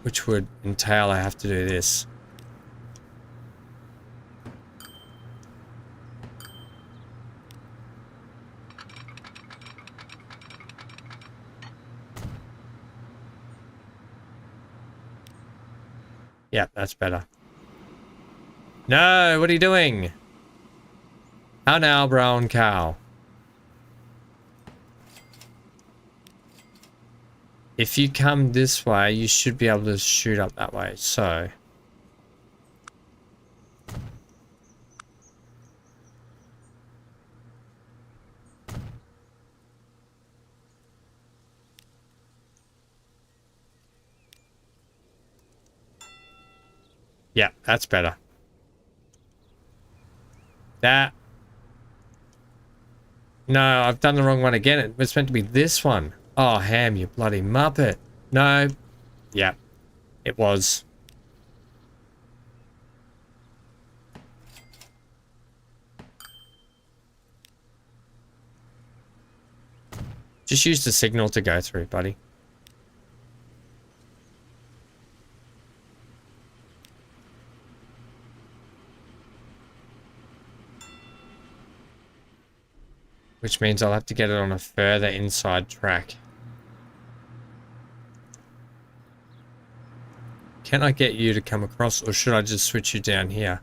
Speaker 1: Which would entail I have to do this. Yeah, that's better. No, what are you doing? How now, brown cow? If you come this way, you should be able to shoot up that way, so. Yeah, that's better. That. No, I've done the wrong one again. It was meant to be this one. Oh, Ham, you bloody muppet. No. Yeah, it was. Just use the signal to go through, buddy. Which means I'll have to get it on a further inside track. Can I get you to come across, or should I just switch you down here?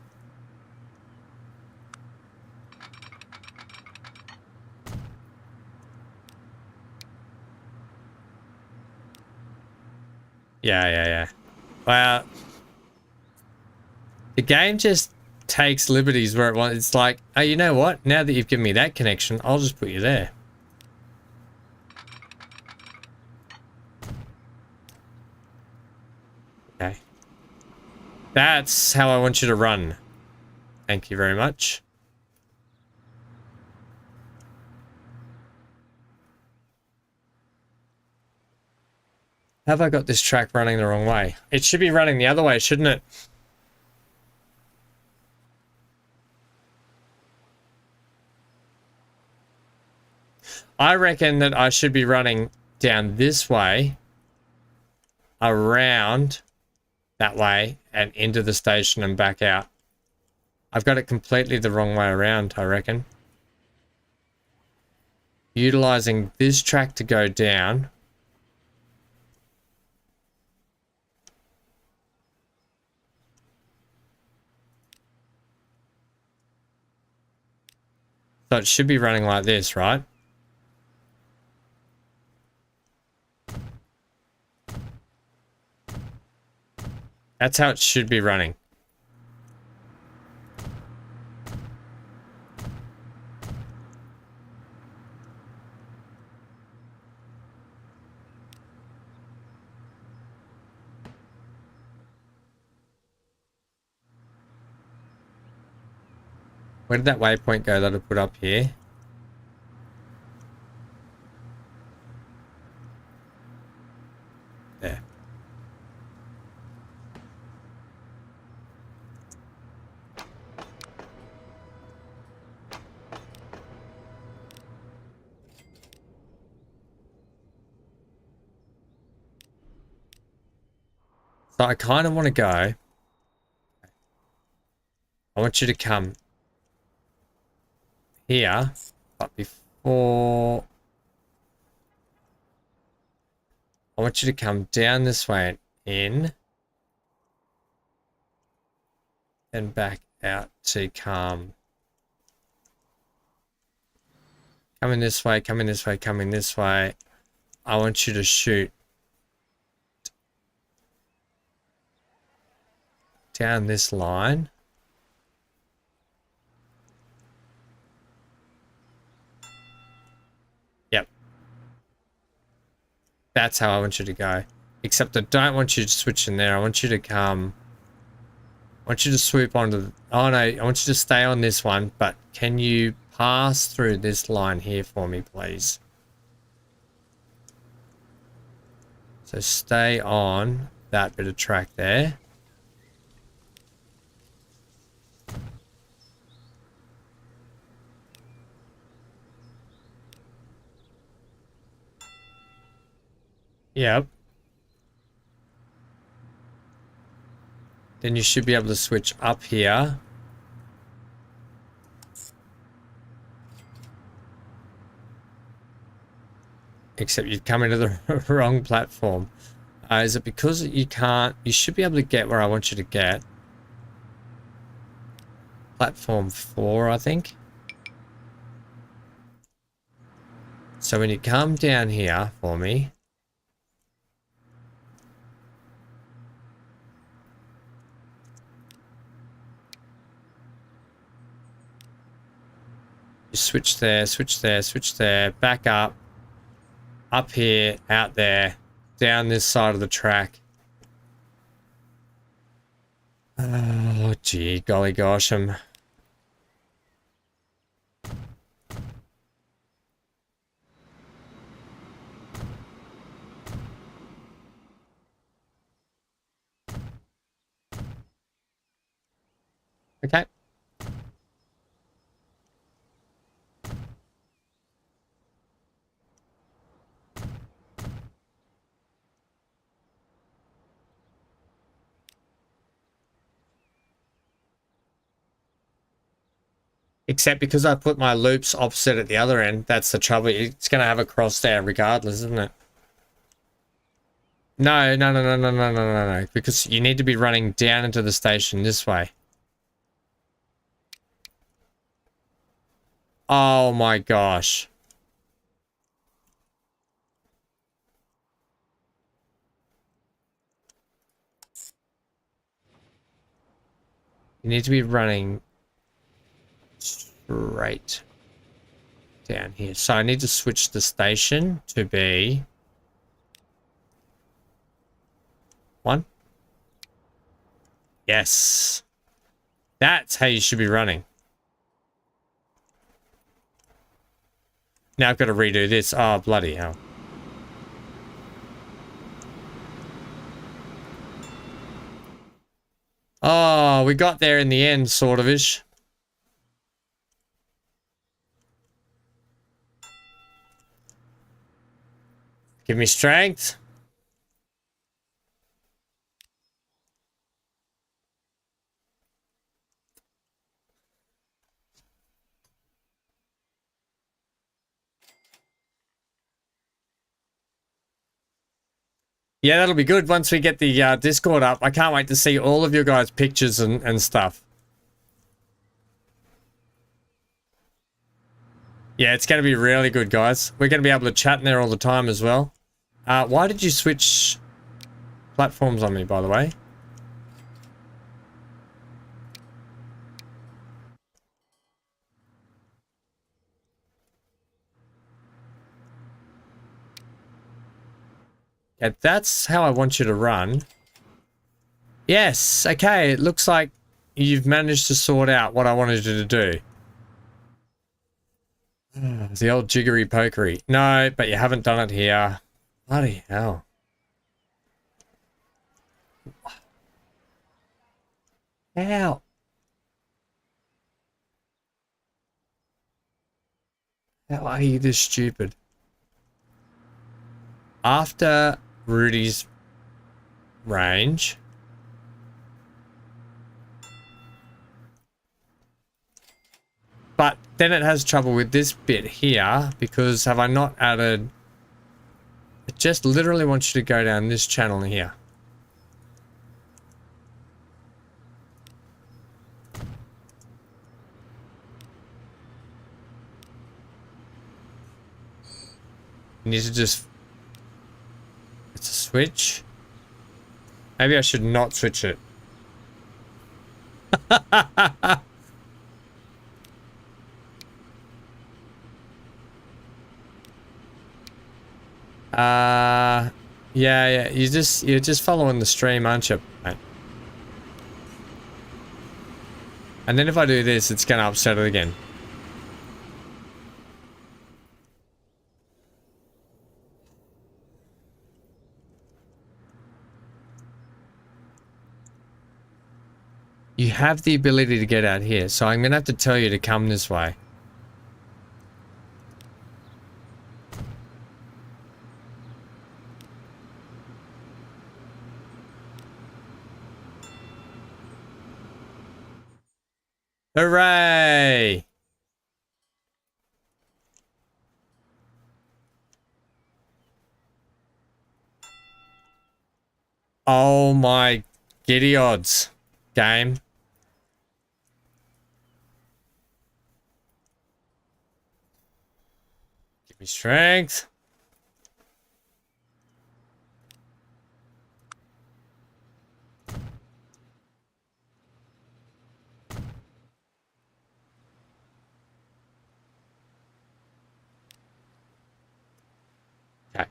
Speaker 1: Yeah. Well, the game just takes liberties where it wants. It's like, oh, you know what? Now that you've given me that connection, I'll just put you there. Okay. That's how I want you to run. Thank you very much. Have I got this track running the wrong way? It should be running the other way, shouldn't it? I reckon that I should be running down this way, around that way, and into the station and back out. I've got it completely the wrong way around, I reckon. Utilizing this track to go down. So it should be running like this, right? That's how it should be running. Where did that waypoint go that I put up here? There. So I kind of want to go. I want you to come here, but before... I want you to come down this way and in. And back out to come. Coming this way, coming this way, coming this way. I want you to shoot down this line. Yep. That's how I want you to go. Except I don't want you to switch in there. I want you to come... I want you to swoop onto the... Oh no, I want you to stay on this one, but can you pass through this line here for me, please? So stay on that bit of track there. Yep. Then you should be able to switch up here. Except you've come into the wrong platform. Is it because you can't... You should be able to get where I want you to get. Platform 4, I think. So when you come down here for me... You switch there, switch there, switch there, back up here, out there, down this side of the track. Oh, gee, golly gosh, Okay. Except because I put my loops opposite at the other end, that's the trouble. It's going to have a cross there regardless, isn't it? No. Because you need to be running down into the station this way. Oh my gosh. You need to be running straight down here. So I need to switch the station to be 1. Yes. That's how you should be running. Now I've got to redo this. Oh, bloody hell. Oh, we got there in the end, sort of-ish. Give me strength. Yeah, that'll be good once we get the Discord up. I can't wait to see all of your guys' pictures and stuff. Yeah, it's going to be really good, guys. We're going to be able to chat in there all the time as well. Why did you switch platforms on me, by the way? Yeah, that's how I want you to run. Yes, okay, it looks like you've managed to sort out what I wanted you to do. The old jiggery pokery. No, but you haven't done it here. Bloody hell. How? How are you this stupid? After Rudy's range. But then it has trouble with this bit here because have I not added... It just literally wants you to go down this channel here. You need to just... It's a switch. Maybe I should not switch it. Yeah, you're just following the stream, aren't you, mate? And then if I do this, it's gonna upset it again. You have the ability to get out here, so I'm gonna have to tell you to come this way. Hooray! Oh my giddy odds, game. Give me strength. Okay.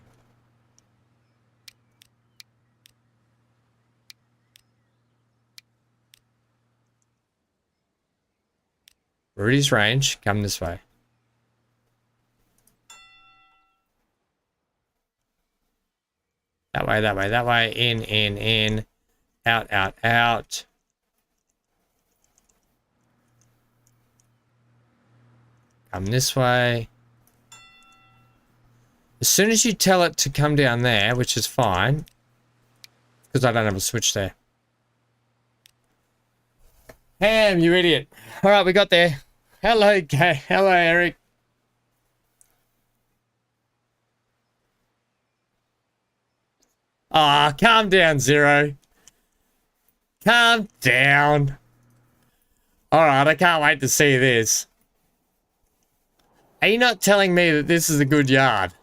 Speaker 1: Rudy's range, come this way. That way, that way, that way. In. Out, out, out. Come this way. As soon as you tell it to come down there, which is fine, because I don't have a switch there. Ham, you idiot. All right, we got there. Hello, Gay. Hello, Eric. Ah, calm down, Zero. Calm down. All right, I can't wait to see this. Are you not telling me that this is a good yard?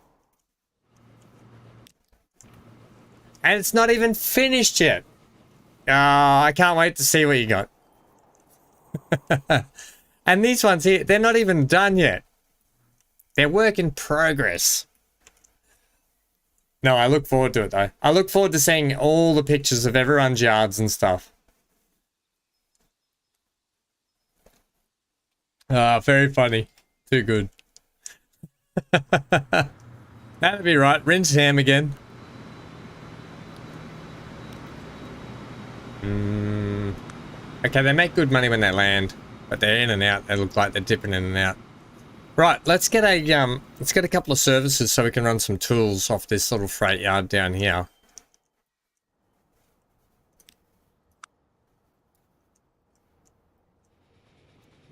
Speaker 1: And it's not even finished yet. Oh, I can't wait to see what you got. And these ones here, they're not even done yet. They're work in progress. No, I look forward to it though. I look forward to seeing all the pictures of everyone's yards and stuff. Ah, very funny. Too good. That'd be right. Rinse ham again. Okay, they make good money when they land, but they're in and out. They look like they're dipping in and out. Right, let's get a couple of services so we can run some tools off this little freight yard down here.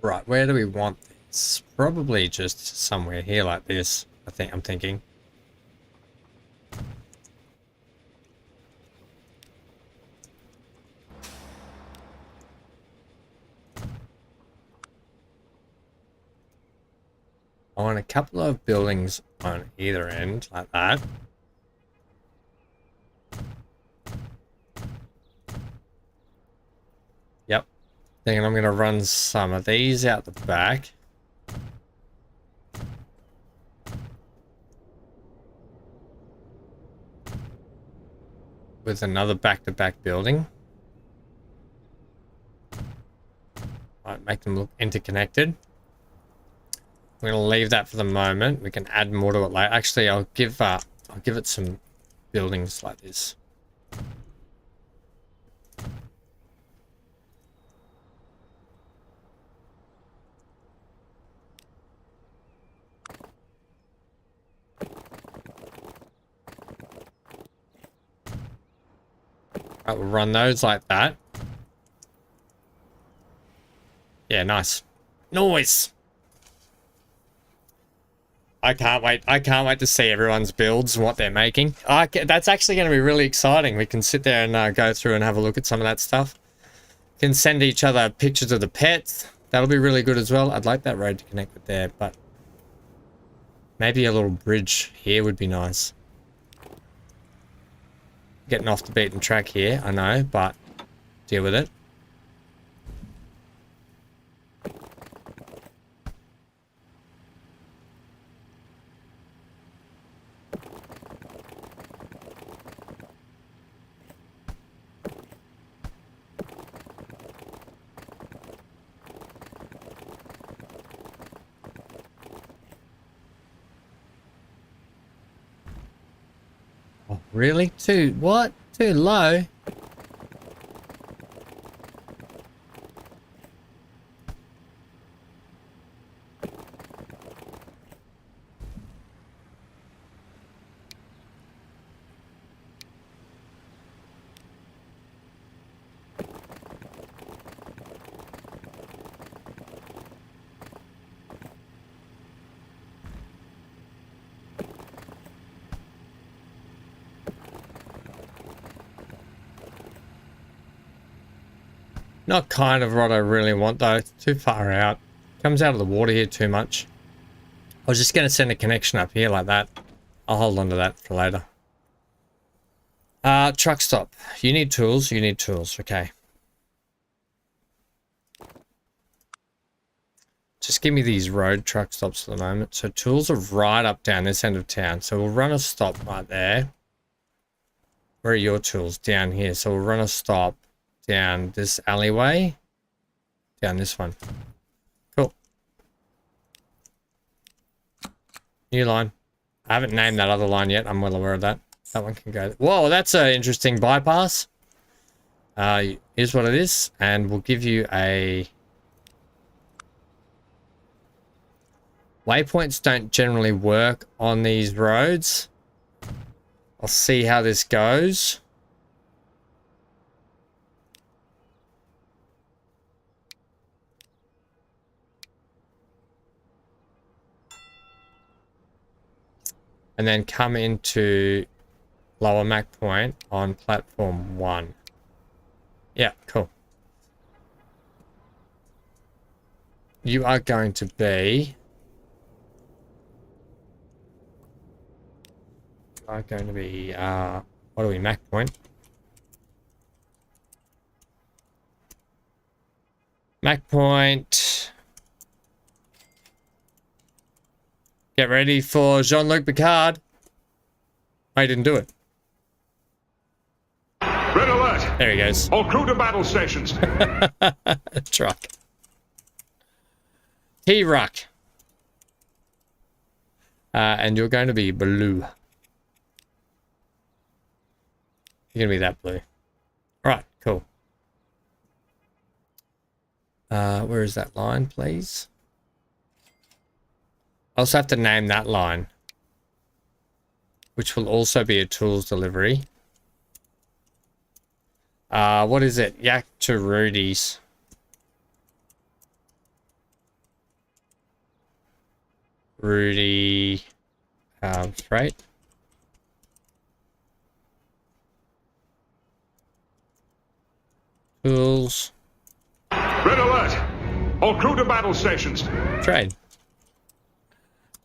Speaker 1: Right, where do we want this? Probably just somewhere here like this. I'm thinking. I want a couple of buildings on either end, like that. Yep. Then I'm going to run some of these out the back. With another back-to-back building. Might make them look interconnected. We're going to leave that for the moment. We can add more to it later. Actually, I'll give it some buildings like this. Right, we'll run those like that. Yeah, nice. Nice. I can't wait. I can't wait to see everyone's builds and what they're making. That's actually going to be really exciting. We can sit there and go through and have a look at some of that stuff. Can send each other pictures of the pets. That'll be really good as well. I'd like that road to connect with there, but maybe a little bridge here would be nice. Getting off the beaten track here, I know, but deal with it. Really? What? Too low? Not kind of what I really want though. It's too far out. Comes out of the water here too much. I was just going to send a connection up here like that. I'll hold on to that for later. Truck stop. You need tools. You need tools. Okay. Just give me these road truck stops for the moment. So tools are right up down this end of town. So we'll run a stop right there. Where are your tools? Down here. So we'll run a stop down this alleyway. Down this one. Cool. New line. I haven't named that other line yet. I'm well aware of that. That one can go. Whoa, that's an interesting bypass. Here's what it is. And we'll give you a... Waypoints don't generally work on these roads. I'll see how this goes. And then come into lower Mac point on platform 1. Yeah, cool. You are going to be... what are we, Mac point? Mac point. Get ready for Jean-Luc Picard. I didn't do it.
Speaker 2: Red alert!
Speaker 1: There he goes.
Speaker 2: All crew to battle stations.
Speaker 1: Truck. T-Ruck. And you're going to be blue. You're going to be that blue. Right, cool. Where is that line, please? I also have to name that line, which will also be a tools delivery. What is it? Yak to Rudy's. Rudy, right? Tools.
Speaker 2: Red alert! All crew to battle stations.
Speaker 1: Trade.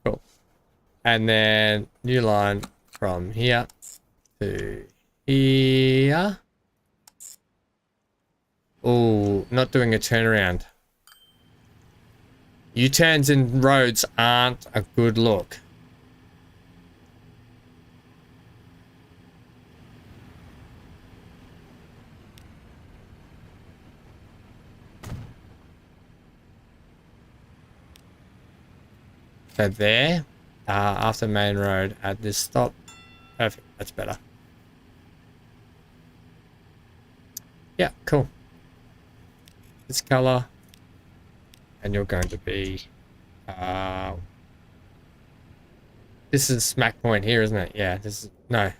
Speaker 1: Cool. And then new line from here to here. Oh, not doing a turnaround. U-turns in roads aren't a good look. So there, after main road at this stop. Perfect, that's better. Yeah, cool. This color. And you're going to be, this is Mac Point here, isn't it? Yeah, this is, no,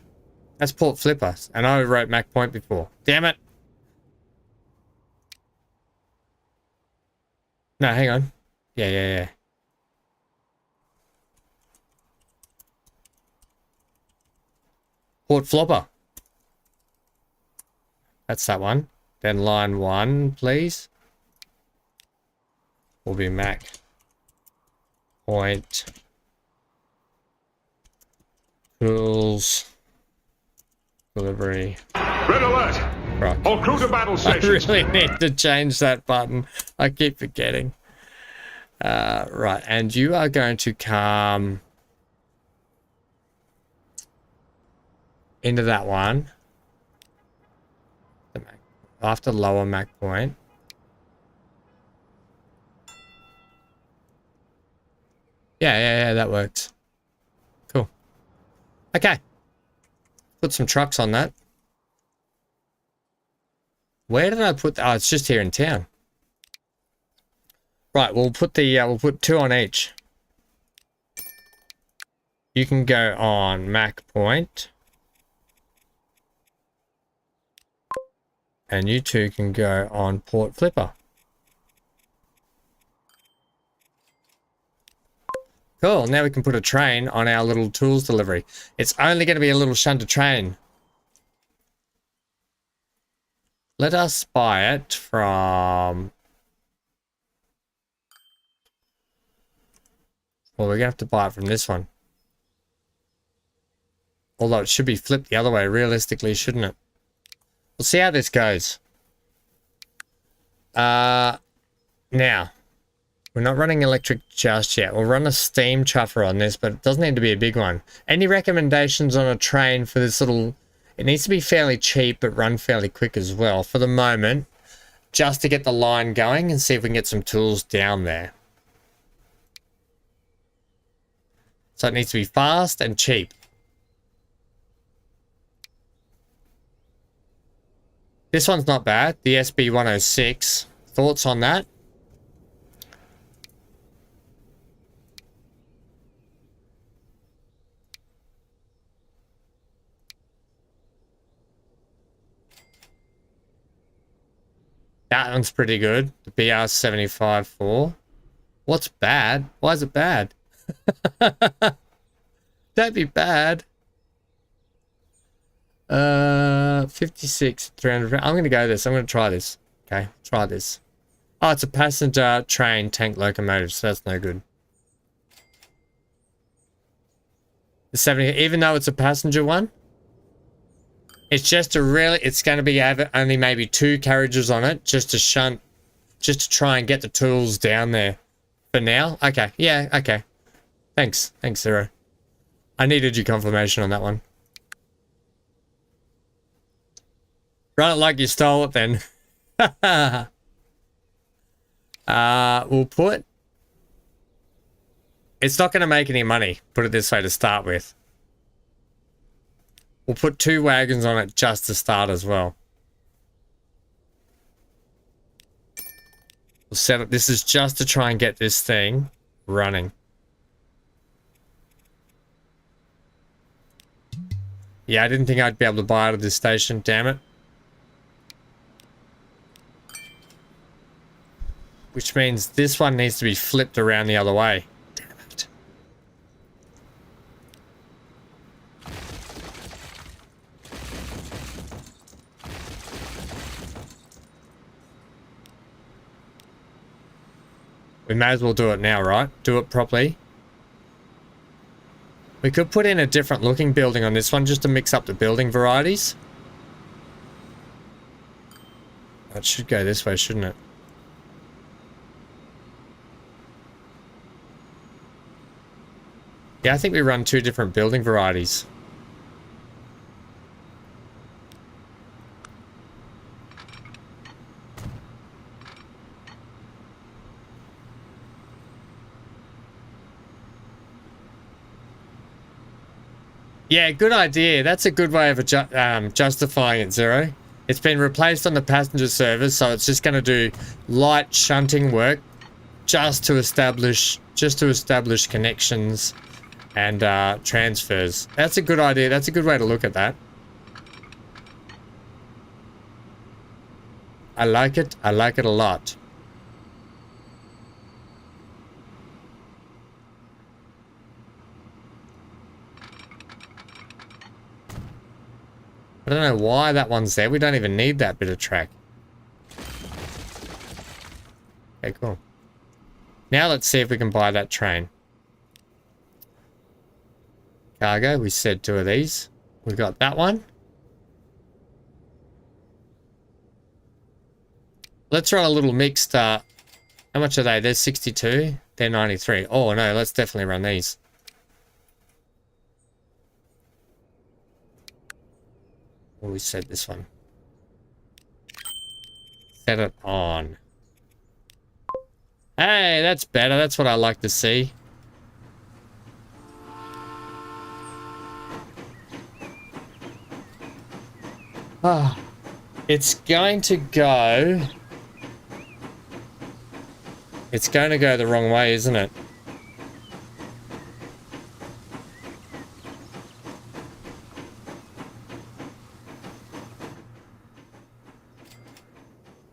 Speaker 1: that's Port Flipper. And I wrote Mac Point before. Damn it. No, hang on. Yeah. Port Flopper. That's that one. Then line 1, please. Will be Mac Point Tools Delivery.
Speaker 2: Red alert!
Speaker 1: Right.
Speaker 2: All crew to battle
Speaker 1: I
Speaker 2: stations.
Speaker 1: really need to change that button. I keep forgetting. Right, and you are going to come into that one. After lower Mac Point. Yeah, that works. Cool. Okay. Put some trucks on that. Where did I put that? Oh, it's just here in town. Right, we'll put 2 on each. You can go on Mac Point. And you two can go on Port Flipper. Cool, now we can put a train on our little tools delivery. It's only going to be a little shunter train. Let us buy it from... Well, we're going to have to buy it from this one. Although it should be flipped the other way, realistically, shouldn't it? We'll see how this goes. Now... We're not running electric just yet. We'll run a steam chuffer on this, but it doesn't need to be a big one. Any recommendations on a train for this little... It needs to be fairly cheap, but run fairly quick as well. For the moment, just to get the line going and see if we can get some tools down there. So it needs to be fast and cheap. This one's not bad. The SB106. Thoughts on that? That one's pretty good. The BR75-4. What's bad? Why is it bad? Don't be bad. 56, 300. I'm going to go this. I'm going to try this. Okay, try this. Oh, it's a passenger train tank locomotive, so that's no good. The 70, even though it's a passenger one, it's just a really, it's going to be only maybe 2 carriages on it, just to shunt just to try and get the tools down there for now. Okay, yeah, okay. Thanks, Zero. I needed your confirmation on that one. Run it like you stole it then. We'll put... It's not going to make any money, put it this way, to start with. We'll put 2 wagons on it just to start as well. We'll set up... This is just to try and get this thing running. Yeah, I didn't think I'd be able to buy it at this station, damn it. Which means this one needs to be flipped around the other way. Damn it. We may as well do it now, right? Do it properly. We could put in a different looking building on this one just to mix up the building varieties. That should go this way, shouldn't it? Yeah, I think we run 2 different building varieties. Yeah, good idea. That's a good way of justifying it, Zero. It's been replaced on the passenger service, so it's just going to do light shunting work just to establish connections and transfers. That's a good idea. That's a good way to look at that. I like it. I like it a lot. I don't know why that one's there. We don't even need that bit of track. Okay, cool. Now let's see if we can buy that train. Cargo, we said 2 of these. We got that one. Let's run a little mixed. How much are they? They're 62. They're 93. Oh no, let's definitely run these. Oh, we set this one. Set it on. Hey, that's better. That's what I like to see. Ah, it's going to go... It's going to go the wrong way, isn't it?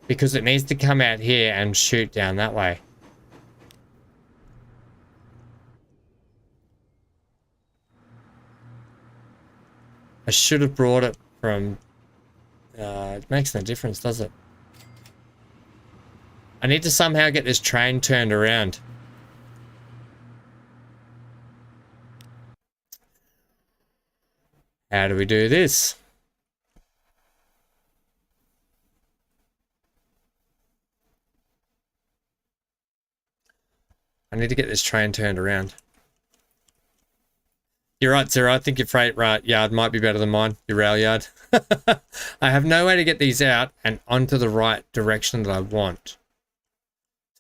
Speaker 1: Because it needs to come out here and shoot down that way. I should have brought it from... it makes no difference, does it? I need to somehow get this train turned around. How do we do this? I need to get this train turned around. You're right, Zero. I think your freight yard might be better than mine. Your rail yard. I have no way to get these out and onto the right direction that I want.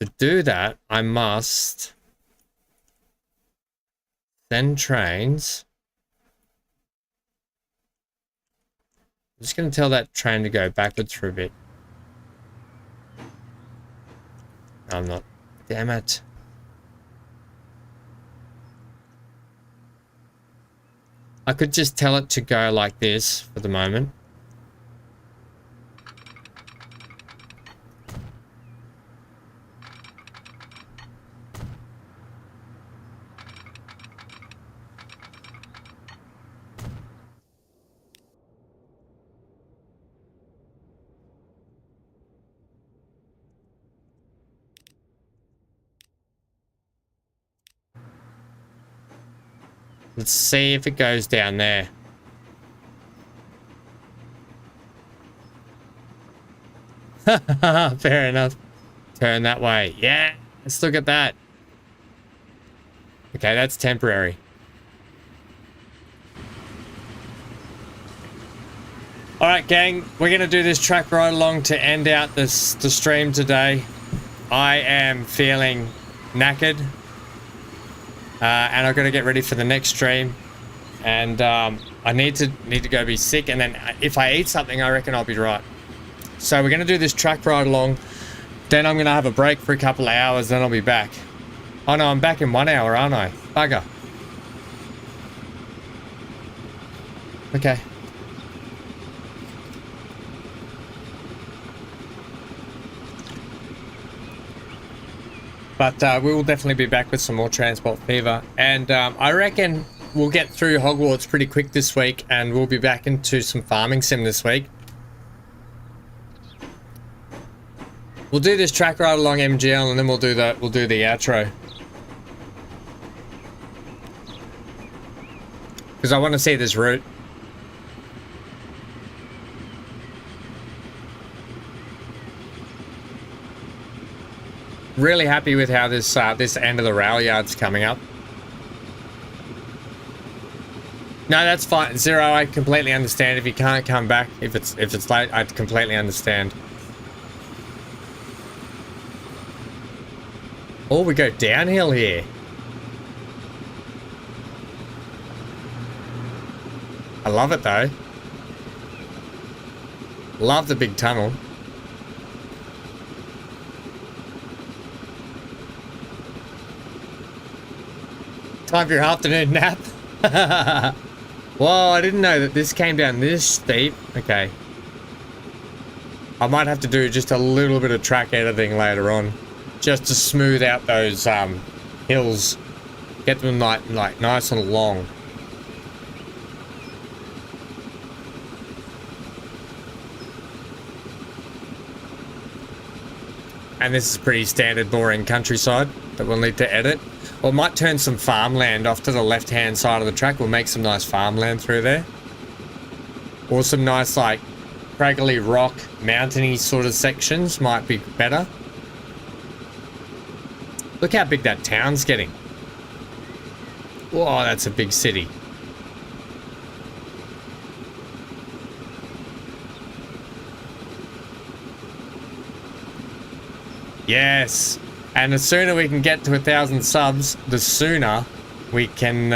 Speaker 1: To do that, I must send trains. I'm just going to tell that train to go backwards for a bit. No, I'm not. Damn it. I could just tell it to go like this for the moment. Let's see if it goes down there. Fair enough. Turn that way. Yeah, let's look at that. Okay, that's temporary. All right, gang, we're going to do this track ride along to end out the stream today. I am feeling knackered. And I've got to get ready for the next stream. And I need to go be sick. And then if I eat something, I reckon I'll be right. So we're going to do this track ride along. Then I'm going to have a break for a couple of hours. Then I'll be back. Oh, no, I'm back in 1 hour, aren't I? Bugger. Okay. But we will definitely be back with some more Transport Fever. And I reckon we'll get through Hogwarts pretty quick this week. And we'll be back into some farming sim this week. We'll do this track ride along MGL and then we'll do the outro. Because I want to see this route. Really happy with how this end of the rail yard's coming up. No, that's fine. Zero, I completely understand if you can't come back. If it's late, I completely understand. Oh, we go downhill here. I love it though. Love the big tunnel. Time for your afternoon nap. Whoa, I didn't know that this came down this steep. Okay. I might have to do just a little bit of track editing later on. Just to smooth out those hills. Get them like nice and long. And this is pretty standard boring countryside that we'll need to edit. Or might turn some farmland off to the left-hand side of the track. We'll make some nice farmland through there. Or some nice, like, craggly rock, mountainy sort of sections might be better. Look how big that town's getting. Whoa, that's a big city. Yes. And the sooner we can get to 1,000 subs, the sooner we can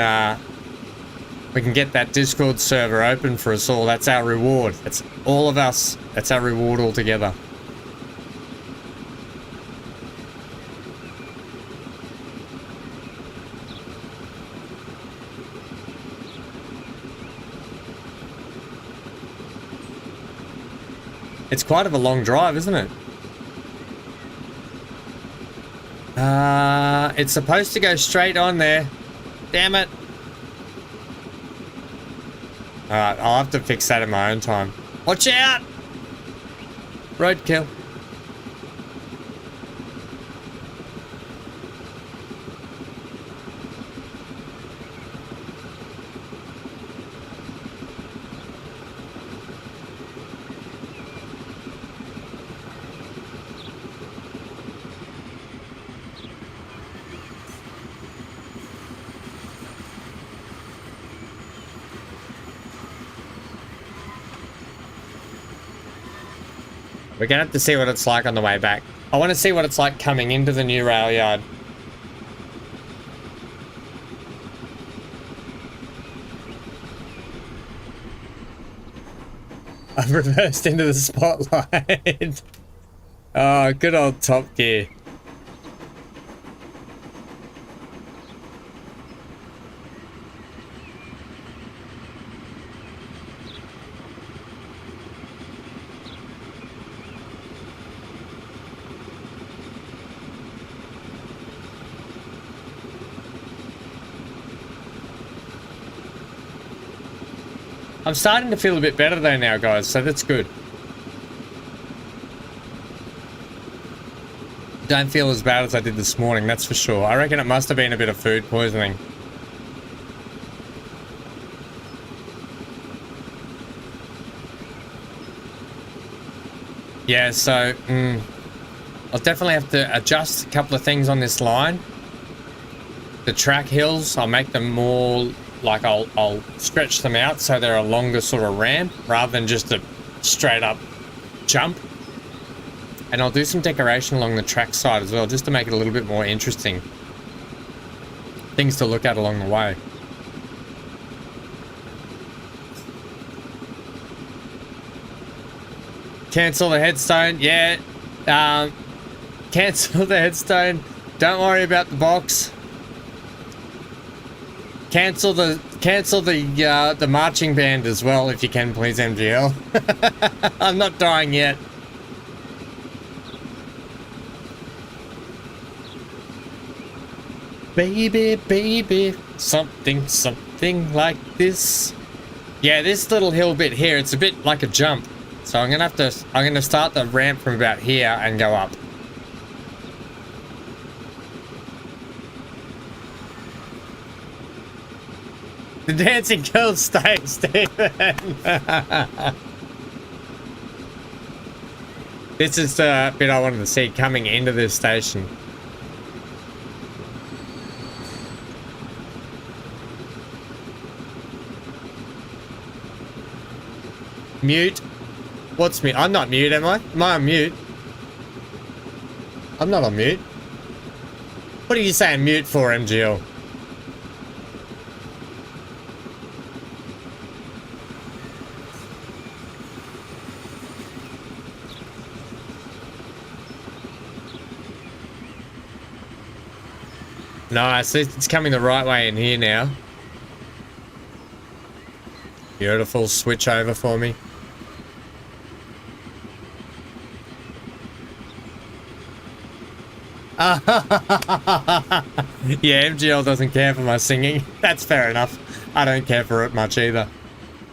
Speaker 1: get that Discord server open for us all. That's our reward. That's all of us. That's our reward altogether. It's quite of a long drive, isn't it? It's supposed to go straight on there. Damn it. Alright, I'll have to fix that in my own time. Watch out! Roadkill. We're gonna have to see what it's like on the way back. I want to see what it's like coming into the new rail yard. I've reversed into the spotlight. Oh, good old Top Gear. I'm starting to feel a bit better though now, guys, so that's good. Don't feel as bad as I did this morning, that's for sure. I reckon it must have been a bit of food poisoning. Yeah, so, I'll definitely have to adjust a couple of things on this line. The track hills, I'll make them more like I'll stretch them out so they're a longer sort of ramp rather than just a straight up jump. And I'll do some decoration along the track side as well, just to make it a little bit more interesting. Things to look at along the way. Cancel the headstone. Yeah. Cancel the headstone. Don't worry about the box. Cancel the marching band as well, if you can, please, MGL. I'm not dying yet. Baby, baby, something like this. Yeah, this little hill bit here, it's a bit like a jump. So I'm gonna start the ramp from about here and go up. The dancing girls stay, Stephen. This is the bit I wanted to see coming into this station. Mute. What's mute? I'm not mute, am I? Am I on mute? I'm not on mute. What are you saying mute for, MGL? Nice, it's coming the right way in here now. Beautiful, switch over for me. Yeah, MGL doesn't care for my singing. That's fair enough. I don't care for it much either.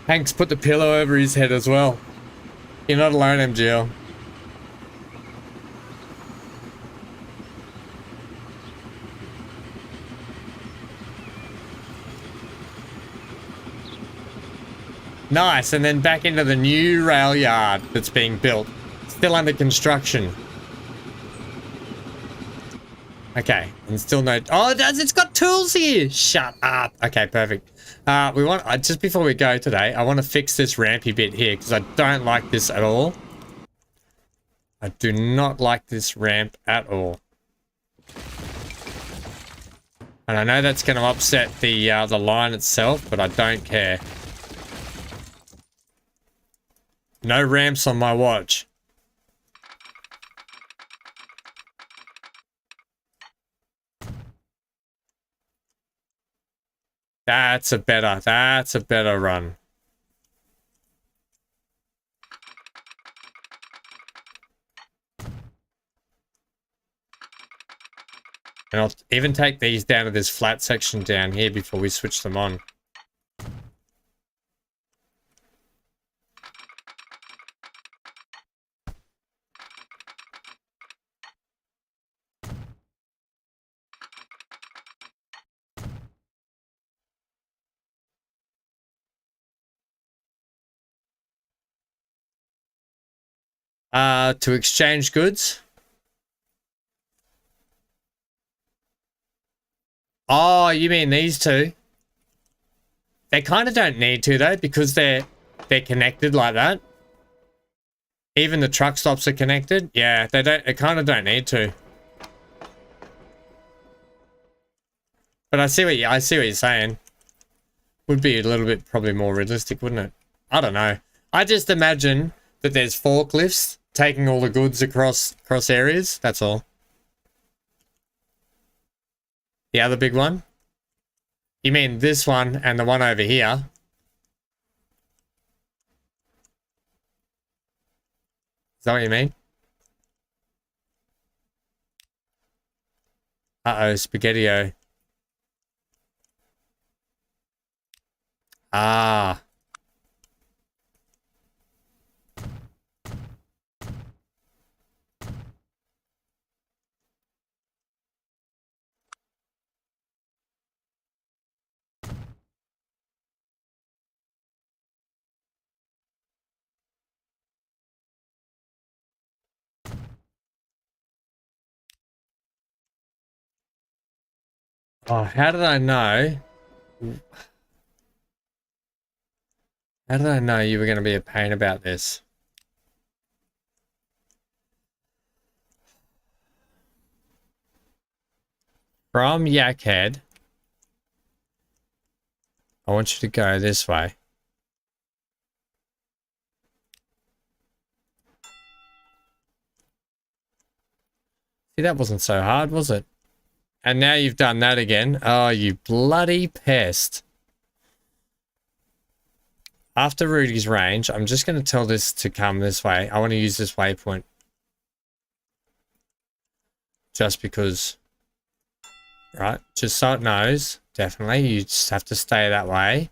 Speaker 1: Hank's put the pillow over his head as well. You're not alone, MGL. Nice, and then back into the new rail yard that's being built. Still under construction. Okay, and still no... Oh, it does! It's got tools here! Shut up! Okay, perfect. Just before we go today, I want to fix this rampy bit here, because I don't like this at all. I do not like this ramp at all. And I know that's going to upset the line itself, but I don't care. No ramps on my watch. That's a better run. And I'll even take these down to this flat section down here before we switch them on. To exchange goods. Oh, you mean these two? They kind of don't need to though, because they're connected like that. Even the truck stops are connected. Yeah, they kind of don't need to. But I see what you're saying. Would be a little bit probably more realistic, wouldn't it? I don't know. I just imagine that there's forklifts taking all the goods across areas. That's all. The other big one? You mean this one and the one over here? Is that what you mean? Uh-oh, Spaghetti-O. Ah. Oh, how did I know? How did I know you were going to be a pain about this? From Yakhead, I want you to go this way. See, that wasn't so hard, was it? And now you've done that again. Oh, you bloody pest. After Rudy's range, I'm just going to tell this to come this way. I want to use this waypoint. Just because... Right, just so it knows, definitely, you just have to stay that way.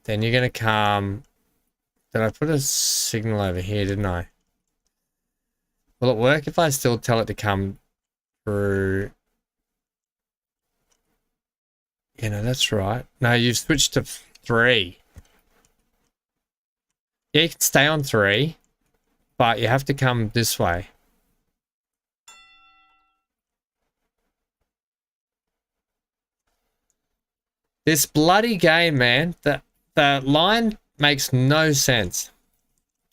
Speaker 1: Then you're going to come... Did I put a signal over here, didn't I? Will it work if I still tell it to come through? Yeah, no, that's right. No, you've switched to 3. Yeah, you can stay on 3, but you have to come this way. This bloody game, man, the line makes no sense.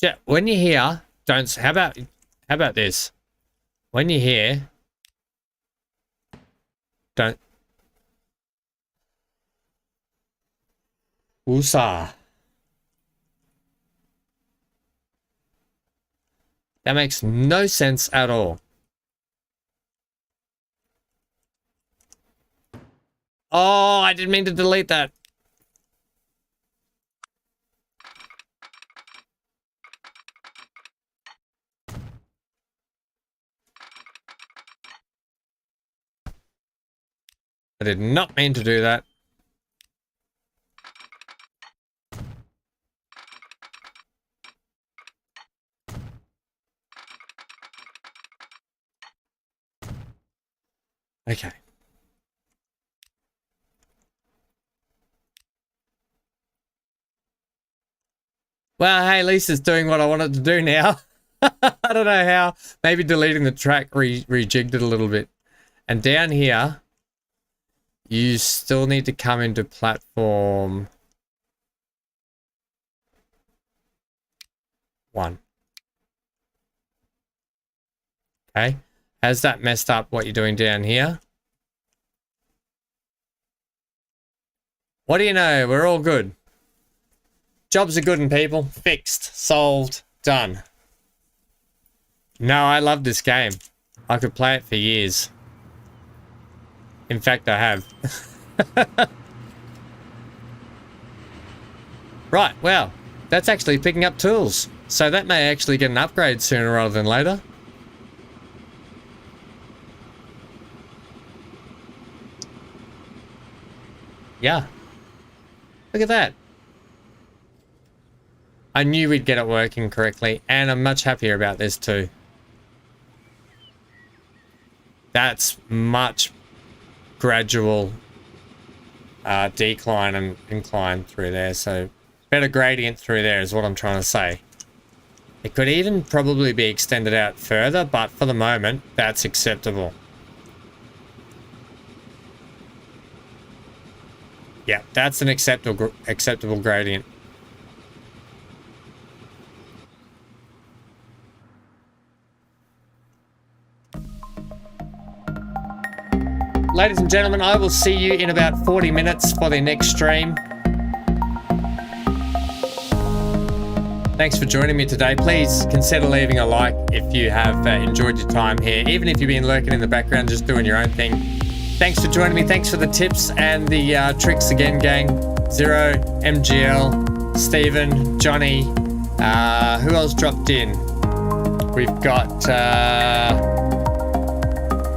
Speaker 1: Yeah, when you're here, don't... How about this? When you're here, don't... Woosah. That makes no sense at all. Oh, I didn't mean to delete that. I did not mean to do that. Okay. Well, hey, at least it's doing what I wanted to do now. I don't know how. Maybe deleting the track rejigged it a little bit. And down here, you still need to come into platform 1. Okay. Has that messed up what you're doing down here? What do you know? We're all good. Jobs are good and people. Fixed. Solved. Done. No, I love this game. I could play it for years. In fact, I have. Right, well, that's actually picking up tools. So that may actually get an upgrade sooner rather than later. Yeah. Look at that. I knew we'd get it working correctly, and I'm much happier about this too. That's much gradual decline and incline through there, so better gradient through there is what I'm trying to say. It could even probably be extended out further, but for the moment, that's acceptable. Yeah, that's an acceptable gradient. Ladies and gentlemen, I will see you in about 40 minutes for the next stream. Thanks for joining me today. Please consider leaving a like if you have enjoyed your time here. Even if you've been lurking in the background, just doing your own thing. Thanks for joining me. Thanks for the tips and the tricks again, gang. Zero, MGL, Stephen, Johnny. Who else dropped in? We've got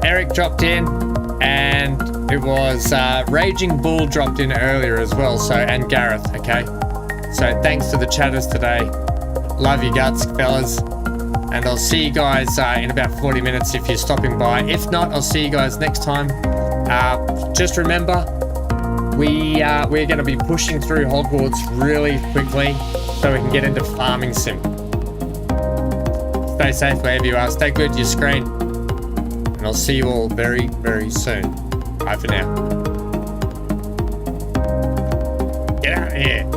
Speaker 1: Eric dropped in. And it was Raging Bull dropped in earlier as well, so, and Gareth, okay? So thanks to the chatters today. Love you guts, fellas. And I'll see you guys in about 40 minutes if you're stopping by. If not, I'll see you guys next time. Just remember, we're going to be pushing through Hogwarts really quickly so we can get into Farming Sim. Stay safe wherever you are. Stay good to your screen. And I'll see you all very, very soon. Bye for now. Get out of here.